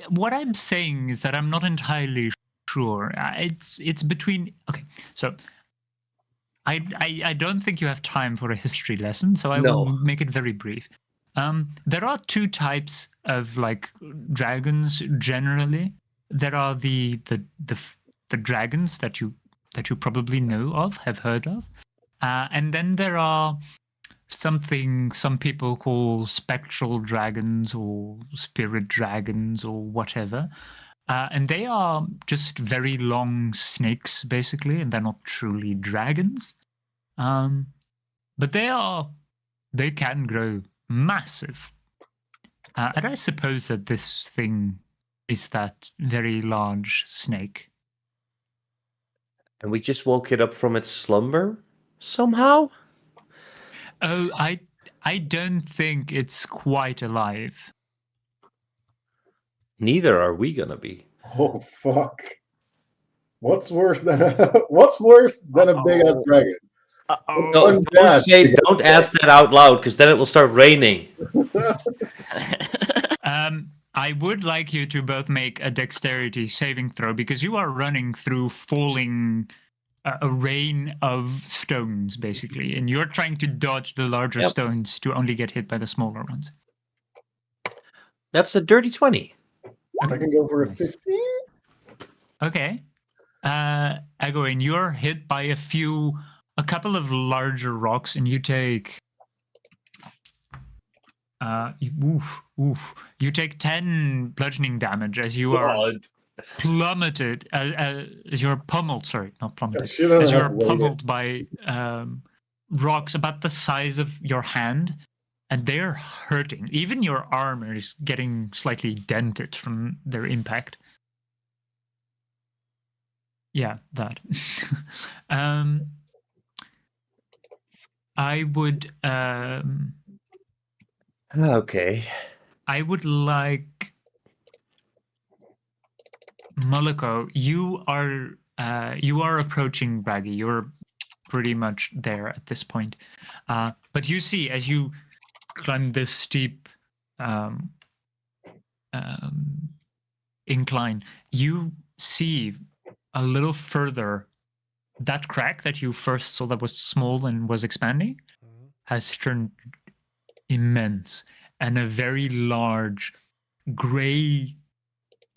what I'm saying is that I'm not entirely sure. It's between. Okay, so I don't think you have time for a history lesson, so I will make it very brief. There are 2 types of like dragons generally. There are the dragons that you probably know of, have heard of, and then there are something some people call spectral dragons or spirit dragons or whatever, and they are just very long snakes basically, and they're not truly dragons, but they can grow massive, and I suppose that this thing is that very large snake. And we just woke it up from its slumber somehow? Oh, I don't think it's quite alive. Neither are we gonna be. Oh fuck! What's worse than a big ass dragon? No, don't ask that out loud because then it will start raining. I would like you to both make a dexterity saving throw because you are running through falling a rain of stones, basically, and you're trying to dodge the larger stones to only get hit by the smaller ones. That's a dirty 20. I can go for a 15. Okay. Agarin, you're hit by a couple of larger rocks, and you take you take 10 bludgeoning damage as you are plummeted as you're pummeled. Sorry, not plummeted. shouldn't As have you're waited. pummeled by rocks about the size of your hand, and they're hurting. Even your armor is getting slightly dented from their impact. Yeah, that. I would. Okay. I would like Moloko. You are approaching Braggy. You're pretty much there at this point. But you see, as you climb this steep incline, you see a little further that crack that you first saw that was small and was expanding has turned immense, and a very large gray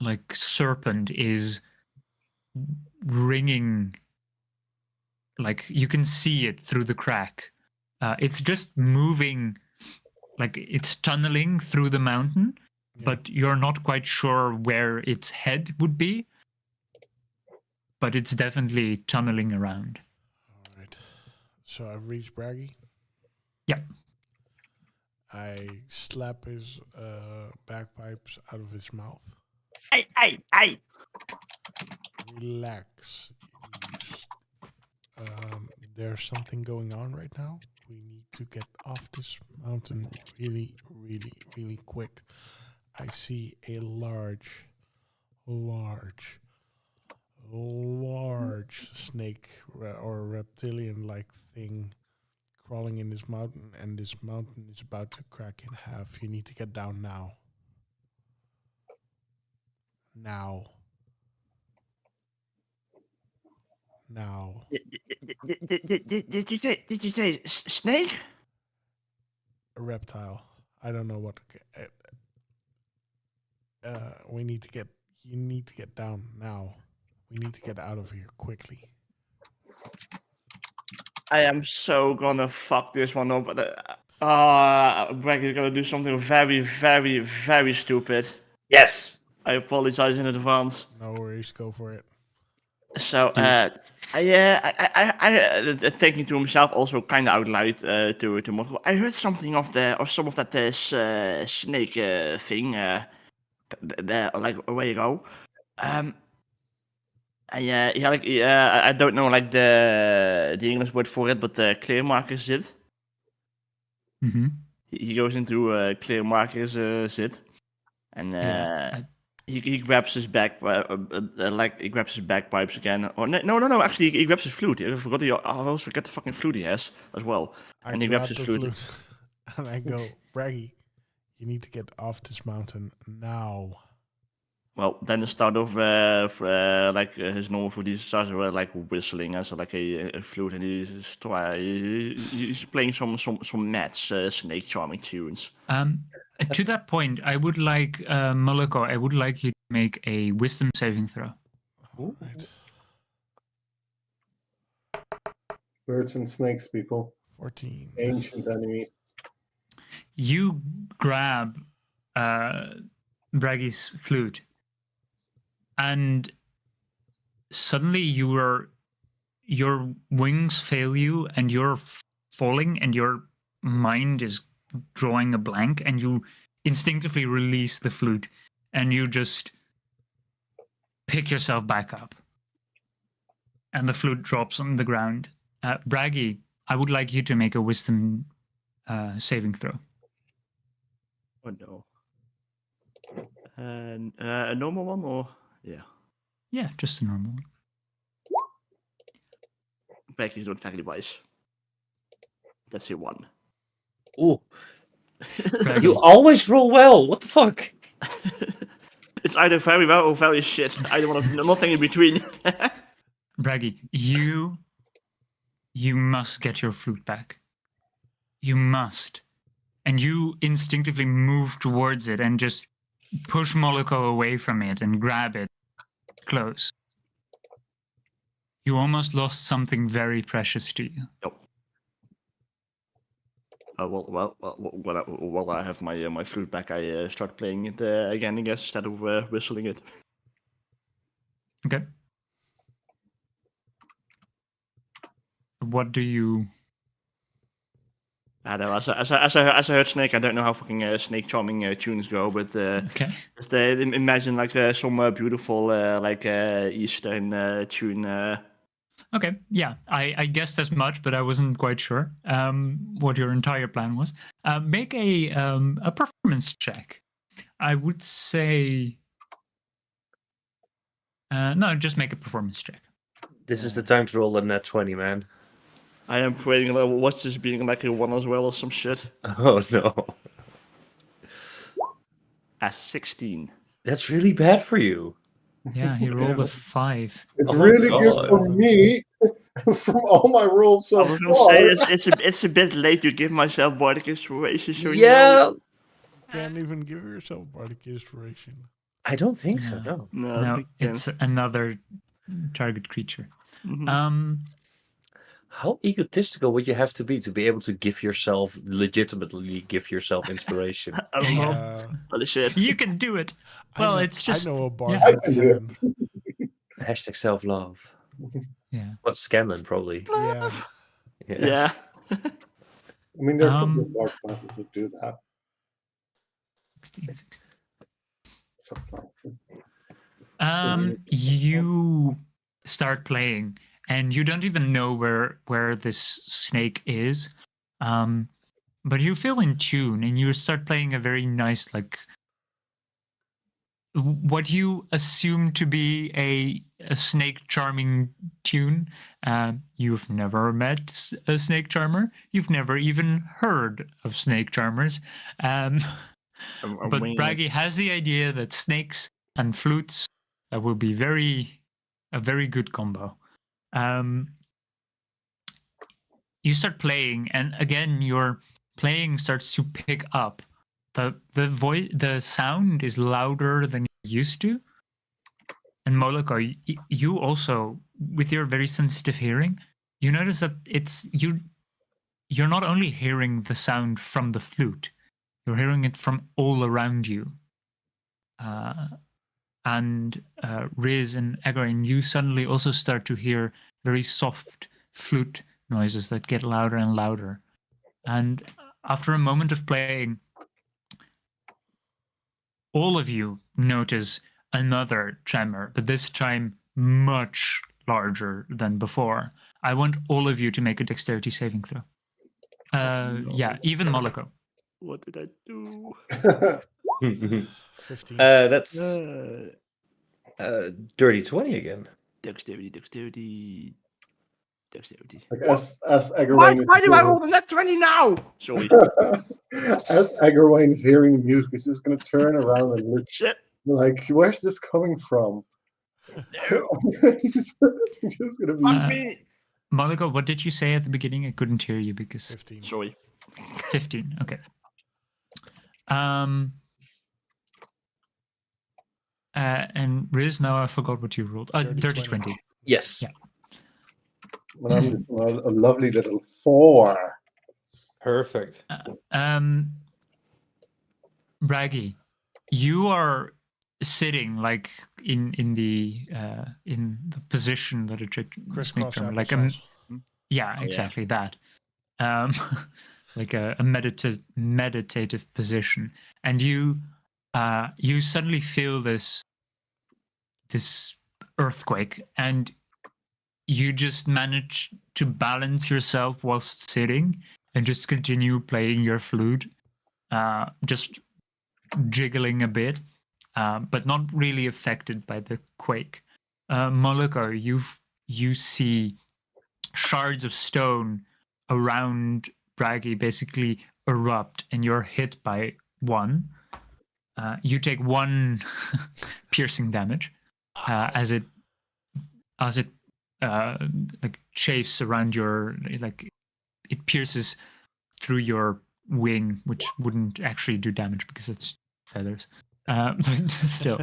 like serpent is ringing, like you can see it through the crack. It's just moving, like it's tunneling through the mountain, but you're not quite sure where its head would be, but it's definitely tunneling around. All right. So I've reached Braggy. Yeah. I slap his bagpipes out of his mouth. Hey! Relax. There's something going on right now. We need to get off this mountain really, really, really quick. I see a large snake or reptilian-like thing crawling in this mountain, and this mountain is about to crack in half. You need to get down now. Now. Did you say snake? A reptile. I don't know what. We need to get. You need to get down now. We need to get out of here quickly. I am so gonna fuck this one up. Greg is gonna do something very, very, very stupid. Yes. I apologize in advance. No worries, go for it. So, thinking to himself, also kind of out loud to Mortal. I heard something of some of that snake thing. Like a way ago. I don't know like the English word for it, but clear marker zit. Mm-hmm. He goes into clear markers zit, and he grabs his he grabs his bagpipes again. Or no. Actually, he grabs his flute. I forgot. I always forget the fucking flute he has as well. And he grabs his flute. And I go, Braggy, you need to get off this mountain now. Well, then the start of his normal flute, he starts like whistling as like a flute, and he's playing some mad snake charming tunes. To that point, I would like Moloko. I would like you to make a wisdom saving throw. Right. Birds and snakes, people. 14. Ancient enemies. You grab Braggy's flute, and suddenly your wings fail you, and you're falling, and your mind is drawing a blank, and you instinctively release the flute, and you just pick yourself back up, and the flute drops on the ground. Braggy, I would like you to make a wisdom saving throw. Oh no. A normal one, or yeah? Yeah, just a normal one. Back is not very wise. Let's say 1. Ooh. You always roll well. What the fuck? It's either very well or very shit. I don't want to, nothing in between. Braggy, you must get your flute back. You must. And you instinctively move towards it and just push Moloko away from it and grab it close. You almost lost something very precious to you. Yep. While I have my flute back, I start playing it again, I guess, instead of whistling it. Okay. What do you? I don't know. As I heard Snake, I don't know how fucking Snake charming tunes go, but Okay. just imagine like some beautiful Eastern tune. Okay. Yeah, I guessed as much, but I wasn't quite sure what your entire plan was. Make a performance check. I would say. No, just make a performance check. This is the time to roll a net 20, man. I am praying. What's this being like a 1 as well or some shit? Oh no. As 16. That's really bad for you. Yeah, he rolled a 5. It's Oh, really good God. for me from all my rolls I so was gonna say far. it's a bit late to give myself bardic inspiration. So Yeah. Can't even give yourself bardic inspiration. I don't think so, Yeah. no. No, it's another target creature. Mhm. How egotistical would you have to be able to legitimately give yourself inspiration? I don't know. Uh, Holy shit. You can do it. Well, it's just. I know a bard yeah. that I can do it. can. Hashtag self-love. Yeah. What, Scanlan, probably. Yeah. Yeah. I mean, there are a couple Um, of bard classes that do that. 16. Subclasses. You start playing, and you don't even know where this snake is, but you feel in tune, and you start playing a very nice, like, what you assume to be a snake charming tune. You've never met a snake charmer. You've never even heard of snake charmers. I'm But winging it. Braggy has the idea that snakes and flutes will be a very good combo. You start playing, and again, your playing starts to pick up. The sound is louder than you're used to. And Moloko, you also, with your very sensitive hearing, you notice that you're not only hearing the sound from the flute, you're hearing it from all around you. And Riz and Egorin, you suddenly also start to hear very soft flute noises that get louder and louder. And after a moment of playing, all of you notice another tremor, but this time much larger than before. I want all of you to make a dexterity saving throw. Yeah, even Moloko. What did I do? 15. That's Uh, dirty 20 again. dexterity. Like as Why Eggerwayne is do I hearing, roll the net 20 now? Sorry. as Eggerwayne is hearing the music, he's just gonna turn around and look Shit. like, where's this coming from? He's just gonna be. Fuck me. Moloko, what did you say at the beginning? I couldn't hear you because 15. Sorry. 15. Okay. And Riz, now I forgot what you rolled. Dirty 20. Yes. Yeah. Well, I'm a lovely little 4. Perfect. Braggy, you are sitting like in the position that a snake charmer, like yeah, exactly that, like a meditative position, and you suddenly feel this earthquake, and you just manage to balance yourself whilst sitting and just continue playing your flute, just jiggling a bit, but not really affected by the quake. Moloko, you see shards of stone around Braggy basically erupt, and you're hit by one. You take 1 piercing damage as it like chafes around your, like it pierces through your wing, which wouldn't actually do damage because it's feathers, but still.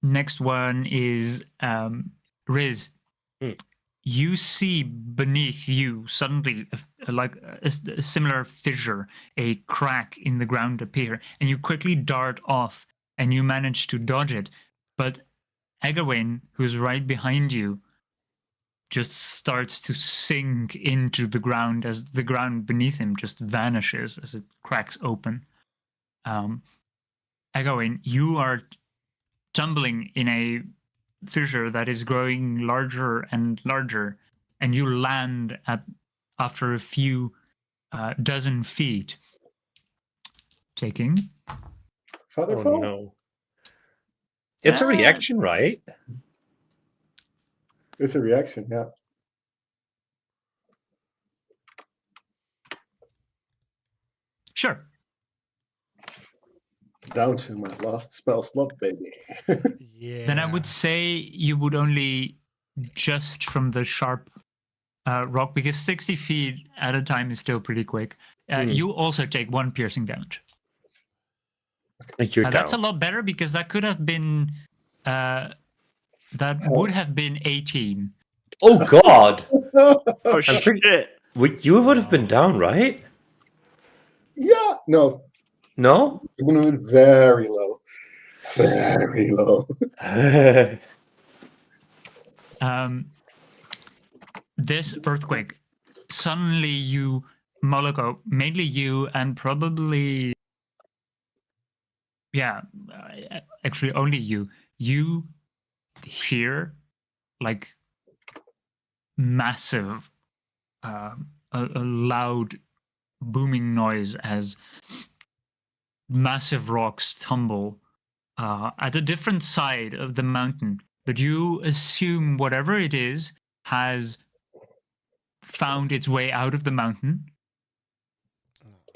Next one is Riz. you see beneath you suddenly a similar fissure, a crack in the ground appear, and you quickly dart off and you manage to dodge it. But Egawin, who's right behind you, just starts to sink into the ground as the ground beneath him just vanishes as it cracks open. Egawin, you are tumbling in a fissure that is growing larger and larger, and you land after a few dozen feet, taking. Father Oh fall? no. It's a reaction, right? It's a reaction, yeah. Sure. Down to my last spell slot, baby. Yeah. Then I would say you would only just from the sharp rock, because 60 feet at a time is still pretty quick. You also take 1 piercing damage. And you're down. That's a lot better because that could have been would have been 18. Oh God! Oh shit! You would have been down, right? Yeah, no. No? I'm going to be very low. Very low. This earthquake, suddenly you, Moloko, mainly you and probably, actually only you hear like massive, a loud booming noise as massive rocks tumble at a different side of the mountain. But you assume whatever it is has found its way out of the mountain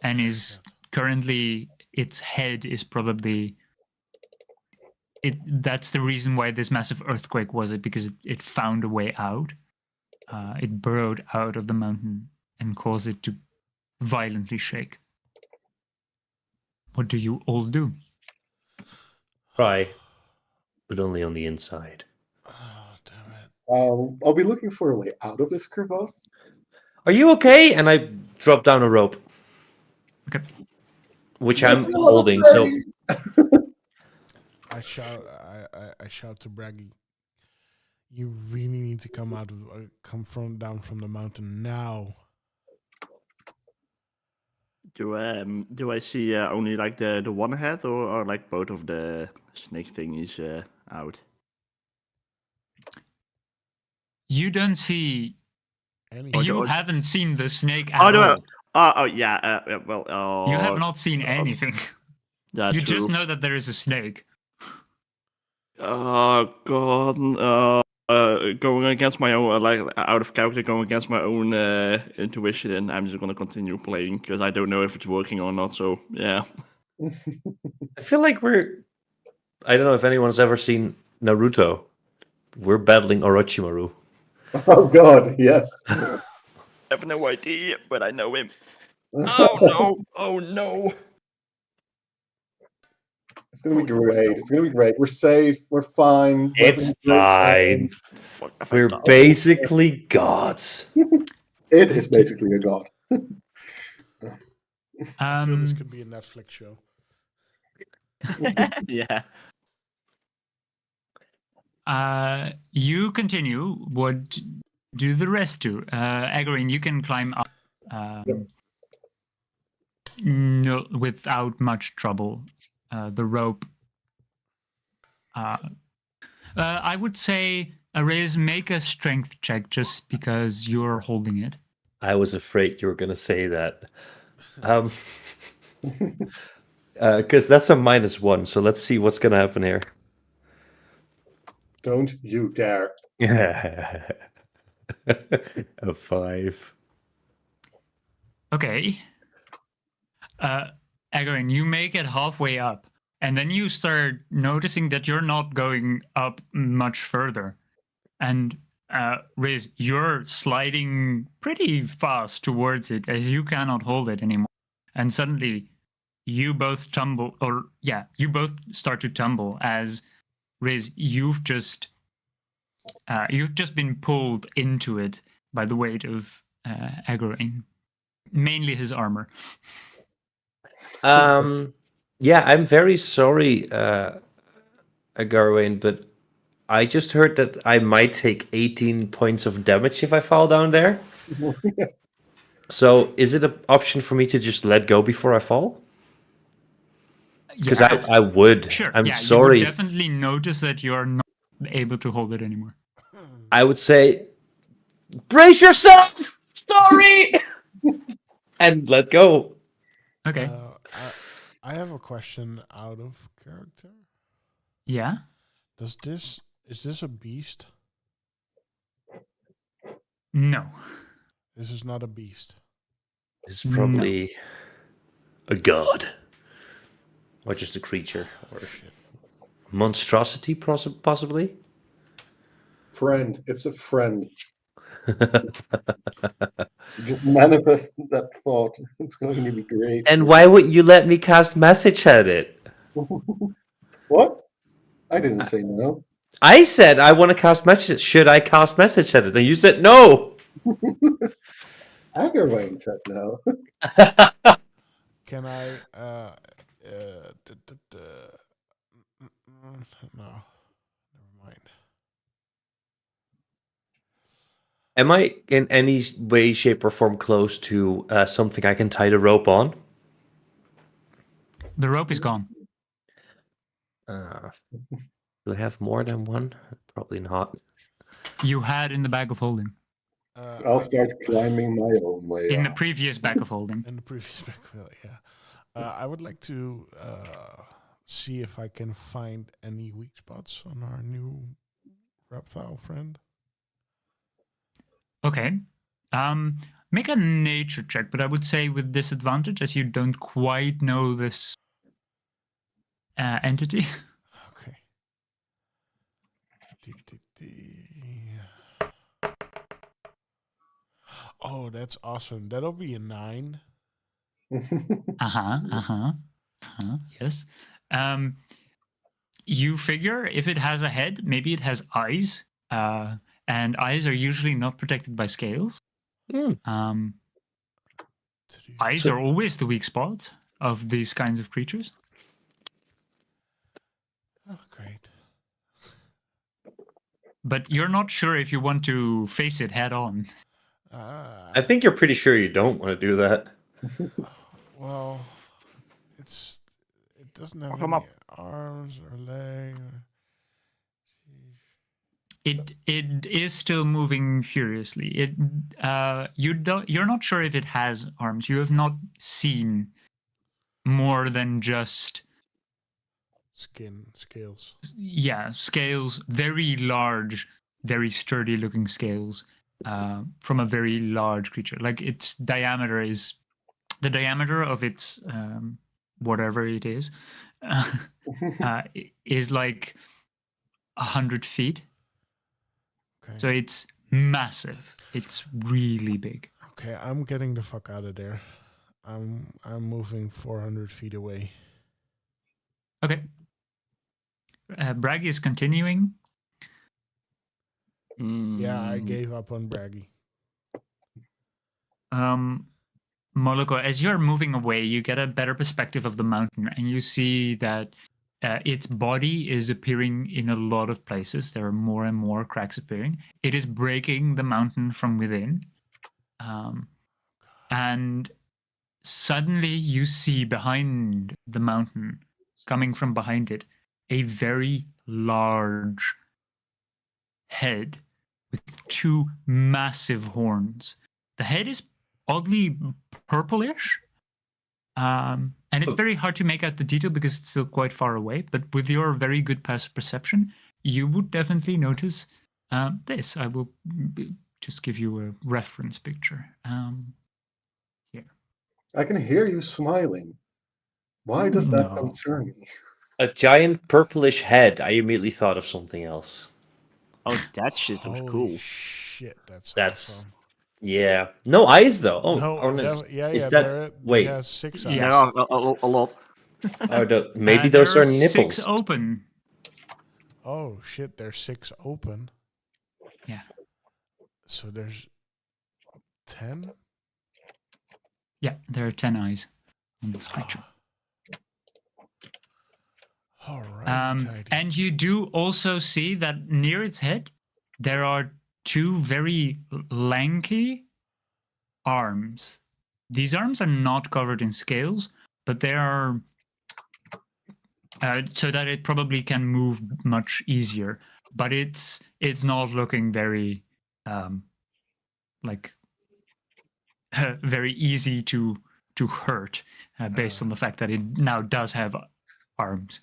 and is currently, its head is probably that's the reason why this massive earthquake was it, because it found a way out. It burrowed out of the mountain and caused it to violently shake. What do you all do? Cry, but only on the inside. Oh, damn it. I'll be looking for a way out of this crevasse. Are you okay? And I drop down a rope. Okay. Which I'm holding, so... I shout to Braggy. You really need to come down from the mountain now. Do I see only like the one head or like both of the snake thingies out? You don't see. Any. You haven't seen the snake at all. Yeah. You have not seen anything. You True. just know that there is a snake. Oh God! Going against my own, like out of character, going against my own intuition, and I'm just gonna continue playing because I don't know if it's working or not. So yeah. I feel like I don't know if anyone's ever seen Naruto. We're battling Orochimaru. Oh God, yes. I have no idea, but I know him. Oh no! Oh no! It's gonna be great. It's gonna be great. We're safe. We're fine. It's fine. We're basically gods. It is basically a god. I feel this could be a Netflix show. Yeah. You continue. What do the rest do? Agarin, you can climb up. No, without much trouble. The rope. I would say, Ariz, make a strength check just because you're holding it. I was afraid you were going to say that. Because that's a -1, so let's see what's going to happen here. Don't you dare. A 5. Okay. Agarin, you make it halfway up, and then you start noticing that you're not going up much further. And Riz, you're sliding pretty fast towards it as you cannot hold it anymore. And suddenly you both tumble, you both start to tumble as Riz, you've just You've just been pulled into it by the weight of Egorine, mainly his armor. Yeah, I'm very sorry, Agarwain, but I just heard that I might take 18 points of damage if I fall down there. So is it an option for me to just let go before I fall? Because I would. Sure. I'm You sorry. would definitely notice that you're not able to hold it anymore. I would say, brace yourself, Story, and let go. Okay. I have a question out of character. Yeah. Is this a beast? No. This is not a beast. This is probably a god. Or just a creature. Or monstrosity, possibly? Friend. It's a friend. Just manifest that thought. It's going to be great. And why would you let me cast message at it? What? I didn't say no. I said I want to cast message. Should I cast message at it? And you said no. Agarwayne said no. Can I? No, never mind. Am I in any way, shape, or form close to something I can tie the rope on? The rope is gone. Do I have more than one? Probably not. You had in the bag of holding. I'll start climbing my own way. In the previous bag of holding. In the previous bag of holding, yeah. I would like to see if I can find any weak spots on our new reptile friend. Okay. Make a nature check, but I would say with disadvantage as you don't quite know this entity. Okay. Oh, that's awesome. That'll be a 9. Yes. You figure if it has a head, maybe it has eyes. And eyes are usually not protected by scales. Eyes are always the weak spot of these kinds of creatures. Oh, great. But you're not sure if you want to face it head on. I think you're pretty sure you don't want to do that. Well, it doesn't have any arms or legs. It is still moving furiously. You're not sure if it has arms. You have not seen more than just scales. Yeah, scales, very large, very sturdy looking scales from a very large creature. Like its diameter is the diameter of its whatever it is is like 100 feet. Okay. So it's massive. It's really big. Okay, I'm getting the fuck out of there. I'm moving 400 feet away. Okay. Braggy is continuing. Yeah, I gave up on Braggy. Moloko, as you're moving away, you get a better perspective of the mountain, and you see that its body is appearing in a lot of places. There are more and more cracks appearing. It is breaking the mountain from within. And suddenly you see behind the mountain, coming from behind it, a very large head with 2 massive horns. The head is oddly purplish, and it's very hard to make out the detail because it's still quite far away. But with your very good passive perception, you would definitely notice this. I will just give you a reference picture. Here. I can hear you smiling. Why does that concern me? A giant purplish head. I immediately thought of something else. Oh, that shit looks cool. Shit, that's awesome. Yeah. No eyes though. Oh, no, is that wait? He has 6 eyes. Yeah, a lot. Maybe those are nipples. 6 open. Oh shit, there's 6 open. Yeah. So there's 10? Yeah, there are 10 eyes on this creature. Alright, And you do also see that near its head, there are two very lanky arms. These arms are not covered in scales, but they are so that it probably can move much easier. But it's not looking very like very easy to hurt based on the fact that it now does have arms.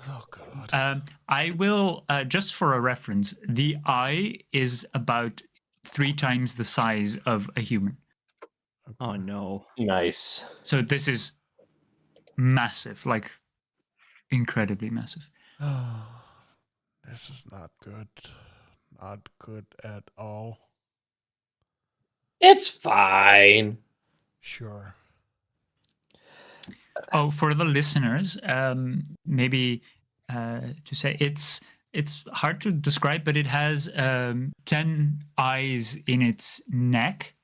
Oh god. I will just for a reference. The eye is about 3 times the size of a human. Oh no. Nice. So this is massive, like incredibly massive. This is not good. Not good at all. It's fine. Sure. Oh, for the listeners, maybe to say it's hard to describe, but it has 10 eyes in its neck,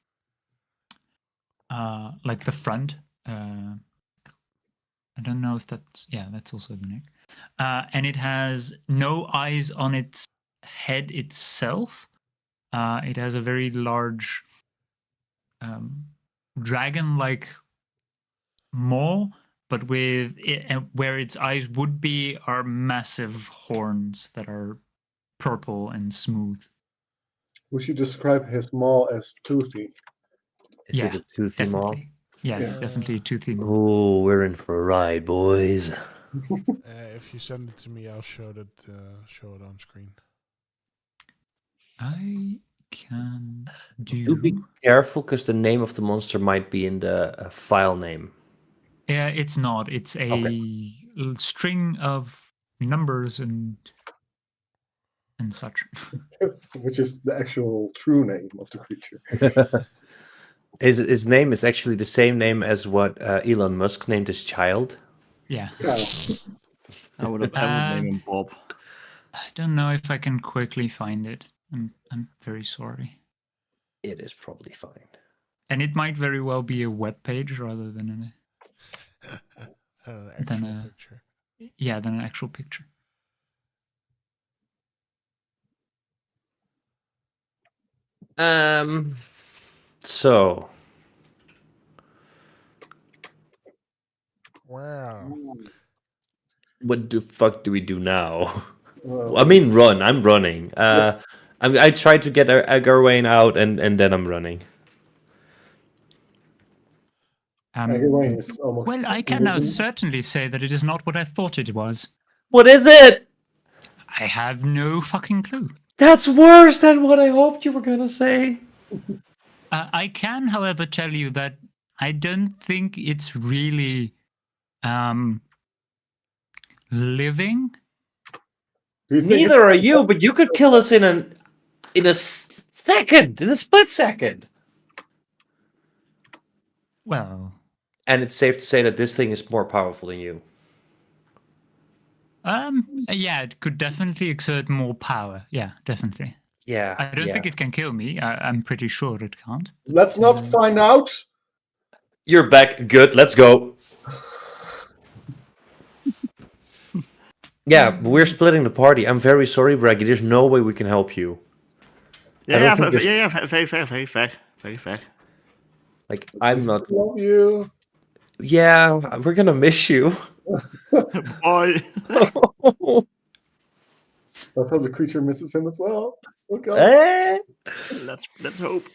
like the front. I don't know if that's also the neck. And it has no eyes on its head itself. It has a very large dragon-like maw, but with where its eyes would be are massive horns that are purple and smooth. Would you describe his maw as toothy? Is it a toothy maw? Definitely. Yeah, it's definitely a toothy maw. Oh, we're in for a ride, boys. If you send it to me, I'll show it on screen. I can do. Do be careful, because the name of the monster might be in the file name. Yeah, it's not. It's a string of numbers and such. Which is the actual true name of the creature. His name is actually the same name as what Elon Musk named his child. Yeah. I would name him Bob. I don't know if I can quickly find it. I'm very sorry. It is probably fine. And it might very well be a web page rather than An actual picture. Yeah, than an actual picture. So. Wow. What the fuck do we do now? Well, I mean, run. I'm running. I tried to get Agarwane out, and then I'm running. Agarwane is almost. Well, I can now certainly say that it is not what I thought it was. What is it? I have no fucking clue. That's worse than what I hoped you were gonna say. I can, however, tell you that I don't think it's really living. Neither are you, but you could kill us in a second, in a split second. Well, and it's safe to say that this thing is more powerful than you. Yeah, it could definitely exert more power. Yeah, definitely. Yeah. I don't think it can kill me. I'm pretty sure it can't. Let's not find out. You're back. Good. Let's go. Yeah, we're splitting the party. I'm very sorry, Braggy. There's no way we can help you. Yeah, very fair. Like, I'm not. Love you. Yeah, we're gonna miss you. Bye. Let's hope the creature misses him as well. Oh god. Eh? Let's hope.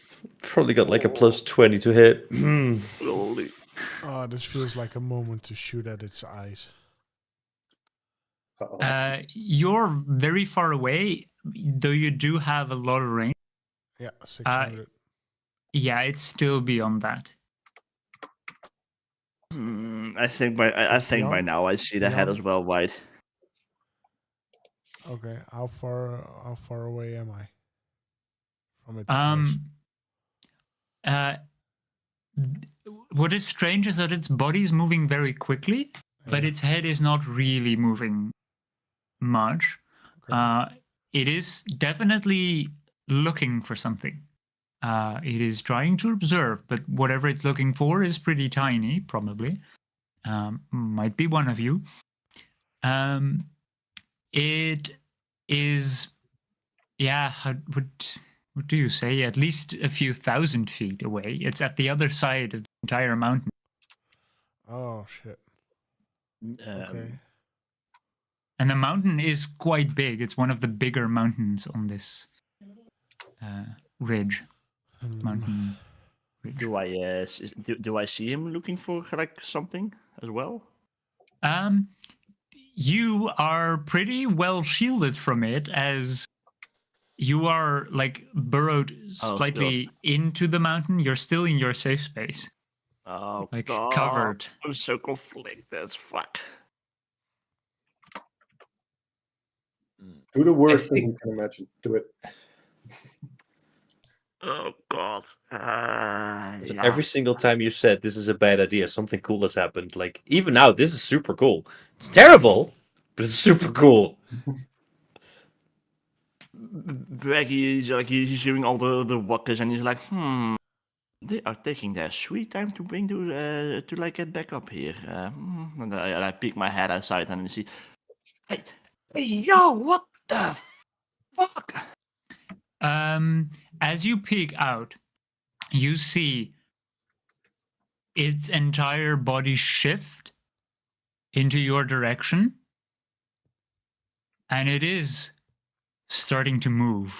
Probably got like a +20 to hit. Holy. Oh, this feels like a moment to shoot at its eyes. You're very far away, though you do have a lot of range. Yeah, 600. Yeah, it's still beyond that. I think by now I see the head as well wide. Okay, how far away am I from its eyes? What is strange is that its body is moving very quickly, but its head is not really moving much. Okay. It is definitely looking for something. It is trying to observe, but whatever it's looking for is pretty tiny, probably. Might be one of you. It is, yeah, what do you say? At least a few thousand feet away. It's at the other side of the entire mountain. Oh shit. Okay. And the mountain is quite big. It's one of the bigger mountains on this ridge. Mountain ridge. Do I see him looking for like something as well? You are pretty well shielded from it, as you are like burrowed slightly into the mountain. You're still in your safe space. Oh, like God. covered. I'm so conflicted as fuck. Do the worst thing you can imagine. Do it. Oh, God. Every single time you said this is a bad idea, something cool has happened. Like, even now, this is super cool. It's terrible, but it's super cool. Becky, he's doing all the walkers, and he's like, they are taking their sweet time to bring to like get back up here. And I peek my head outside and I see, hey, yo, what the fuck? As you peek out, you see its entire body shift into your direction, and it is starting to move.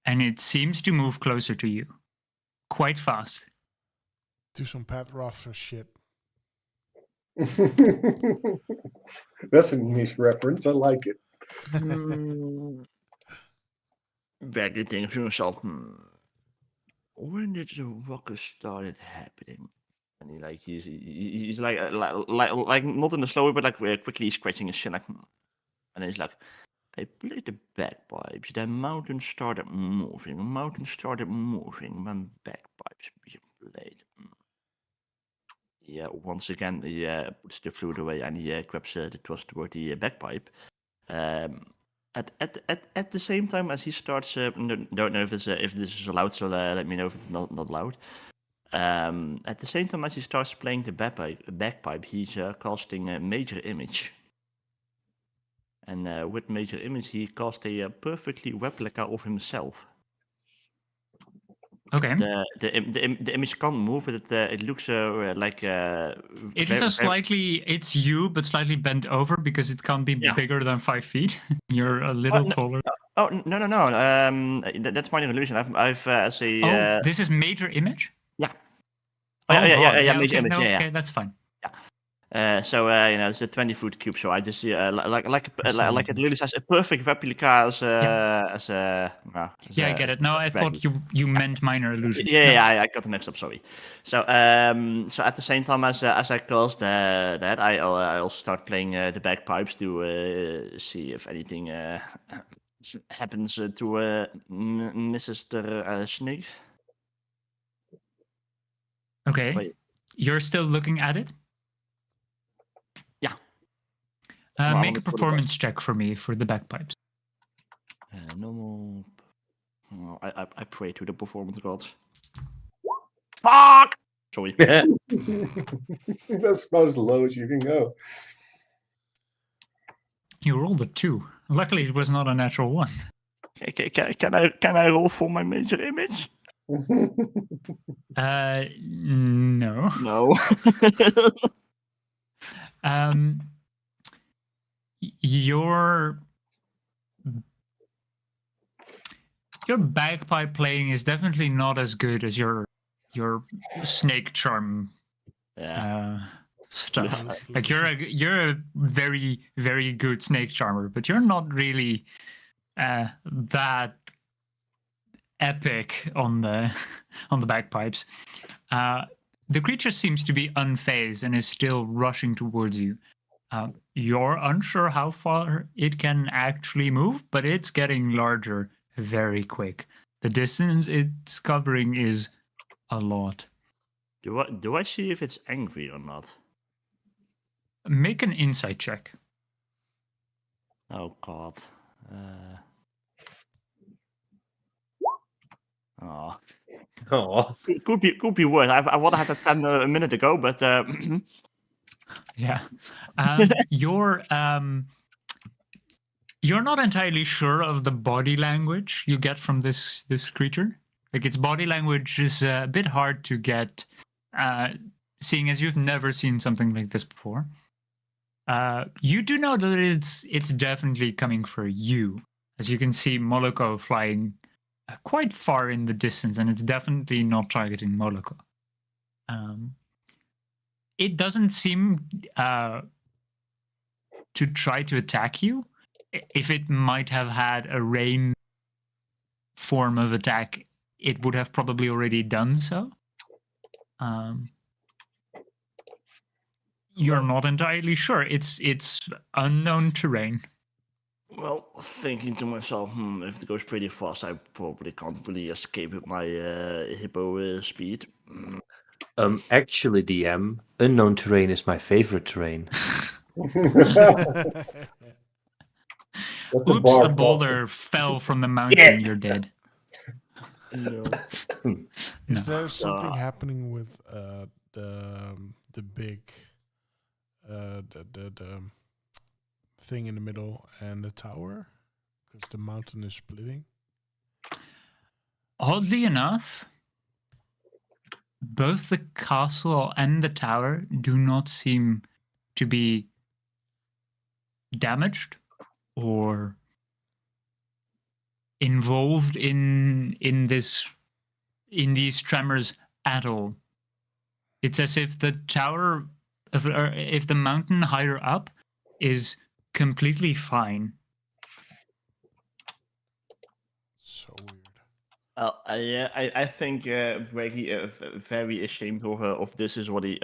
And it seems to move closer to you, quite fast. Do some Pat Rothfuss shit. That's a niche reference. I like it. Becky thinks to himself, when did the walkers started happening? And he's like not in a slow way, but like quickly scratching his chin, like, and he's like, I played the bagpipes. The mountain started moving. The mountain started moving when bagpipes being played. Yeah, once again he puts the flute away and he grabs the thrust toward the bagpipe. At the same time as he starts, don't know if this is allowed, so let me know if it's not loud. At the same time as he starts playing the bagpipe, he's casting a major image. And with major image, he cast a perfectly replica of himself. Okay. The image can't move, but it looks like. It is it's you, but slightly bent over because it can't be bigger than 5 feet. You're a little taller. Oh no! That's minor illusion. I've as a. This is major image. Yeah. Yeah. Major image. No, yeah. Okay, that's fine. Yeah. So it's a 20-foot cube. So I just see like it literally says a perfect replica as I get it. No, I thought you meant minor illusion. I got the mixed up. Sorry. So at the same time as I cast that, I also start playing the bagpipes to see if anything happens to Mr. Snake. Okay. Wait. You're still looking at it? Yeah. Make a performance check for me for the bagpipes. Normal. Oh, I pray to the performance gods. Fuck! Sorry. That's about as low as you can go. You rolled a 2. Luckily, it was not a natural 1. Can I roll for my major image? No. No. Your bagpipe playing is definitely not as good as your snake charm stuff. Like you're a very, very good snake charmer, but you're not really that epic on the bagpipes. The creature seems to be unfazed and is still rushing towards you. You're unsure how far it can actually move, but it's getting larger very quick. The distance it's covering is a lot. Do I see if it's angry or not? Make an insight check. Oh God. Oh, Oh, could be worse. I would have had that 10 a minute ago, but Yeah. You're not entirely sure of the body language you get from this creature. Like, its body language is a bit hard to get, seeing as you've never seen something like this before. You do know that it's definitely coming for you, as you can see Moloko flying quite far in the distance, and it's definitely not targeting Moloko. It doesn't seem to try to attack you. If it might have had a rain form of attack, it would have probably already done so. You're not entirely sure. It's unknown terrain. well, thinking to myself, if it goes pretty fast, I probably can't really escape with my hippo speed. actually, DM, unknown terrain is my favorite terrain. Oops, a boulder fell from the mountain. You're dead. No. Is there something happening with the big the thing in the middle and the tower? Because the mountain is splitting. Oddly enough, both the castle and the tower do not seem to be damaged or involved in these tremors at all. It's as if the tower, if the mountain higher up, is completely fine. So weird. I think Reggie very ashamed of this is what he's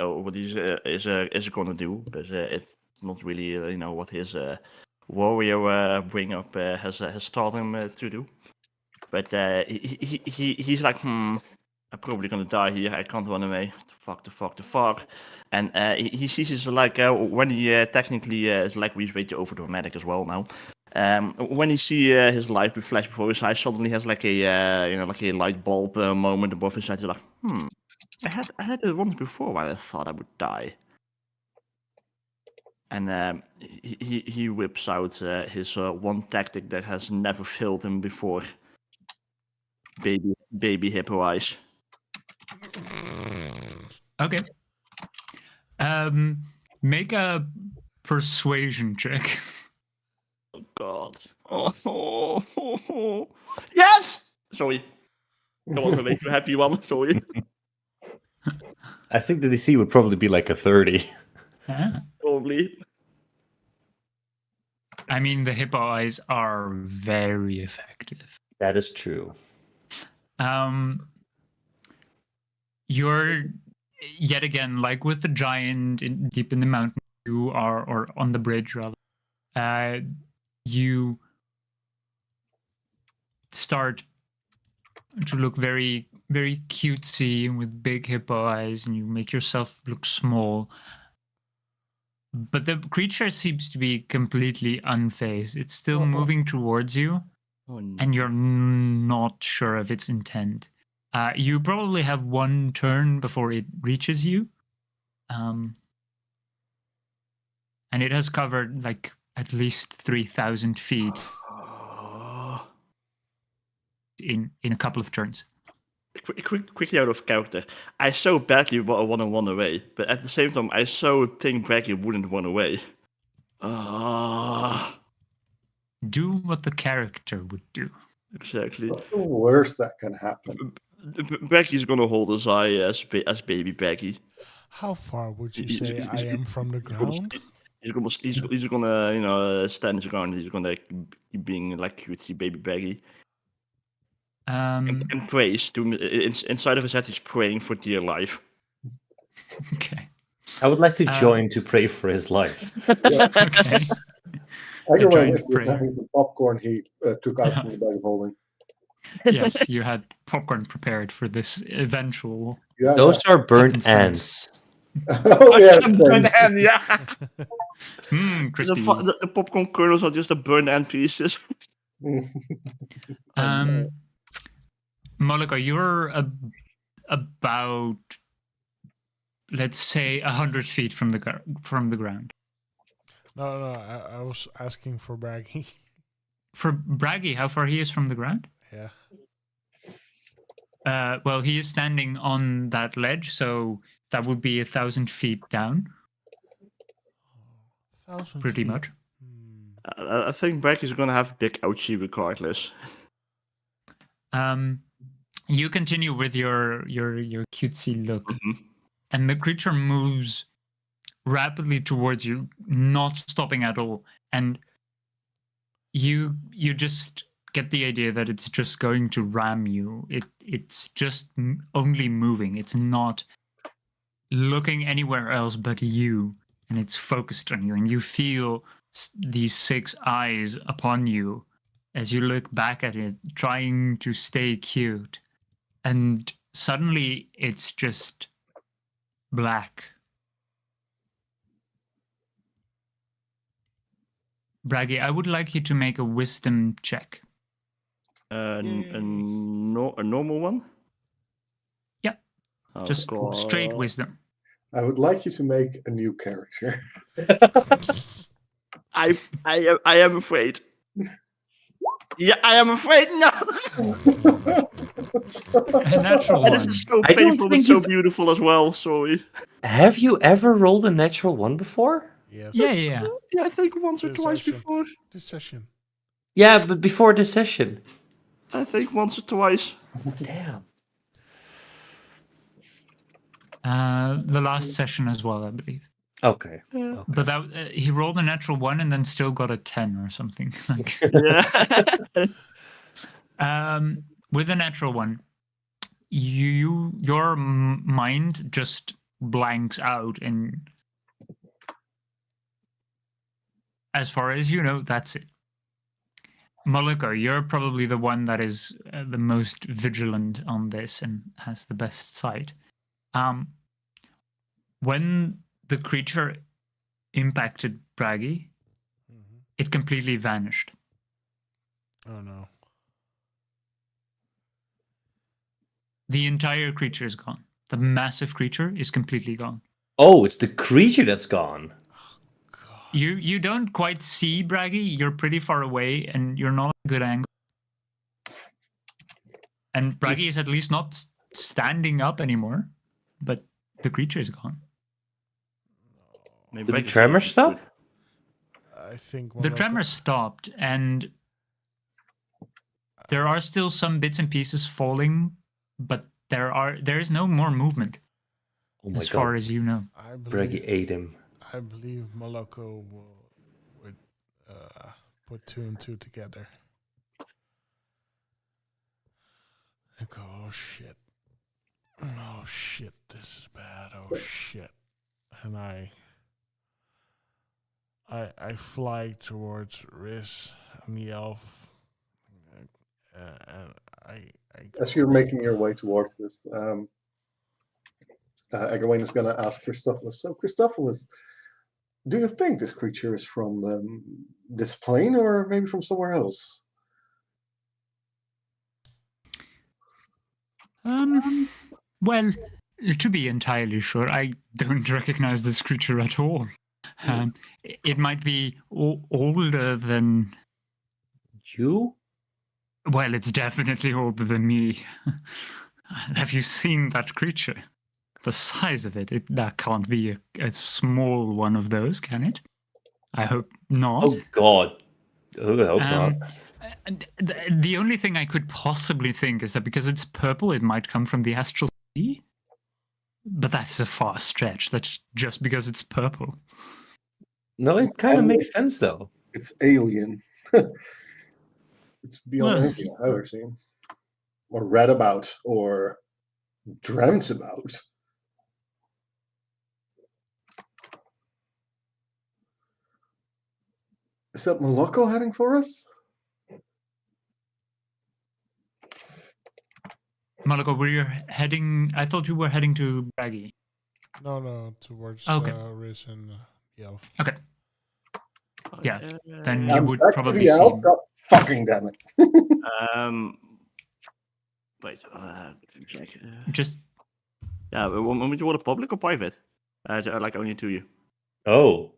gonna do, because it's not really what his warrior bring up has taught him to do. But he's like, I'm probably gonna die here. I can't run away. The fuck. And he sees his like when he technically is like he's way too over dramatic as well now. When you see his light flash before his eyes, suddenly has like a like a light bulb moment above his head. He's like, I had it once before where I thought I would die. And he whips out his one tactic that has never failed him before. Baby hippo eyes. Okay. Make a persuasion check. Oh God. Oh. Yes! Sorry. That was a way too happy one. Sorry. I think the DC would probably be like a 30. Yeah. Probably. I mean, the hippo eyes are very effective. That is true. You're yet again, like with the giant deep in the mountain, you are, or on the bridge rather, you start to look very, very cutesy with big hippo eyes, and you make yourself look small. But the creature seems to be completely unfazed. It's still moving towards you, and you're not sure of its intent. You probably have one turn before it reaches you. And it has covered like at least 3,000 feet in a couple of turns. Quickly out of character. I so badly want to run away, but at the same time, I so think Braggy wouldn't run away. Do what the character would do. Exactly. What's the worst that can happen? Becky's gonna hold his eye as baby Becky. How far would you say I am from the ground? He's gonna stand his ground. He's gonna be being like cutesy baby Becky. And prays inside of his head. He's praying for dear life. Okay. I would like to join to pray for his life. Okay. Everyone is having the popcorn he took out from the bag of holding. Yes, you had popcorn prepared for this eventual. Yeah, Those are burnt ants. Oh yeah, burnt ant. Yeah. Crispy. The popcorn kernels are just the burnt ant pieces. Moloko, you're about, let's say, 100 feet from the ground. No, I was asking for Braggy. For Braggy, how far he is from the ground? Yeah. Well, he is standing on that ledge, so that would be 1,000 feet down. 1,000 Pretty feet. much. I think Beck is gonna have big ouchie regardless. You continue with your cutesy look, and the creature moves rapidly towards you, not stopping at all. And you just get the idea that it's just going to ram you. It's just only moving. It's not looking anywhere else but you, and it's focused on you. And you feel these 6 eyes upon you as you look back at it, trying to stay cute. And suddenly it's just black. Braggy, I would like you to make a wisdom check. A normal one? Yeah. Oh, Just straight wisdom. I would like you to make a new character. I am afraid. Yeah, I am afraid. No. A natural one. This is so I don't painful, but think so you've- beautiful as well. Sorry. Have you ever rolled a natural one before? Yes. Yeah. Yeah, I think once or This twice session. before. This session. Yeah, but before this session. I think once or twice. Damn. The last session as well, I believe. Okay. Yeah. But that he rolled a natural 1 and then still got a 10 or something. Like, Yeah. with a natural 1, your mind just blanks out, and as far as you know, that's it. Moloko, you're probably the one that is the most vigilant on this and has the best sight. When the creature impacted Braggy, it completely vanished. Oh no. The entire creature is gone. The massive creature is completely gone. Oh, it's the creature that's gone. You don't quite see Braggy. You're pretty far away, and you're not at a good angle. And Braggy is at least not standing up anymore, but the creature is gone. Maybe Did the Beck is tremor good. stop? I think The Moloko- tremor stopped, and there are still some bits and pieces falling, but there is no more movement Oh my as god. far as you know. I Braggy believe, ate him. I believe Moloko would put 2 and 2 together. I go, oh shit. Oh shit, this is bad. Oh shit. And I fly towards Riz and the elf. And I As you're making your way towards this, Egwene is going to ask Christophilus. So, Christophilus, do you think this creature is from this plane or maybe from somewhere else? Well, to be entirely sure, I don't recognize this creature at all. It might be older than. You? Well, it's definitely older than me. Have you seen that creature? The size of it, that can't be a small one of those, can it? I hope not. Oh god. Oh, I hope not. And the only thing I could possibly think is that because it's purple, it might come from the astral sea. But that's a far stretch. That's just because it's purple. No, it kind of makes sense though. It's alien. It's beyond Well, anything I've ever seen, or read about, or dreamt about. Is that Moloko heading for us? Moloko, I thought you were heading to Braggy. No, towards Okay. Riz and the elf. Okay. Yeah, then I'm you would back to probably the see. elf. God fucking damn it. Wait, check. Just Yeah, want you want a public or private? Like only to you. Oh.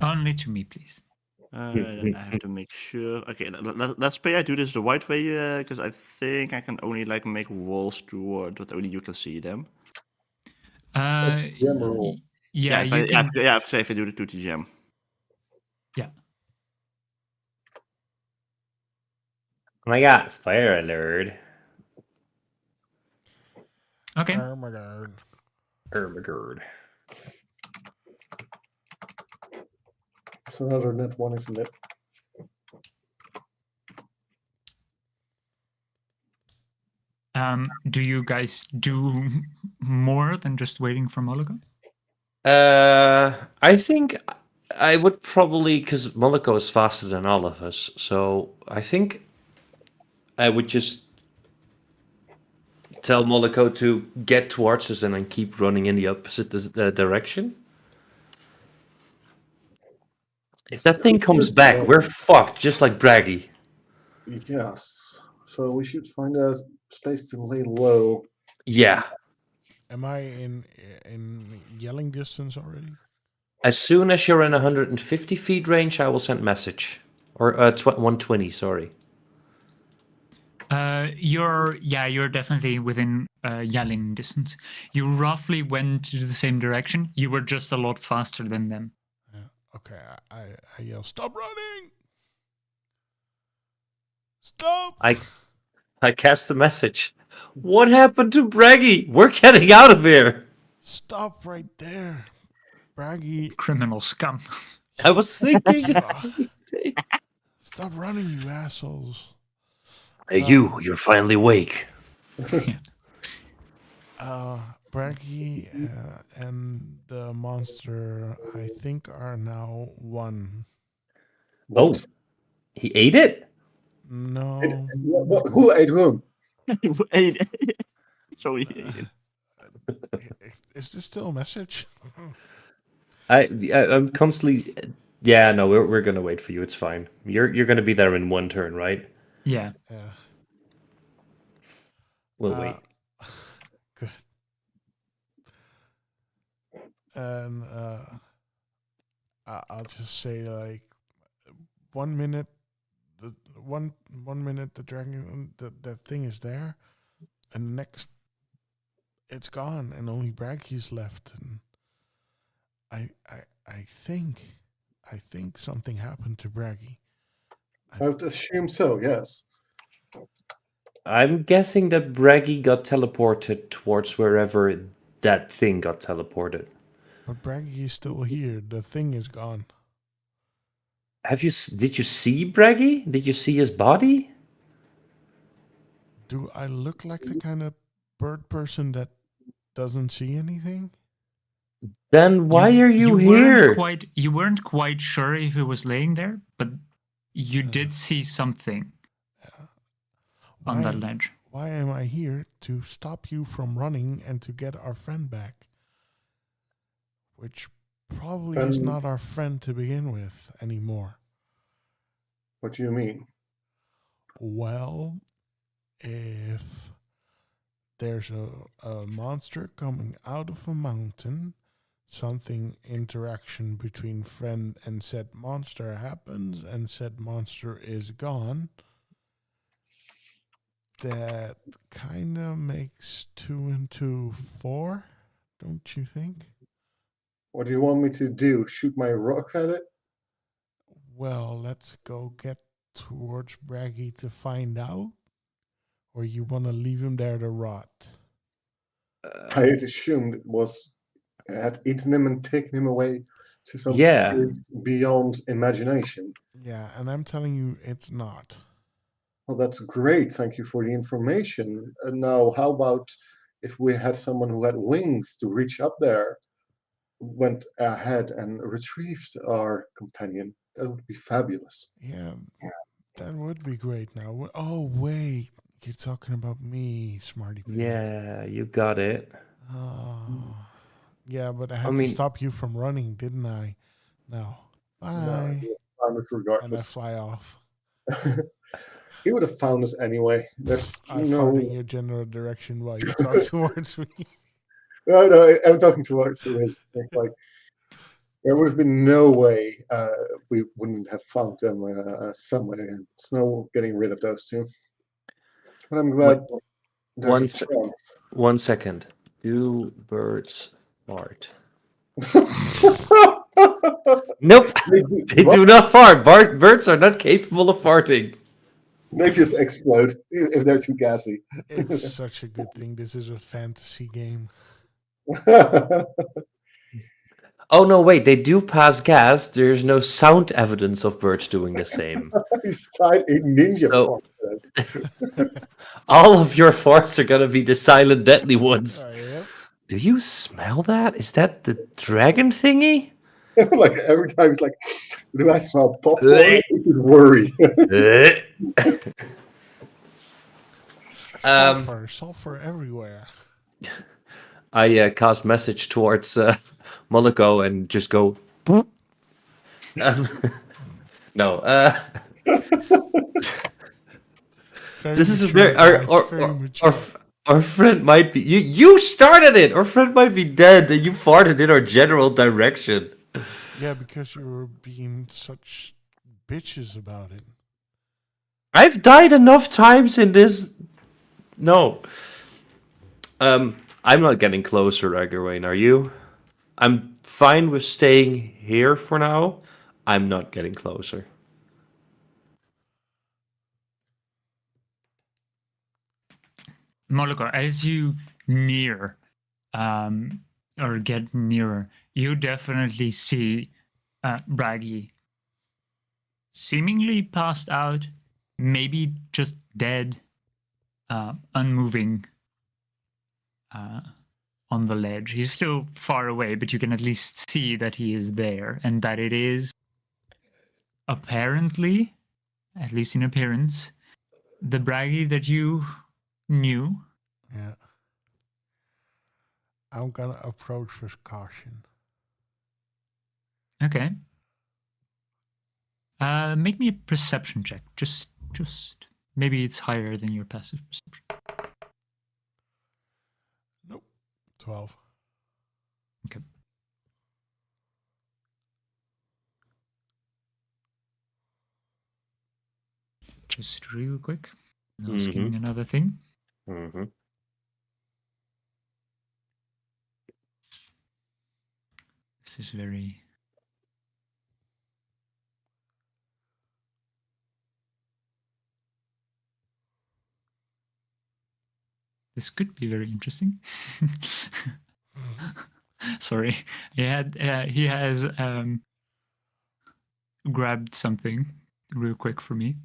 only to me, please. Then I have to make sure. Okay, let's pay. I do this the right way because I think I can only like make walls that only you can see them. General. Yeah, if you can. if I do the 2T gem. Yeah. Oh my god, spoiler alert. Okay. Oh my god. Ermagerd. It's another net one, isn't it? Do you guys do more than just waiting for Moloko? I think I would probably, because Moloko is faster than all of us, so I think I would just tell Moloko to get towards us and then keep running in the opposite direction. If that thing comes back, we're fucked, just like Braggy. Yes. So we should find a space to lay low. Yeah. Am I in yelling distance already? As soon as you're in 150 feet range, I will send message. Or 120, sorry. You're definitely within yelling distance. You roughly went to the same direction. You were just a lot faster than them. Yeah. Okay, I yell, stop running! Stop! I cast the message. What happened to Braggy? We're getting out of here. Stop right there, Braggy. Criminal scum. I was thinking the same thing. Stop running, you assholes. Hey, you're finally awake. Braggy and the monster, I think, are now one. What? Oh, he ate it? No. Who ate whom? Sorry. Is this still a message? I'm constantly. Yeah, no, we're gonna wait for you. It's fine. You're gonna be there in one turn, right? Yeah. Yeah. We'll wait. Good. And I'll just say, like, 1 minute, one minute the dragon, the thing is there, and next it's gone, and only Braggy's left. And I think something happened to Braggy. I would assume so. Yes. I'm guessing that Braggy got teleported towards wherever that thing got teleported. But Braggy is still here. The thing is gone. Did you see Braggy? Did you see his body? Do I look like the kind of bird person that doesn't see anything? Then why are you here? You weren't quite sure if it was laying there, but you did see something on that ledge. Why am I here? To stop you from running and to get our friend back. Which probably is not our friend to begin with anymore. What do you mean? Well, if there's a monster coming out of a mountain, something interaction between friend and said monster happens, and said monster is gone, that kind of makes 2 and 2 4, don't you think? What do you want me to do? Shoot my rock at it? Well, let's go get towards Braggy to find out, or you want to leave him there to rot? I had assumed it had eaten him and taken him away to some place beyond imagination. Yeah, and I'm telling you, it's not. Well, that's great. Thank you for the information. Now, how about if we had someone who had wings to reach up there, went ahead and retrieved our companion? That would be fabulous. Yeah, that would be great now. Oh, wait. You're talking about me, smarty pants. Yeah, you got it. Oh. Yeah, but I had to stop you from running, didn't I? No. Bye. No, regardless. And I fly off. He would have found us anyway. There's I no. fart in your general direction while you talk towards me. No, I'm talking towards Riz. It's like there would have been no way we wouldn't have found them somewhere again. There's no getting rid of those two. But I'm glad there's a chance. 1 second. Do birds fart? Nope. They do not fart. Birds are not capable of farting. They just explode if they're too gassy. It's such a good thing. This is a fantasy game. Oh no, wait, they do pass gas. There's no sound evidence of birds doing the same. He's tied a ninja So- force for this. All of your farts are gonna be the silent deadly ones. Yeah. Do you smell that? Is that the dragon thingy? Like every time he's like, do I smell popcorn? You should worry. Sulfur everywhere. I cast message towards Moloko and just go. No. This is a very our friend might be you started it. Our friend might be dead, and you farted in our general direction. Yeah, because you were being such bitches about it. I've died enough times in this. No. I'm not getting closer, Eggerwain, are you? I'm fine with staying here for now. I'm not getting closer. Moloko, as you near or get nearer, you definitely see Braggy seemingly passed out, maybe just dead, unmoving on the ledge. He's still far away, but you can at least see that he is there and that it is apparently, at least in appearance, the Braggy that you knew. Yeah. I'm gonna approach with caution. Okay. Make me a perception check. Just maybe it's higher than your passive perception. Nope. 12. Okay. Just real quick. Asking another thing. Mm-hmm. This is very... This could be very interesting. Sorry, he has grabbed something real quick for me.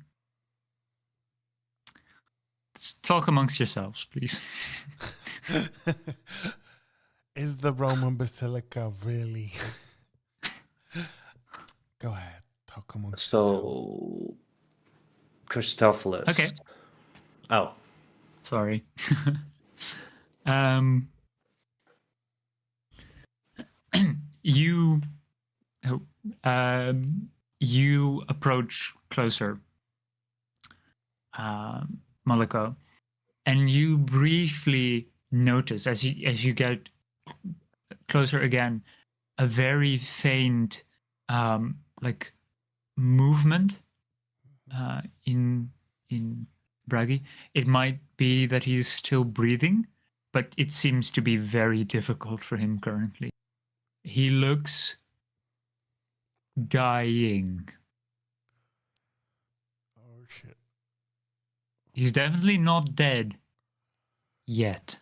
Let's talk amongst yourselves, please. Is the Roman Basilica really? Go ahead, talk amongst yourselves. So, Christophilus. Okay. Oh. Sorry. You approach closer, Moloko, and you briefly notice as you get closer again, a very faint like movement in Braggy. It might be that he's still breathing, but it seems to be very difficult for him currently. He looks dying. Oh shit. He's definitely not dead yet.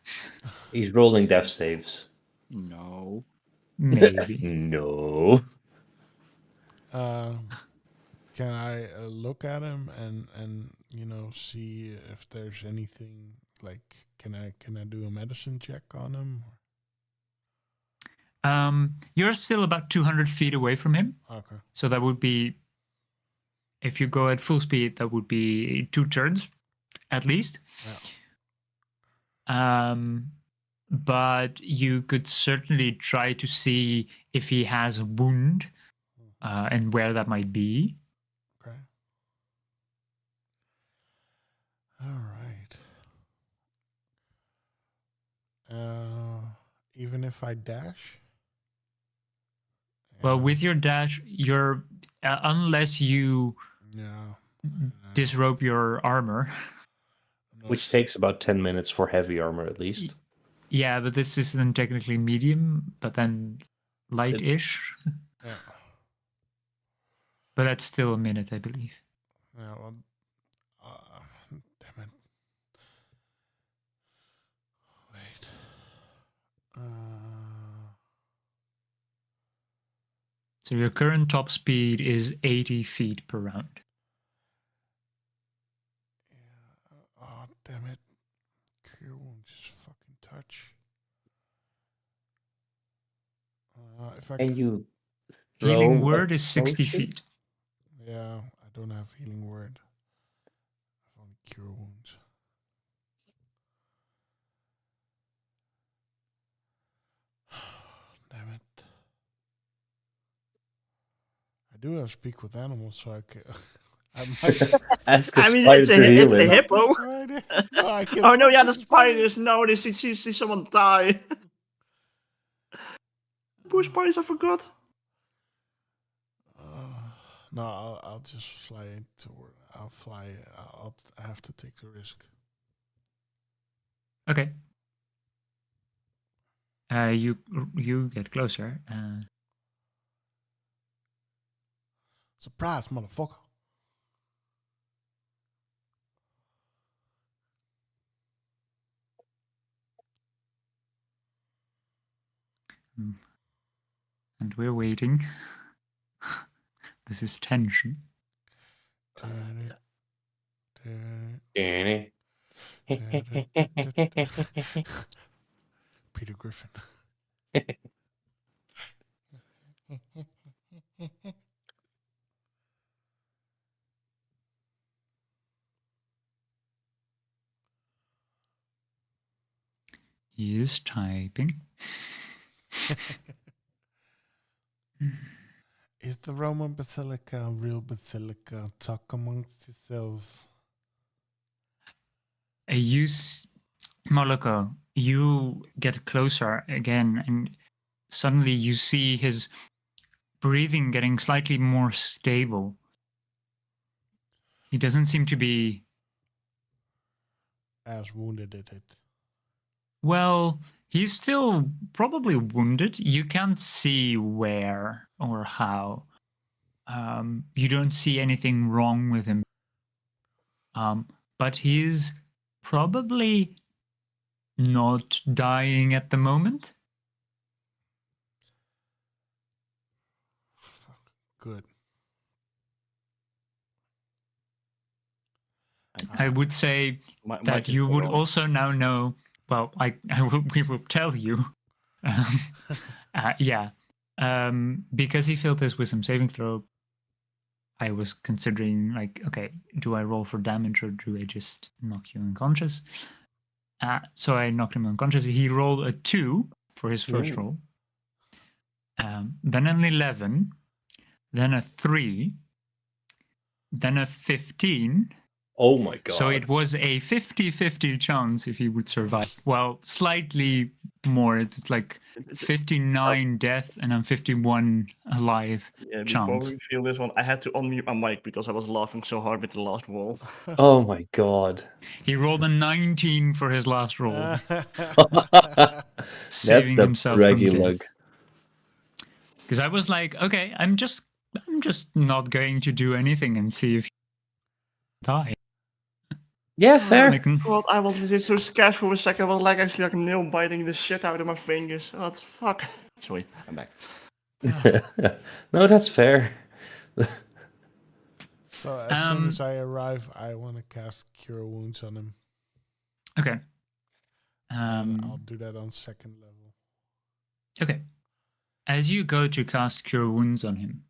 He's rolling death saves. No. Maybe. No. Can I look at him and see if there's anything like can I do a medicine check on him? You're still about 200 feet away from him. Okay. So that would be, if you go at full speed, that would be 2 turns at least. Yeah. But you could certainly try to see if he has a wound and where that might be. Okay. if I dash? Well, Yeah, with your dash, you're unless you yeah. disrobe your armor. Which takes about 10 minutes for heavy armor at least. Yeah, but this isn't technically medium, but then light-ish. Yeah. But that's still a minute, I believe. Yeah. Well, damn it. Wait. So your current top speed is 80 feet per round. Yeah. Oh, damn it. Cure wounds just fucking touch. If I Can you Healing throw a word is 60 potion? feet. Yeah, I don't have healing word. I've only cure wounds. Damn it. I do have speak with animals, so I can. I might. Ask a I mean, spider to heal it's a him. hippo. No, I can Oh no, speak yeah, to the spiders. No, they see someone die. Poor spiders, I forgot. No, I'll just fly toward. I'll fly. I'll have to take the risk. Okay. You get closer. Surprise, motherfucker! And we're waiting. This is tension. Peter Griffin. He is typing. Is the Roman Basilica a real basilica? Talk amongst yourselves. Moloko, you get closer again, and suddenly you see his breathing getting slightly more stable. He doesn't seem to be as wounded at it. Well, he's still probably wounded. You can't see where or how. You don't see anything wrong with him. But he's probably not dying at the moment. Good. I would say that you would also now know. Well, we will tell you. Yeah. Because he failed his wisdom saving throw, I was considering like, okay, do I roll for damage or do I just knock you unconscious? So I knocked him unconscious. He rolled a 2 for his first roll. Then an 11, then a 3, then a 15. Oh my god. So it was a 50-50 chance if he would survive. Well, slightly more. It's like 59 death and then 51 alive Yeah, chance. before we feel this one, I had to unmute my mic because I was laughing so hard with the last roll. Oh my god. He rolled a 19 for his last roll. That's saving the himself from braggy death. lug. Because I was like, okay, I'm just not going to do anything and see if you die. Yeah, fair. Like, God, I was just so scared for a second. I was like actually like nail biting the shit out of my fingers. What the fuck? Sorry, I'm back. No, that's fair. So as soon as I arrive, I want to cast Cure Wounds on him. Okay. I'll do that on second level. Okay. As you go to cast Cure Wounds on him,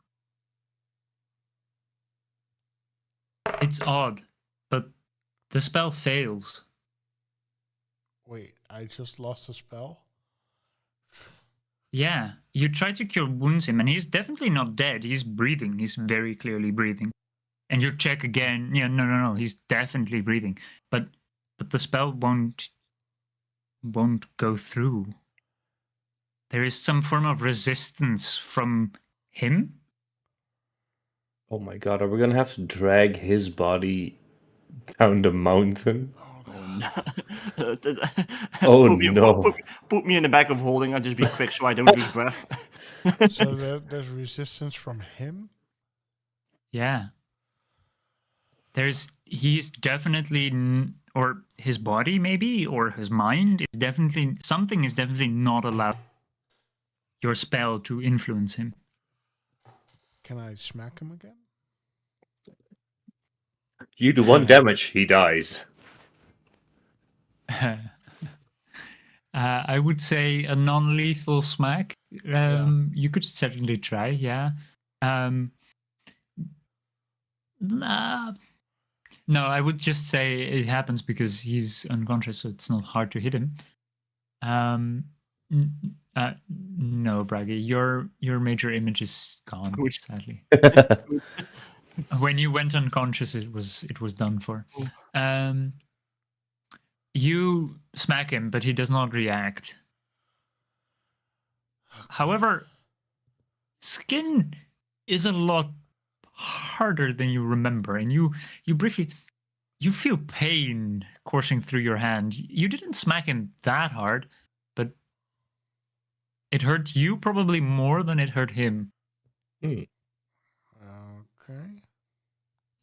it's odd, but the spell fails. Wait, I just lost a spell? Yeah, you try to Cure Wounds him, and he's definitely not dead. He's breathing. He's very clearly breathing. And you check again. Yeah, no. He's definitely breathing, but the spell won't go through. there is some form of resistance from him. Oh my god, are we gonna have to drag his body down the mountain? Oh no. Oh put, me, no. put me in the back of holding. I'll just be quick so I don't lose breath. So there's resistance from him? Yeah. He's definitely, or his body maybe, or his mind is definitely, something is definitely not allowed your spell to influence him. Can I smack him again? You do 1 damage, he dies. I would say a non-lethal smack. You could certainly try, yeah. No, I would just say it happens because he's unconscious, so it's not hard to hit him. No, Braggy, your major image is gone, sadly. When you went unconscious, it was done for. You smack him, but he does not react. However, skin is a lot harder than you remember, and you briefly feel pain coursing through your hand. You didn't smack him that hard, but it hurt you probably more than it hurt him. Okay.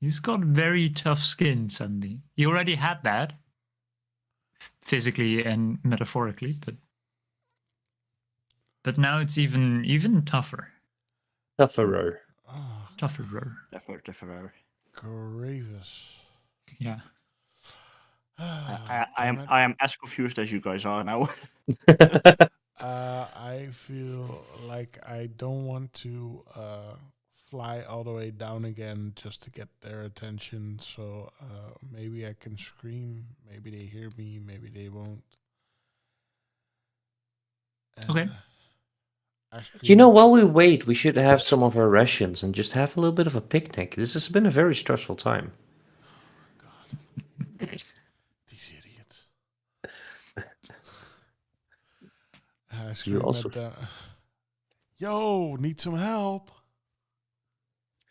He's got very tough skin suddenly. He already had that, physically and metaphorically, but now it's even tougher. Tougher. Tougher. Tougher. Grievous. Yeah. I am as confused as you guys are now. I feel like I don't want to fly all the way down again just to get their attention. So maybe I can scream. Maybe they hear me. Maybe they won't. Okay. You know, while we wait, we should have some of our rations and just have a little bit of a picnic. This has been a very stressful time. These idiots. I You also Yo, need some help.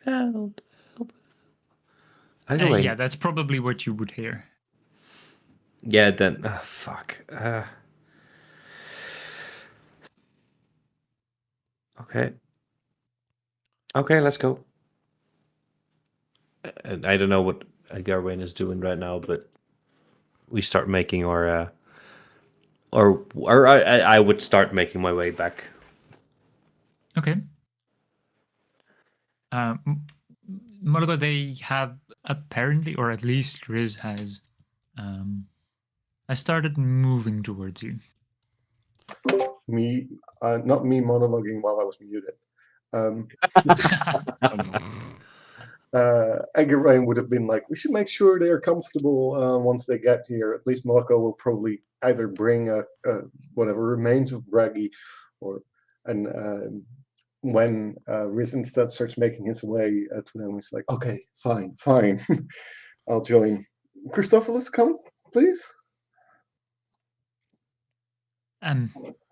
Help. Yeah, that's probably what you would hear. Yeah, then fuck. Okay, let's go. I don't know what Garwain is doing right now, but we start making our or I would start making my way back. Okay. Mulligan, they have apparently, or at least Riz has, I started moving towards you. Not me monologuing while I was muted. Egerain would have been like, we should make sure they're comfortable once they get here. At least Marco will probably either bring whatever remains of Braggy, and when Riz instead starts making his way to them, he's like, okay, fine, I'll join. Christophilus, come, please.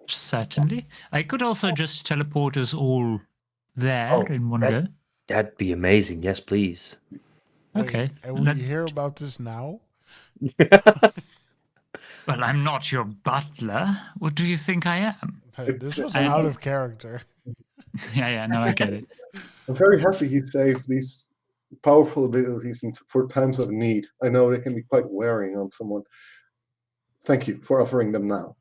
Certainly. I could also just teleport us all there in one go. That'd be amazing. Yes, please. Okay. And we hear about this now? Well, I'm not your butler. What do you think I am? This was out of character. Yeah, no, I get it. I'm very happy he saved these powerful abilities for times of need. I know they can be quite wearing on someone. Thank you for offering them now.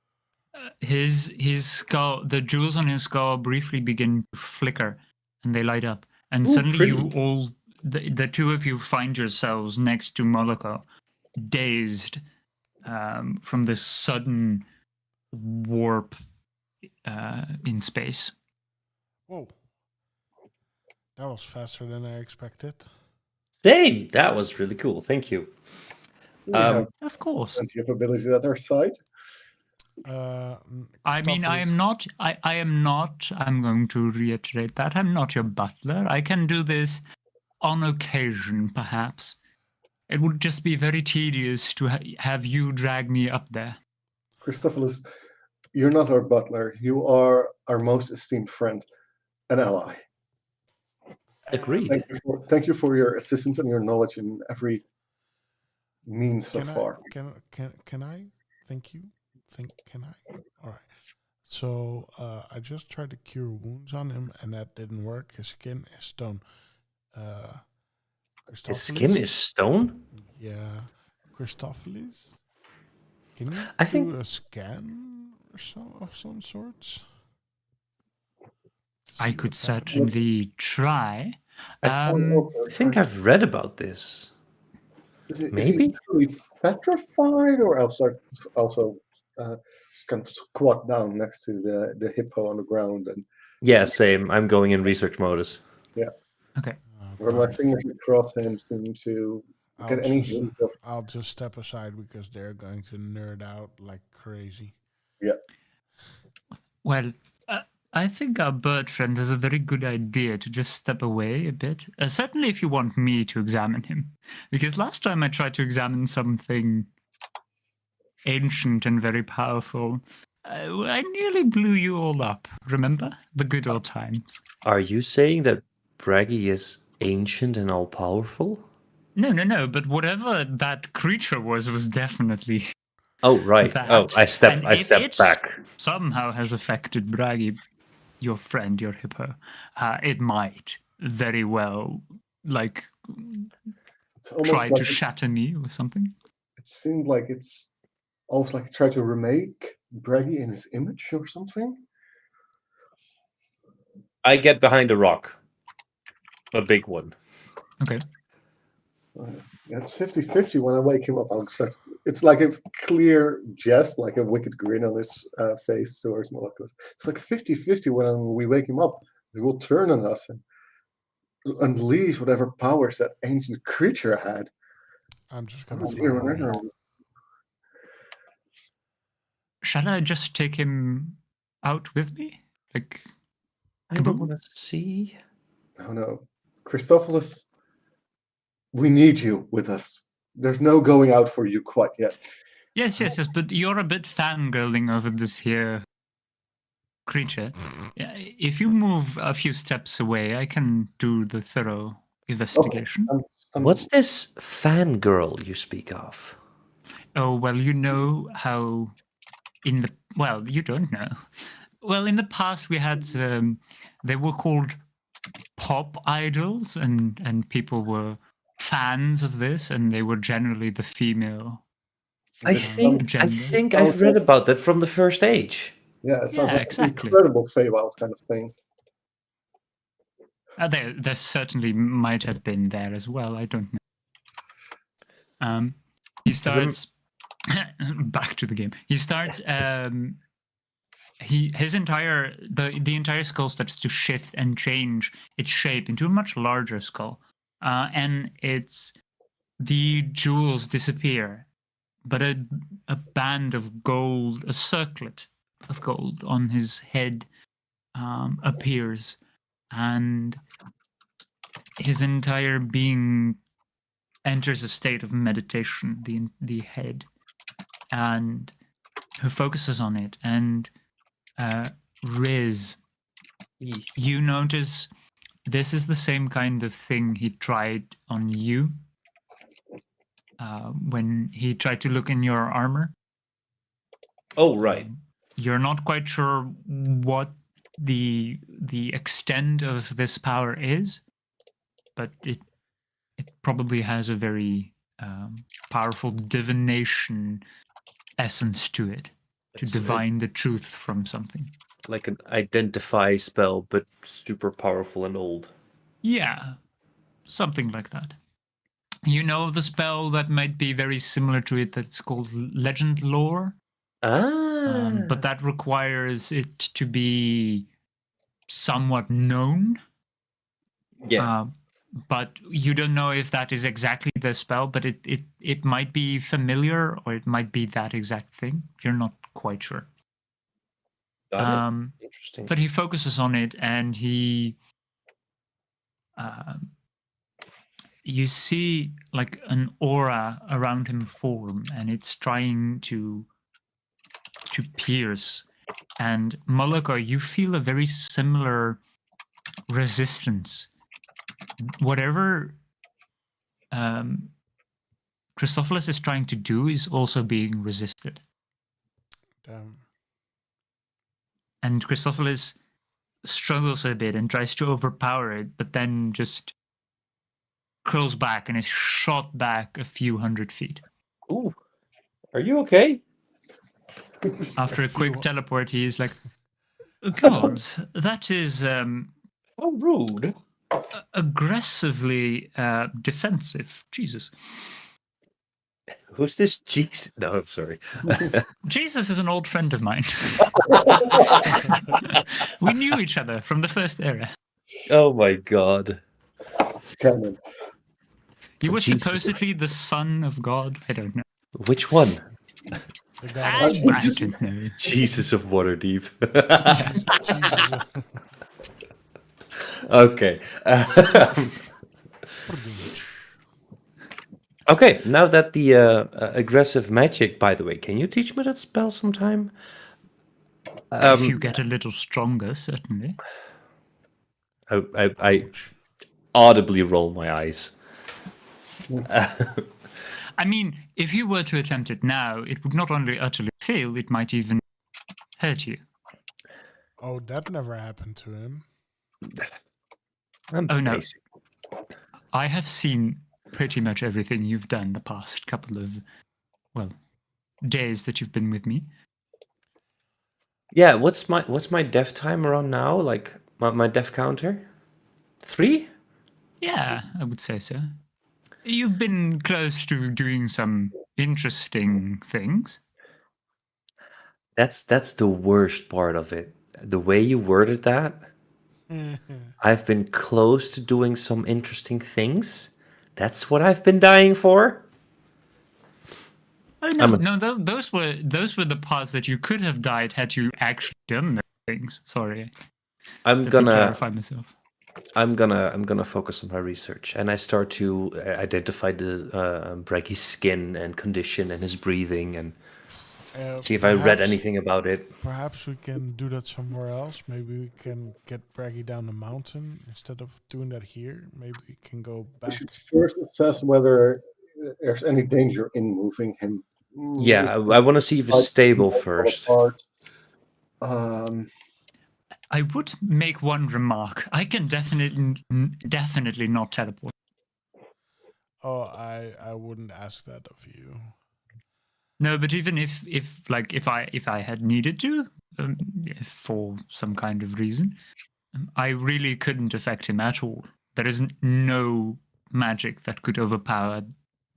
His skull, the jewels on his skull briefly begin to flicker, and they light up. And suddenly pretty. you all, the two of you find yourselves next to Moloko, dazed from this sudden warp in space. Whoa. That was faster than I expected. Dang, that was really cool. Thank you. Of course. Plenty of abilities at our side. I mean, I am not, I'm going to reiterate that, I'm not your butler. I can do this on occasion, perhaps. It would just be very tedious to have you drag me up there. Christophilus, you're not our butler. You are our most esteemed friend and ally. Agreed. Thank you for your assistance and your knowledge in every means so far. Can I? Thank you. Can I? All right. So I just tried to cure wounds on him, and that didn't work. His skin is stone. His skin is stone? Yeah. Christopheles? Can you I do think- a scan or of some sorts? I could certainly try. I think I've read about this. Is he Maybe? really petrified, or also kind of squat down next to the hippo on the ground and Yeah, same. I'm going in research modus. yeah. Okay. Run my fingers across him to get any hint of. I'll just step aside because they're going to nerd out like crazy. Yeah. Well, I think our bird friend has a very good idea to just step away a bit. Certainly if you want me to examine him. Because last time I tried to examine something ancient and very powerful, I nearly blew you all up. Remember? The good old times. Are you saying that Braggy is ancient and all-powerful? No. But whatever that creature was definitely. Oh, right. That. Oh, I stepped it back. Somehow has affected Braggy, your friend, your hippo. It might very well, try to shatter me or something. It seemed like it's almost like try to remake Braggy in his image or something. I get behind a rock. A big one. Okay. Yeah, it's 50-50 when I wake him up. It's like a clear jest, like a wicked grin on his face towards Molokos. It's like 50-50 when we wake him up. He will turn on us and unleash whatever powers that ancient creature had. I'm just gonna Shall I just take him out with me? I don't want to see. Oh no. Christophilus, we need you with us. There's no going out for you quite yet. Yes, but you're a bit fangirling over this here creature. If you move a few steps away, I can do the thorough investigation. Okay. What's this fangirl you speak of? Oh, well, you know how you don't know. Well, in the past we had, they were called pop idols, and people were fans of this, and they were generally the female I think I've read about that from the first age. Yeah, it sounds like exactly. an incredible Feywild kind of thing. There certainly might have been there as well. I don't know. He starts back to the game. He starts. The entire skull starts to shift and change its shape into a much larger skull, and the jewels disappear, but a band of gold, a circlet of gold on his head appears, and his entire being enters a state of meditation. The head, and who focuses on it, and Riz, you notice this is the same kind of thing he tried on you when he tried to look in your armor. Oh, right. You're not quite sure what the extent of this power is, but it probably has a very powerful divination essence to it, to divine the truth from something. Like an identify spell, but super powerful and old. Yeah, something like that. You know the spell that might be very similar to it that's called Legend Lore? But that requires it to be somewhat known. Yeah. But you don't know if that is exactly the spell, but it might be familiar, or it might be that exact thing. You're not quite sure. Interesting. But he focuses on it, and he you see like an aura around him form, and it's trying to pierce And Moloko, you feel a very similar resistance. Whatever Christophilus is trying to do is also being resisted. Damn. And Christophilus struggles a bit and tries to overpower it, but then just curls back and is shot back a few hundred feet. Ooh, are you okay? After a quick teleport, he is like, "Gods, that is How rude." aggressively defensive. Jesus." Who's this Jesus? No, I'm sorry. Jesus is an old friend of mine. We knew each other from the first era. Oh my god. Canon. He was Jesus. supposedly the son of God. I don't know. Which one? The god I of change. don't know. Jesus of Waterdeep. Jesus. Okay. Okay, now that the aggressive magic, by the way, can you teach me that spell sometime? If you get a little stronger, certainly. I audibly roll my eyes. I mean, if you were to attempt it now, it would not only utterly fail, it might even hurt you. Oh, that never happened to him. I'm Oh, no. basic. I have seen pretty much everything you've done the past couple of, well, days that you've been with me. Yeah, what's my death time around now? Like my death counter? 3? Yeah, I would say so. You've been close to doing some interesting things. That's the worst part of it. The way you worded that. I've been close to doing some interesting things. That's what I've been dying for. Oh no, those were the parts that you could have died had you actually done those things. Sorry, I'm let me gonna clarify myself. I'm gonna focus on my research, and I start to identify the Breggy's skin and condition and his breathing, and see if I read anything about it. Perhaps we can do that somewhere else. Maybe we can get Braggy down the mountain instead of doing that here. Maybe we can go We back. should first assess whether there's any danger in moving him. Yeah, I want to see if it's stable first. I would make one remark. I can definitely not teleport. Oh, I wouldn't ask that of you. No, but even if I had needed to, for some kind of reason, I really couldn't affect him at all. There is no magic that could overpower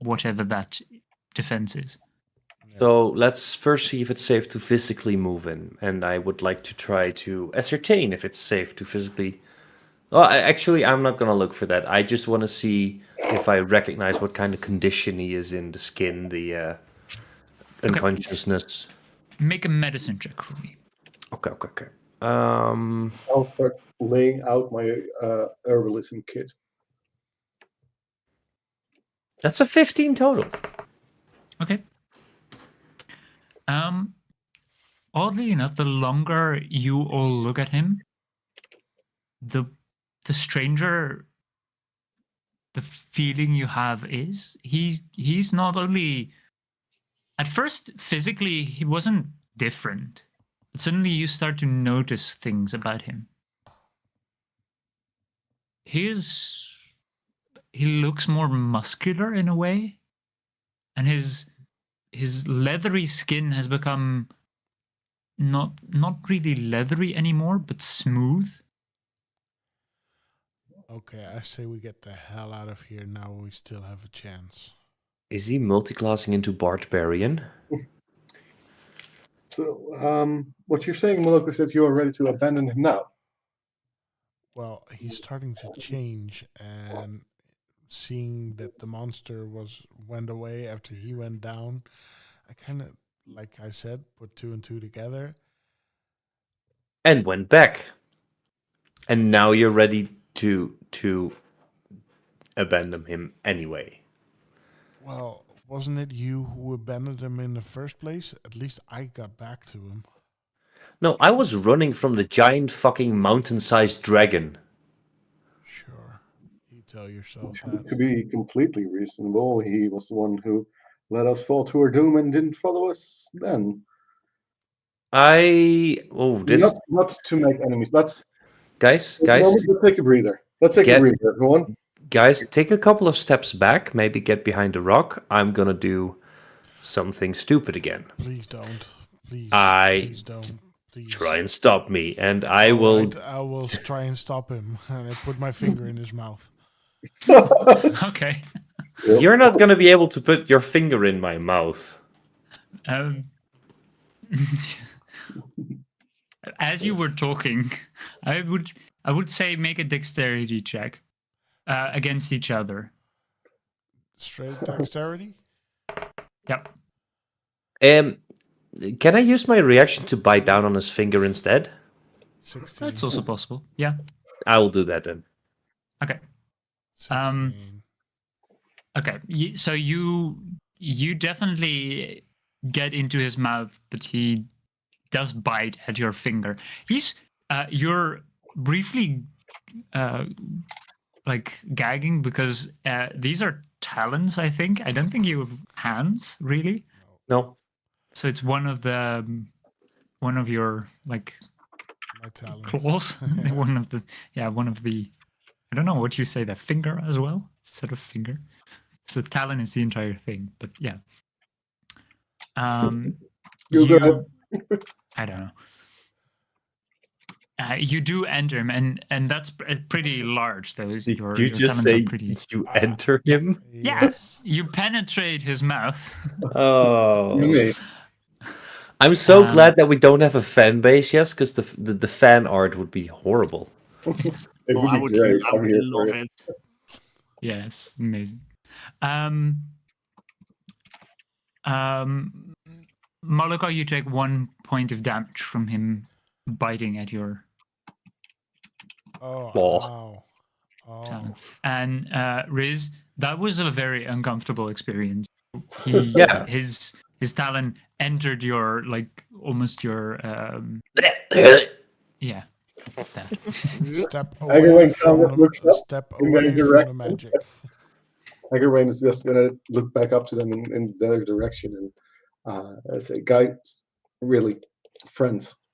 whatever that defense is. So let's first see if it's safe to physically move in, and I would like to try to ascertain if it's safe to physically. Well, actually, I'm not gonna look for that. I just want to see if I recognize what kind of condition he is in, the skin, the unconsciousness. Make a medicine check for me. Okay. I'll start laying out my herbalism kit. That's a 15 total. Okay. Oddly enough, the longer you all look at him, the stranger the feeling you have is he's not only at first physically he wasn't different, but suddenly you start to notice things about him. He looks more muscular in a way, and his leathery skin has become not really leathery anymore, but smooth. Okay, I say we get the hell out of here now. We still have a chance. Is he multiclassing into Barbarian? So, what you're saying, Moloko, is that you are ready to abandon him now? Well, he's starting to change, and seeing that the monster went away after he went down, I kind of, like I said, put 2 and 2 together. And went back. And now you're ready to abandon him anyway. Well, wasn't it you who abandoned him in the first place? At least I got back to him. No, I was running from the giant fucking mountain-sized dragon. Sure. You tell yourself that. To be completely reasonable, he was the one who let us fall to our doom and didn't follow us then. This Not to make enemies. Let's guys, let's take a breather. Let's take a breather. Go on. Guys, take a couple of steps back. Maybe get behind a rock. I'm gonna do something stupid again. Please don't. Please. I Please don't. Please. Try and stop me, and I will. Right, I will try and stop him, and I put my finger in his mouth. Okay. You're not gonna be able to put your finger in my mouth. As you were talking, I would say make a dexterity check against each other. Straight dexterity? Yep. Can I use my reaction to bite down on his finger instead? 16. That's also possible. Yeah. I will do that then. Okay. 16. Okay. So you definitely get into his mouth, but he does bite at your finger. You're briefly like gagging because these are talons, I think. I don't think you have hands, really. No. So it's one of your like my talons. claws. one of the I don't know what you say, the finger as well instead of finger. So talon is the entire thing, but yeah. I don't know. You do enter him, and that's pretty large. Though Did you just say you enter him? Yes, you penetrate his mouth. Oh, I'm so glad that we don't have a fan base, yes, because the fan art would be horrible. It would be great. I would love it. Yes, amazing. Moloko, you take 1 point of damage from him biting at your wow. Oh. And Riz, that was a very uncomfortable experience. His talon entered your almost your yeah. Step away from the magic. Eggerwain is just gonna look back up to them in their direction and say, "Guys, really, friends.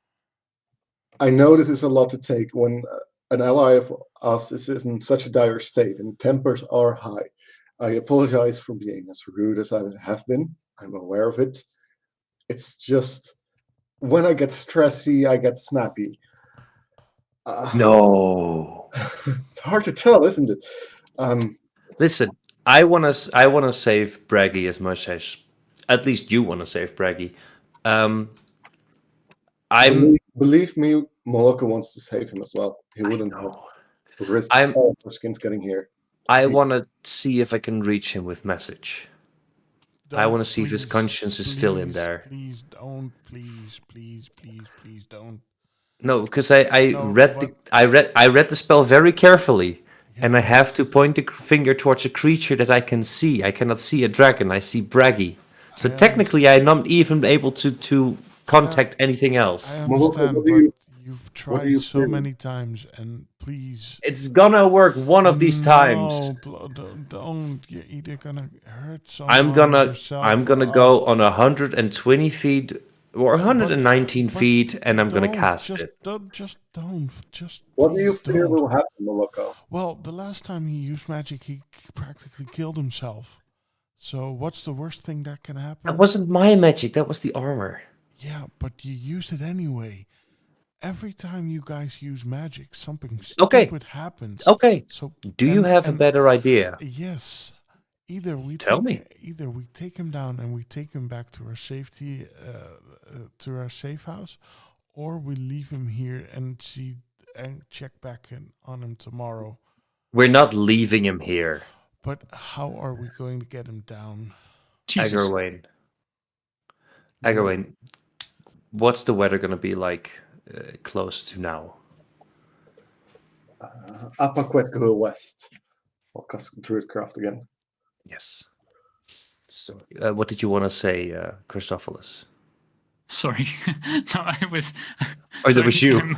I know this is a lot to take when an ally of us is in such a dire state and tempers are high. I apologize for being as rude as I have been. I'm aware of it. It's just when I get stressy, I get snappy. No, it's hard to tell, isn't it? Listen, I wanna save Braggy as much as at least you wanna save Braggy. Believe me, Moloko wants to save him as well. He wouldn't risk all of skins getting here. I want to see if I can reach him with message. I want to see if his conscience is still in there. Please don't. Please don't. No, because I read the spell very carefully, and I have to point the finger towards a creature that I can see. I cannot see a dragon. I see Braggy. So technically, I'm not even able to contact anything else. I understand, but you've tried so many times, and please. It's gonna work one of these times. No, don't. You're either gonna hurt someone. I'm gonna go on 120 feet or 119 feet, and I'm gonna cast it. What do you fear will happen, Moloko? Well, the last time he used magic, he practically killed himself. So what's the worst thing that can happen? That wasn't my magic. That was the armor. Yeah, but you used it anyway. Every time you guys use magic, something stupid happens. Okay. So do you have a better idea? Yes. Either we take him down and we take him back to our safety, to our safe house, or we leave him here and check back on him tomorrow. We're not leaving him here. But how are we going to get him down? Eggerwain, what's the weather going to be like close to now? Apaquet go west. I'll cast Druidcraft again. Yes. So, what did you want to say, Christophilus? Sorry. No, I was. Oh, that was you.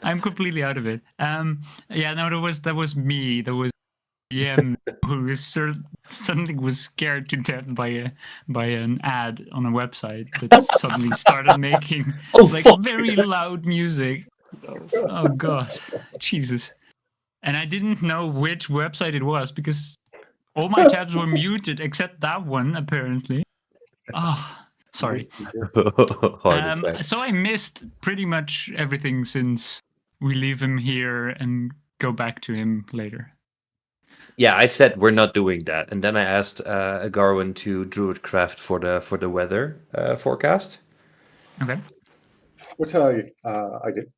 I'm completely out of it. Yeah, no, that was me. That was who was suddenly was scared to death by an ad on a website that suddenly started making very loud music. Oh god, Jesus! And I didn't know which website it was because all my tabs were muted except that one apparently. Ah, sorry. So I missed pretty much everything since we leave him here and go back to him later. Yeah, I said we're not doing that, and then I asked Garwin to Druidcraft for the weather forecast. Okay. Which I did.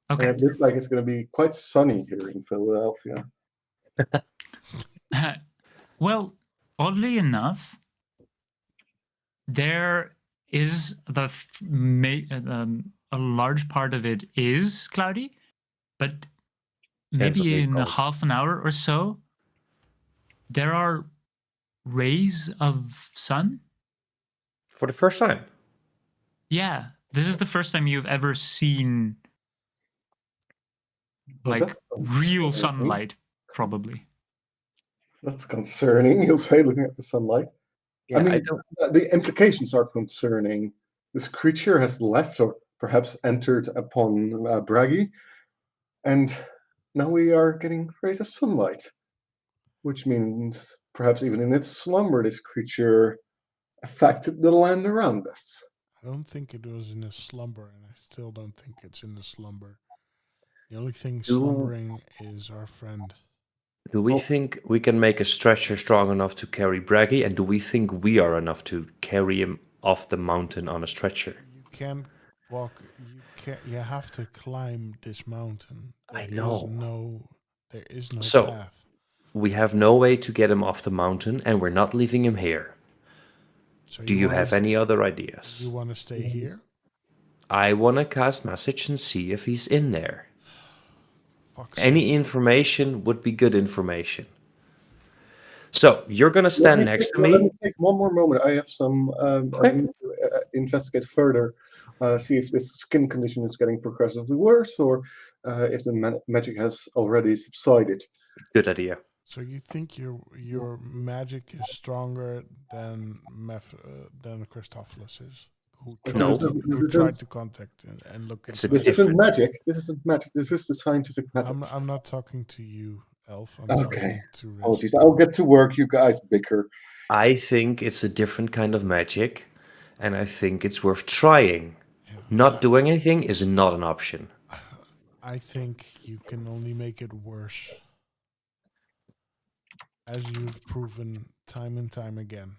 Okay. And it looks like it's going to be quite sunny here in Philadelphia. Well, oddly enough, there is a large part of it is cloudy, but maybe in half an hour or so, there are rays of sun. For the first time? Yeah, this is the first time you've ever seen real sunlight, probably. That's concerning, you'll say, looking at the sunlight. Yeah, I mean, the implications are concerning. This creature has left or perhaps entered upon Bragi, and now we are getting rays of sunlight, which means perhaps even in its slumber, this creature affected the land around us. I don't think it was in a slumber, and I still don't think it's in a slumber. The only thing slumbering is our friend. Do we think we can make a stretcher strong enough to carry Bragi, and do we think we are enough to carry him off the mountain on a stretcher? You can't walk. You have to climb this mountain. I know. There is no So, path. we have no way to get him off the mountain, and we're not leaving him here. So do you have any other ideas? You want to stay here? I want to cast message and see if he's in there. Fuck's Any sake. information would be good information. So, you're going to stand next to me. Let me take one more moment. I have some investigate further, see if this skin condition is getting progressively worse or if the magic has already subsided. Good idea. So you think your magic is stronger than Christophilus is? Who tried to contact and look into this isn't magic. This isn't magic. This is the scientific methods. I'm not talking to you, Elf. I'm okay. To apologies. I'll get to work. You guys bicker. I think it's a different kind of magic, and I think it's worth trying. Yeah. Not doing anything is not an option. I think you can only make it worse, as you've proven time and time again.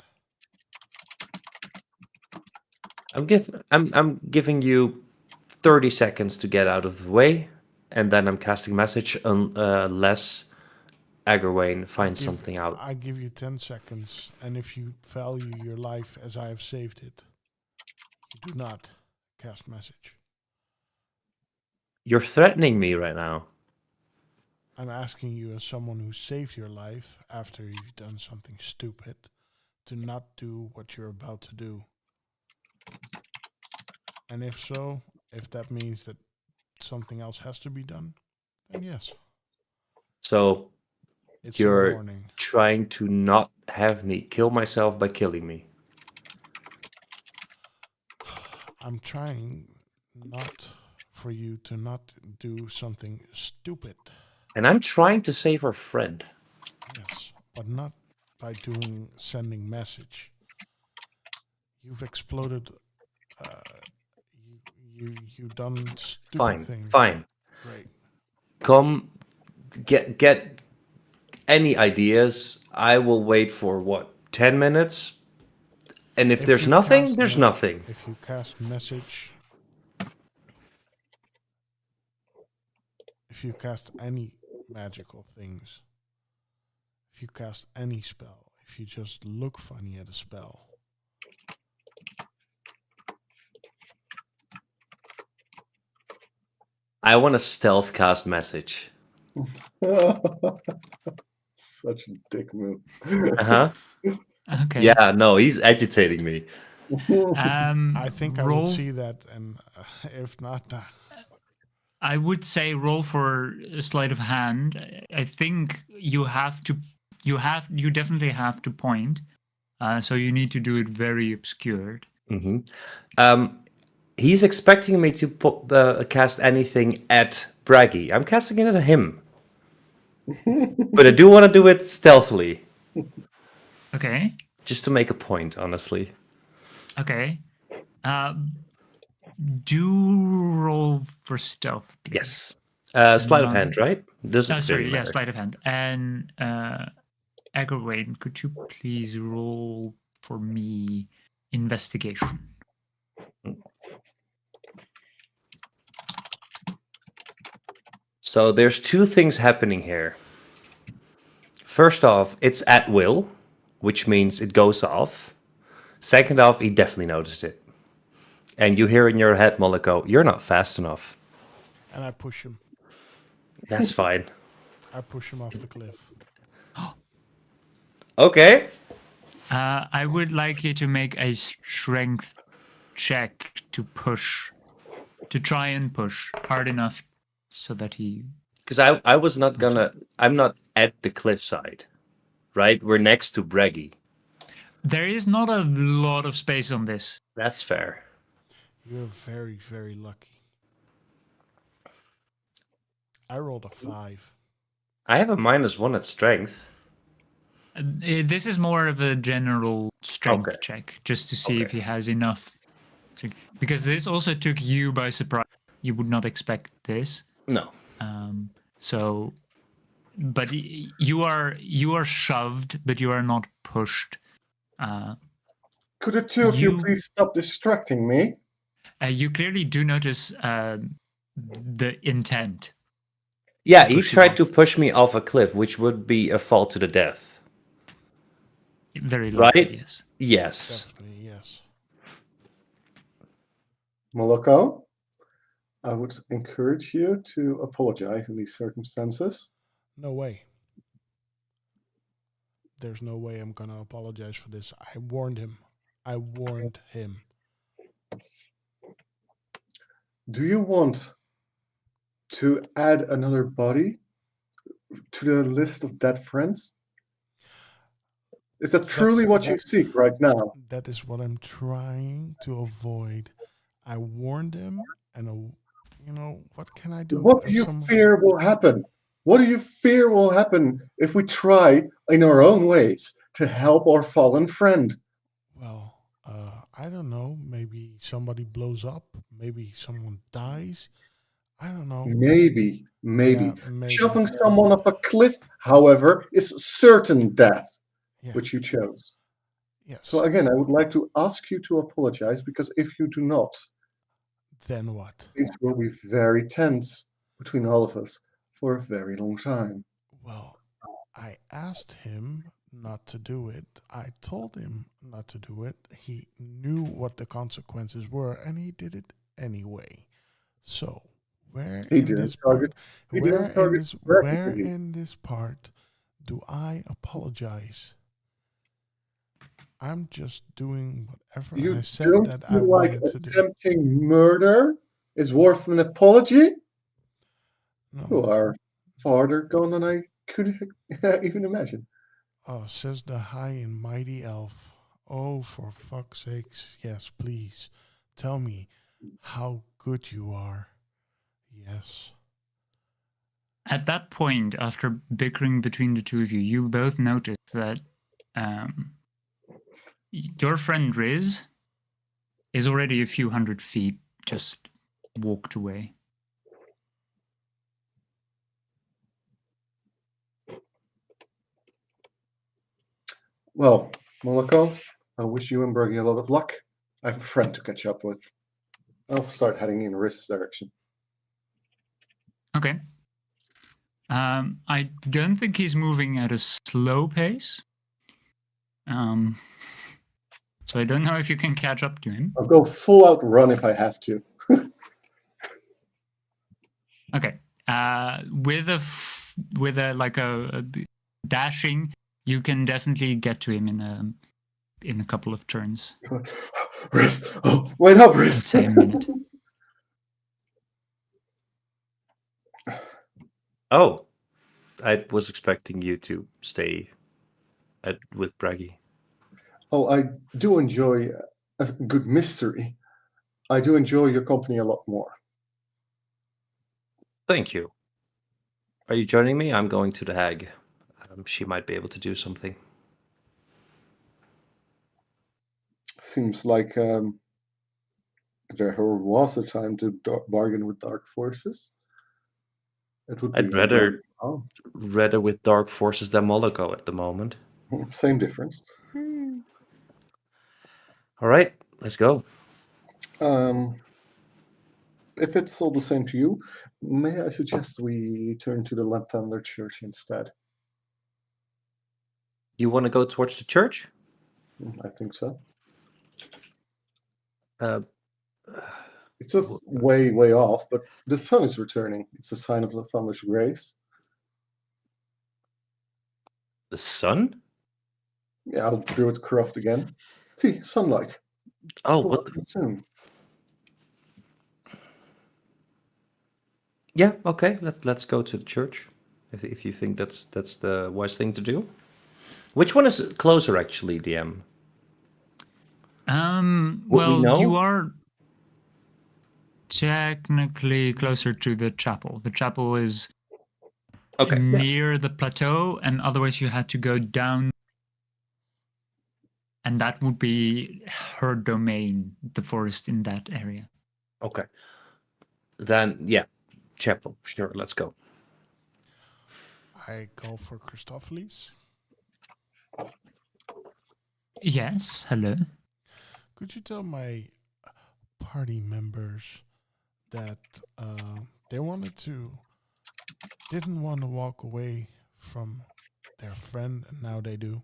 I'm giving you 30 seconds to get out of the way, and then I'm casting message unless Agarwane finds something out. I give you 10 seconds, and if you value your life as I have saved it, you do not cast message. You're threatening me right now. I'm asking you as someone who saved your life after you've done something stupid to not do what you're about to do. And if so, if that means that something else has to be done, then yes. So you're trying to not have me kill myself by killing me. I'm trying not for you to not do something stupid. And I'm trying to save our friend. Yes, but not by sending message. You've exploded. You've done stupid things. Fine. Great. Come, get any ideas. I will wait for 10 minutes. And if there's nothing, there's nothing. If you cast message, if you cast any magical things, if you cast any spell, if you just look funny at a spell, I want a stealth cast message. Such a dick move. Uh-huh. Okay. Yeah, no, he's agitating me. I think I roll. would see that, and if not, I would say roll for a sleight of hand. I think you have to. You definitely have to point. So you need to do it very obscured. He's expecting me to cast anything at Braggy. I'm casting it at him. But I do want to do it stealthily. Okay. Just to make a point, honestly. Okay. Do roll for stealth, please. Yes. Sleight of hand, right? Doesn't Sorry, really yeah, matter. sleight of hand. And Eggerwain, could you please roll for me investigation? So there's two things happening here. First off, it's at will, which means it goes off. Second off, he definitely noticed it. And you hear in your head, Moloko, you're not fast enough. and I push him. That's fine. I push him off the cliff. Okay. I would like you to make a strength check to try and push hard enough so that he... Because I was not gonna... I'm not at the cliffside, right? We're next to Braggy. There is not a lot of space on this. That's fair. You're very, very lucky. I rolled a 5. I have a -1 at strength. This is more of a general strength Okay. check, just to see if he has enough. Because this also took you by surprise. You would not expect this. No. So, but you are shoved, but you are not pushed. Could the two of you please stop distracting me? You clearly do notice the intent. Yeah, he tried to push me off a cliff, which would be a fall to the death. Very likely, right? Yes. Yes. Definitely, yes. Moloko, I would encourage you to apologize in these circumstances. No way. There's no way I'm gonna apologize for this. I warned him. Do you want to add another body to the list of dead friends? Is that truly what you seek right now? That is what I'm trying to avoid. I warned him, and what can I do? What do you fear will happen? What do you fear will happen if we try in our own ways to help our fallen friend? Well, I don't know. Maybe somebody blows up. Maybe someone dies. I don't know. Maybe. Yeah, maybe. Shoving someone off a cliff, however, is certain death, which you chose. Yes. So again, I would like to ask you to apologize, because if you do not, then what? Things will be very tense between all of us for a very long time. Well, I asked him not to do it. I told him not to do it. He knew what the consequences were, and he did it anyway. So, where in this part do I apologize? I'm just doing whatever I said that I wanted to do. Attempting murder is worth an apology? No. You are farther gone than I could even imagine. Oh, says the high and mighty elf. Oh, for fuck's sakes, yes, please. Tell me how good you are. Yes. At that point, after bickering between the two of you, you both notice that your friend Riz is already a few hundred feet just walked away. Well, Moloko, I wish you and Bergie a lot of luck. I have a friend to catch up with. I'll start heading in Riz's direction. Okay. I don't think he's moving at a slow pace. So I don't know if you can catch up to him. I'll go full out run if I have to. Okay. With a dashing, you can definitely get to him in a couple of turns. Riz, oh, wait up, Riz. Let's say a minute. Oh, I was expecting you to stay with Braggy. Oh, I do enjoy a good mystery. I do enjoy your company a lot more. Thank you. Are you joining me? I'm going to the hag. She might be able to do something. Seems like there was a time to bargain with dark forces. It would be I'd rather with dark forces than Moloko at the moment. Same difference. All right, let's go. If it's all the same to you, may I suggest we turn to the Lathander Church instead? You want to go towards the church? I think so. It's a way off, but the sun is returning. It's a sign of Lathander's grace. The sun? Yeah, I'll Druid Croft again. See, sunlight. Oh, what? Soon. Yeah, okay. Let's go to the church. If you think that's the wise thing to do. Which one is closer, actually, DM? Well, you are technically closer to the chapel. The chapel is near the plateau, and otherwise you had to go down, and that would be her domain, the forest in that area. Okay. Then, yeah, chapel. Sure, let's go. I call for Christopheles. Yes, hello. Could you tell my party members that they didn't want to walk away from their friend, and now they do?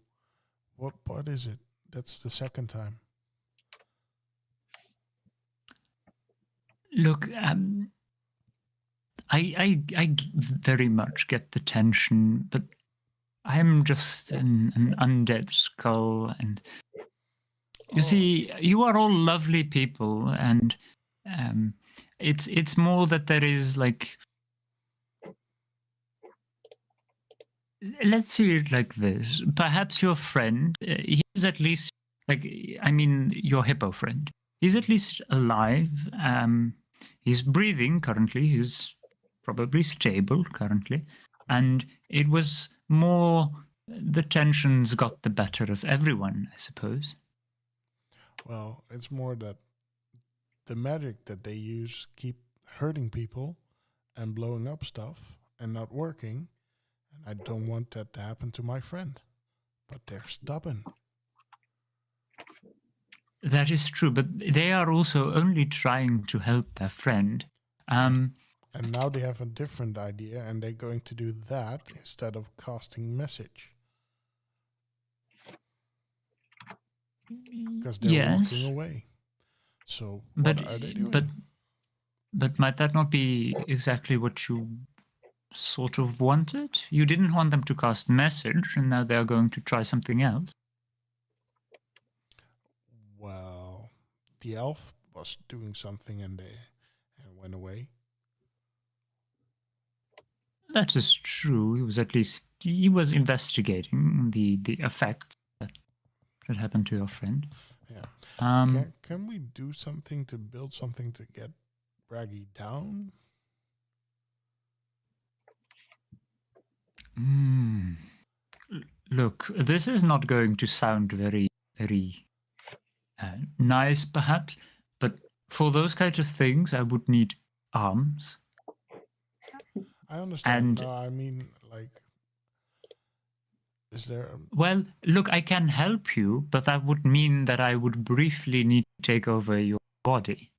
What is it? That's the second time. Look, I very much get the tension, but I'm just an undead skull, and you see, you are all lovely people, and it's more that there is like, let's see it like this. Perhaps your friend, he's at least like, I mean, your hippo friend. He's at least alive. He's breathing currently. He's probably stable currently, and it was more the tensions got the better of everyone, I suppose. Well, it's more that the magic that they use keep hurting people and blowing up stuff and not working, and I don't want that to happen to my friend. But they're stubborn. That is true, but they are also only trying to help their friend. And now they have a different idea, and they're going to do that instead of casting message. Because they're walking away. So what are they doing? But might that not be exactly what you sort of wanted? You didn't want them to cast message, and now they're going to try something else. Well, the elf was doing something and went away. That is true. He was investigating the effects that happened to your friend. Yeah. Can we do something to build something to get Braggy down? Look, this is not going to sound very, very nice, perhaps, but for those kinds of things, I would need arms. I understand. No, I mean, like, is there... Well, look, I can help you, but that would mean that I would briefly need to take over your body.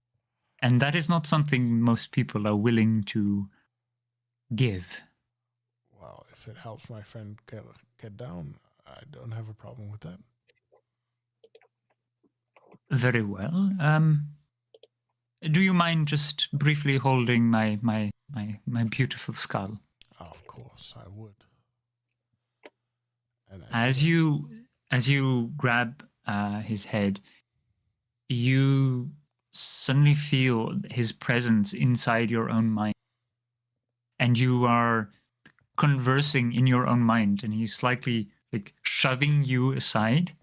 And that is not something most people are willing to give. Well, if it helps my friend get down, I don't have a problem with that. Very well. Do you mind just briefly holding my beautiful skull? Of course, I would. As you grab his head, you suddenly feel his presence inside your own mind. And you are conversing in your own mind, and he's slightly like shoving you aside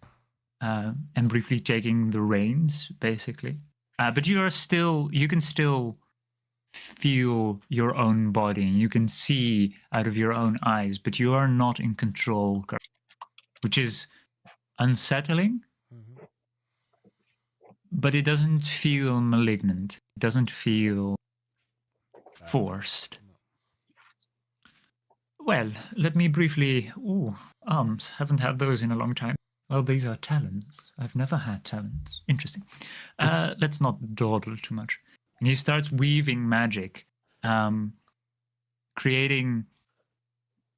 and briefly taking the reins, basically. But you can still feel your own body, and you can see out of your own eyes, but you are not in control, which is unsettling. Mm-hmm. But it doesn't feel malignant. It doesn't feel forced. Well, let me briefly... Ooh, arms. Haven't had those in a long time. Well, these are talons. I've never had talons. Interesting. Let's not dawdle too much. And he starts weaving magic, creating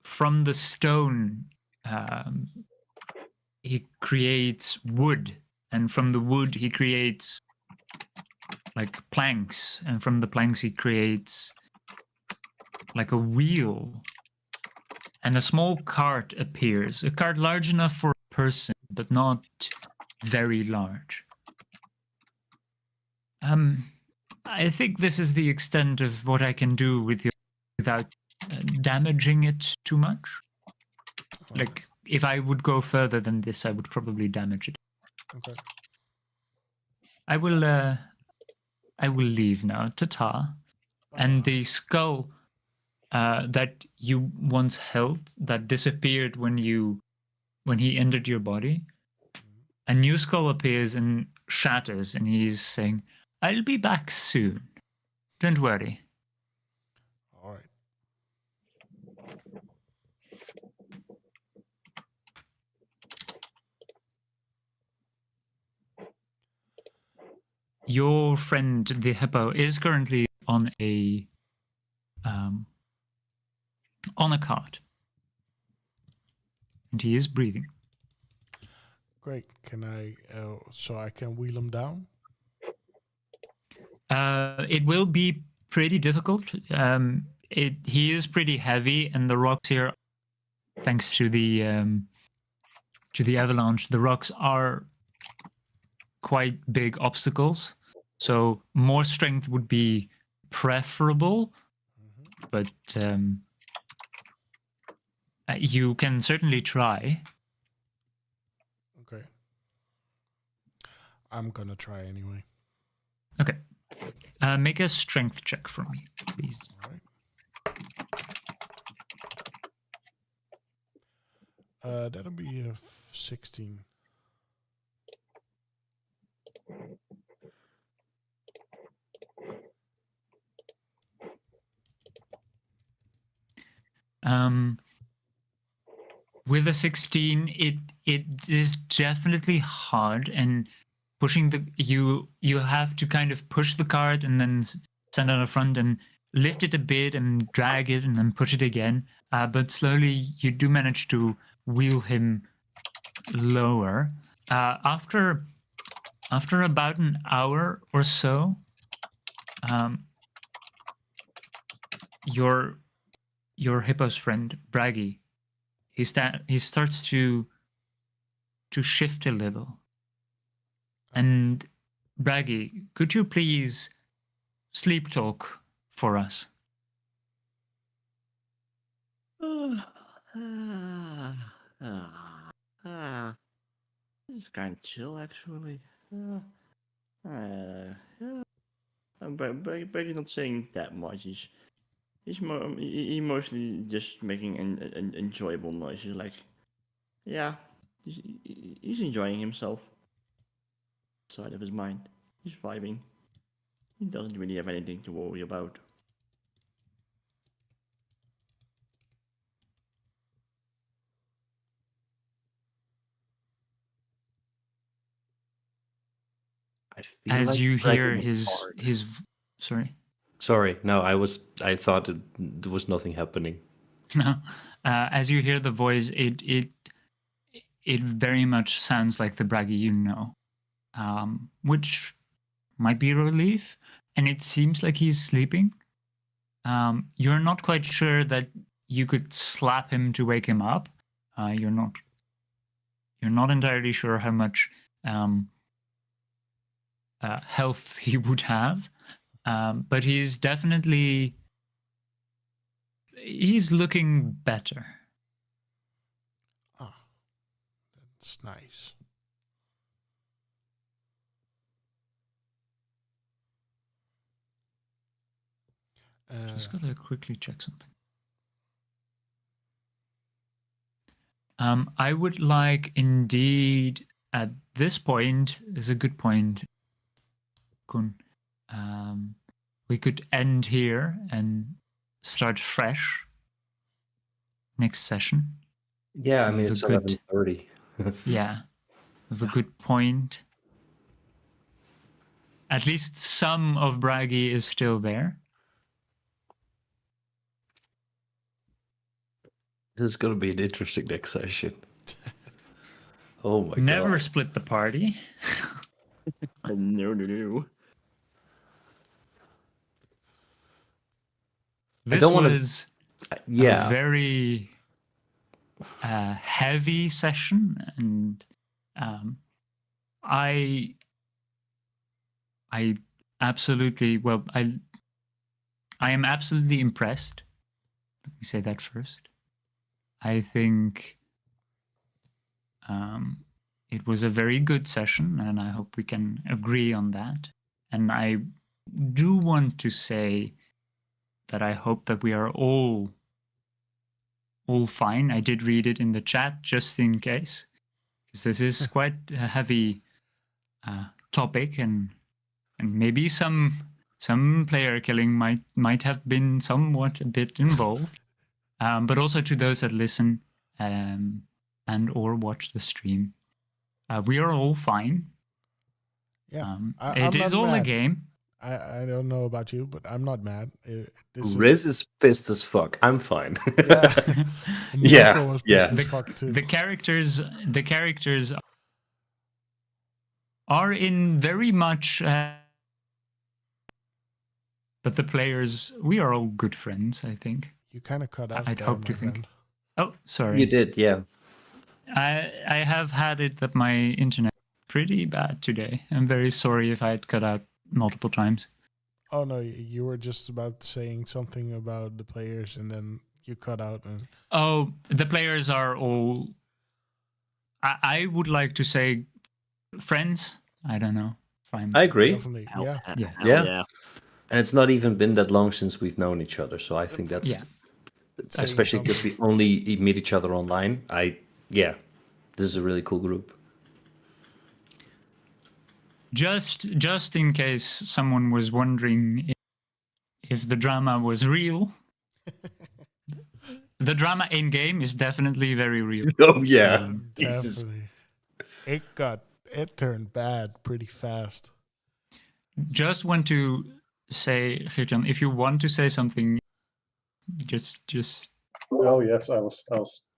from the stone. He creates wood, and from the wood he creates like planks, and from the planks he creates like a wheel. And a small cart appears, a cart large enough for a person, but not very large. I think this is the extent of what I can do with you without damaging it too much. Like, if I would go further than this, I would probably damage it. Okay. I will leave now. Ta-ta. And the skull that you once held, that disappeared when he entered your body, a new skull appears and shatters, and he's saying, "I'll be back soon. Don't worry." All right. Your friend, the hippo, is currently on a cart, and he is breathing. Great. Can I, so I can wheel him down? It will be pretty difficult. He is pretty heavy, and the rocks here, thanks to the avalanche, the rocks are quite big obstacles. So more strength would be preferable, but you can certainly try. Okay. I'm gonna try anyway. Okay. Make a strength check for me, please. All right. That'll be a 16. With a 16, it is definitely hard, and pushing you have to kind of push the cart and then stand on the front and lift it a bit and drag it and then push it again. But slowly you do manage to wheel him lower. After about an hour or so, your hippo's friend Braggy, he starts to shift a little. And Braggy, could you please sleep talk for us? It's kind of chill, actually. But he's not saying that much. He's mostly just making an enjoyable noises. Like, yeah, he's enjoying himself. Side of his mind, he's vibing. He doesn't really have anything to worry about. I feel As like you hear dragging his hard. sorry. Sorry, no, I thought there was nothing happening. No. As you hear the voice, it very much sounds like the Braggy you know, which might be a relief. And it seems like he's sleeping. You're not quite sure that you could slap him to wake him up. You're not entirely sure how much health he would have. But he's looking better. Ah, that's nice. Just gotta quickly check something. I would like, indeed, at this point, is a good point, Kun. We could end here and start fresh next session. Yeah, I mean, With it's a good- 11:30. Yeah, with a good point. At least some of Bragi is still there. This is going to be an interesting next session. Oh my Never god. split the party. No. This don't wanna- was Yeah. a very heavy session, and I absolutely, well, I am absolutely impressed. Let me say that first. I think it was a very good session, and I hope we can agree on that. And I do want to say that I hope that we are all fine. I did read it in the chat just in case, because this is quite a heavy topic, and maybe some player killing might have been somewhat a bit involved. But also to those that listen and or watch the stream, we are all fine. Yeah, It is all a mad. game. I don't know about you, but I'm not mad. Riz is pissed as fuck. I'm fine. Yeah. Yeah, Moloko was yeah. pissed as fuck too. The characters are in very much, but the players, we are all good friends, I think. You kind of cut out. I'd there, hope to my think. friend. Oh, sorry. You did, yeah. I have had it that my internet is pretty bad today. I'm very sorry if I had cut out multiple times. Oh no, you were just about saying something about the players, and then you cut out. And Oh, the players are all. I would like to say friends. I don't know if I'm. I agree. definitely, yeah. Yeah. Yeah. And it's not even been that long since we've known each other, so I think that's Yeah. especially because we only meet each other online. This is a really cool group. Just in case someone was wondering if the drama was real, the drama in game is definitely very real. Oh yeah, Definitely. It turned bad pretty fast. Just want to say, Gert-Jan, if you want to say something, just. Oh yes, I was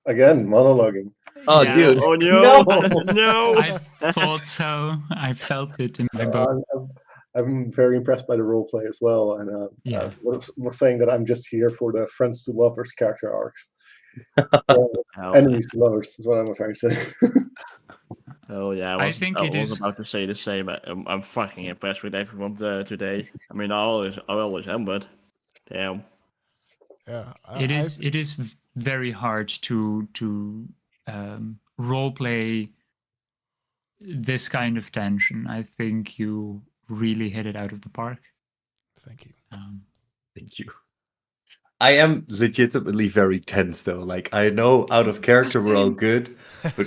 again monologuing. Oh, Yeah. dude. Oh no! No. No! I thought so. I felt it in my bones. I'm very impressed by the role play as well, and Yeah. was saying that I'm just here for the friends to lovers character arcs. Oh, Enemies to lovers is what I'm trying to say. Oh yeah, I think it was is- about to say the same. I'm fucking impressed with everyone today. I mean, I always am, but damn. Yeah, It is very hard to role play this kind of tension. I think you really hit it out of the park. Thank you. Thank you. I am legitimately very tense though. Like I know out of character we're all good, but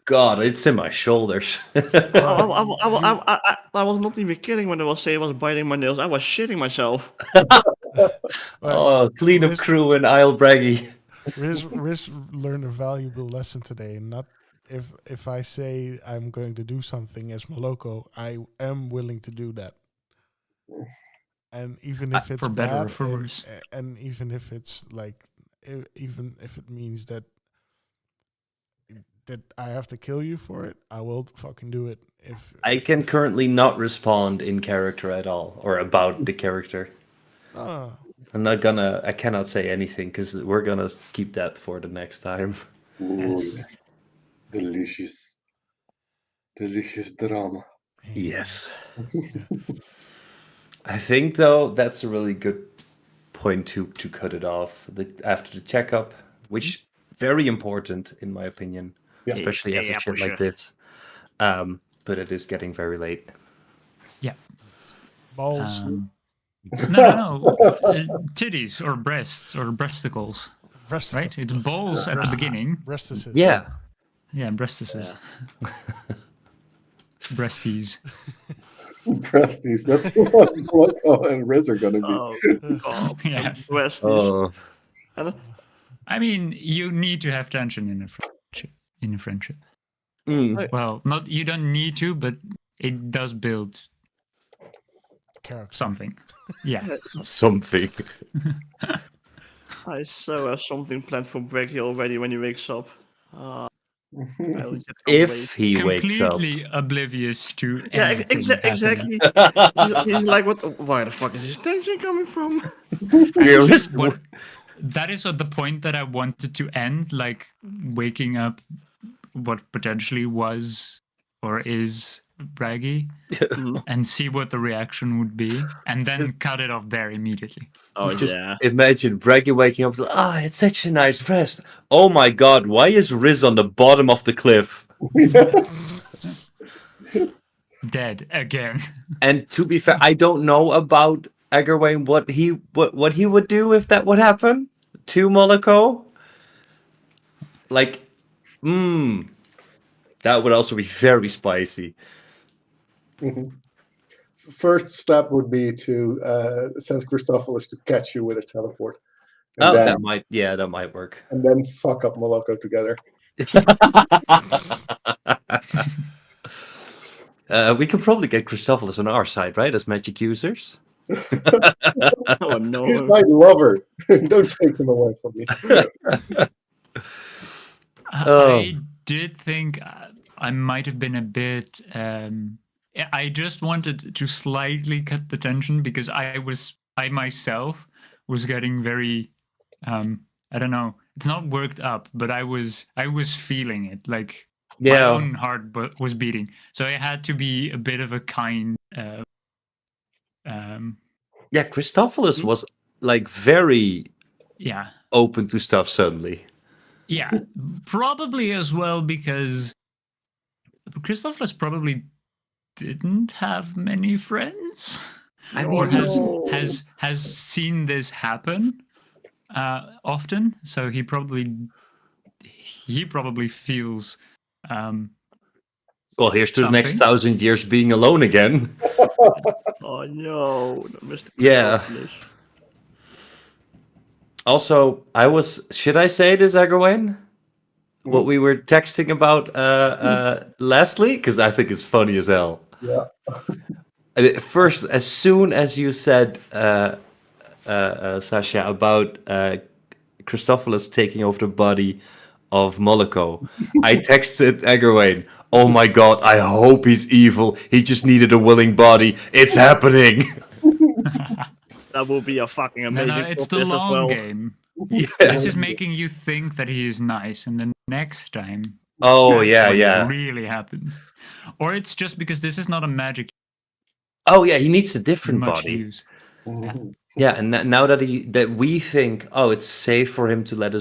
God, it's in my shoulders. I was not even kidding when I was saying I was biting my nails. I was shitting myself. Oh, clean up crew and Isle Braggy. Riz learned a valuable lesson today. Not if I say I'm going to do something as Moloko, I am willing to do that. And even if it's for better or bad, for worse. and even if it's like, even if it means that I have to kill you for it, I will fucking do it. I can currently not respond in character at all or about the character. Ah, I cannot say anything because we're gonna keep that for the next time. Ooh, yes. Delicious. Delicious drama. Yes. I think though that's a really good point to cut it off after the checkup, which very important in my opinion, especially after shit like this. But it is getting very late. Yeah. Balls. No. Titties or breasts or breasticles. Breast. Right? It's balls at the beginning. Breastises. Yeah. Yeah, breastises. Breasties. Breasties. That's what Moloko and Riz are gonna be. Oh god. Yes. Breasties. I mean, you need to have tension in a friendship. Well, not you don't need to, but it does build Character. something. Yeah. Something. I so have something planned for Breggy already when he wakes up. If he wakes up. Completely oblivious to Yeah, anything exactly. He's like, where the fuck is his tension coming from? Actually, that is what the point that I wanted to end, like waking up what potentially was or is braggy and see what the reaction would be and then cut it off there immediately. Oh, Just yeah. imagine Braggy waking up. It's such a nice rest. Oh my god, why is Riz on the bottom of the cliff? Dead again. And to be fair, I don't know about Eggerwain what he would do if that would happen to Moloko. Like, that would also be very spicy. First step would be to send Christophilus to catch you with a teleport. And that might work. And then fuck up Moloko together. We can probably get Christophilus on our side, right? As magic users. Oh no. He's my lover. Don't take him away from me. I did think I might have been a bit. I just wanted to slightly cut the tension because I myself was getting very. I don't know. It's not worked up, but I was feeling it. Like my own heart was beating, so I had to be a bit of a kind. Yeah, Christophilus was like very open to stuff suddenly. Yeah, probably as well because Christophilus probably didn't have many friends. Or has seen this happen often, so he probably feels. Well, here's to the next 1,000 years being alone again. Oh no, Mr. Yeah. Also, should I say this, Eggerwain? What we were texting about lastly? Because I think it's funny as hell. Yeah. First, as soon as you said, Sasha, about Christophilus taking over the body of Moloko, I texted Eggerwain, oh my god, I hope he's evil. He just needed a willing body. It's happening. That will be a fucking amazing. No, it's the long game. Yeah. This is making you think that he is nice, and then next time, really happens. Or it's just because this is not a magic. Oh yeah, he needs a different body. Use. Yeah, and now that we think, it's safe for him to let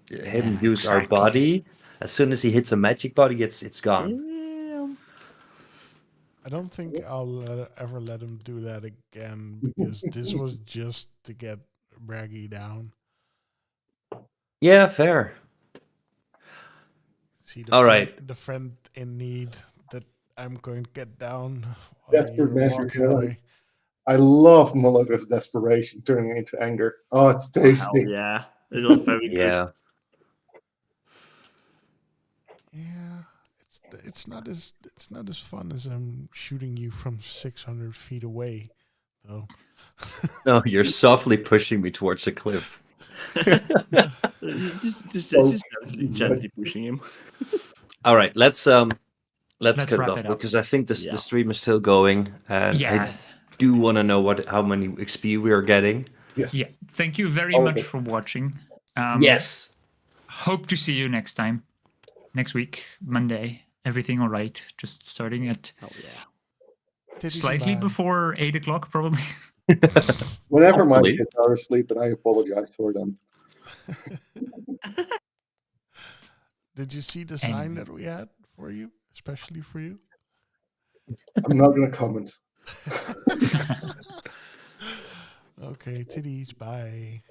him use our body. As soon as he hits a magic body, it's gone. I don't think I'll ever let him do that again because this was just to get Braggy down. Yeah, fair. See the friend in need that I'm going to get down. Desperate measure. I love Moloko's desperation turning into anger. Oh, it's tasty. Yeah, it was very good. Yeah, it's not as fun as I'm shooting you from 600 feet away, though. No, you're softly pushing me towards a cliff. just gently pushing him. All right, let's cut it off because I think the stream is still going, and I do want to know how many XP we are getting. Yes. Yeah. Thank you very much for watching. Yes. Hope to see you next week, Monday. everything all right? Just starting at Oh yeah. Titties slightly and I. before 8 o'clock, probably. Whenever my Hopefully. kids are asleep, and I apologize for them. Did you see the sign that we had for you, especially for you? I'm not going to comment. Okay, titties, bye.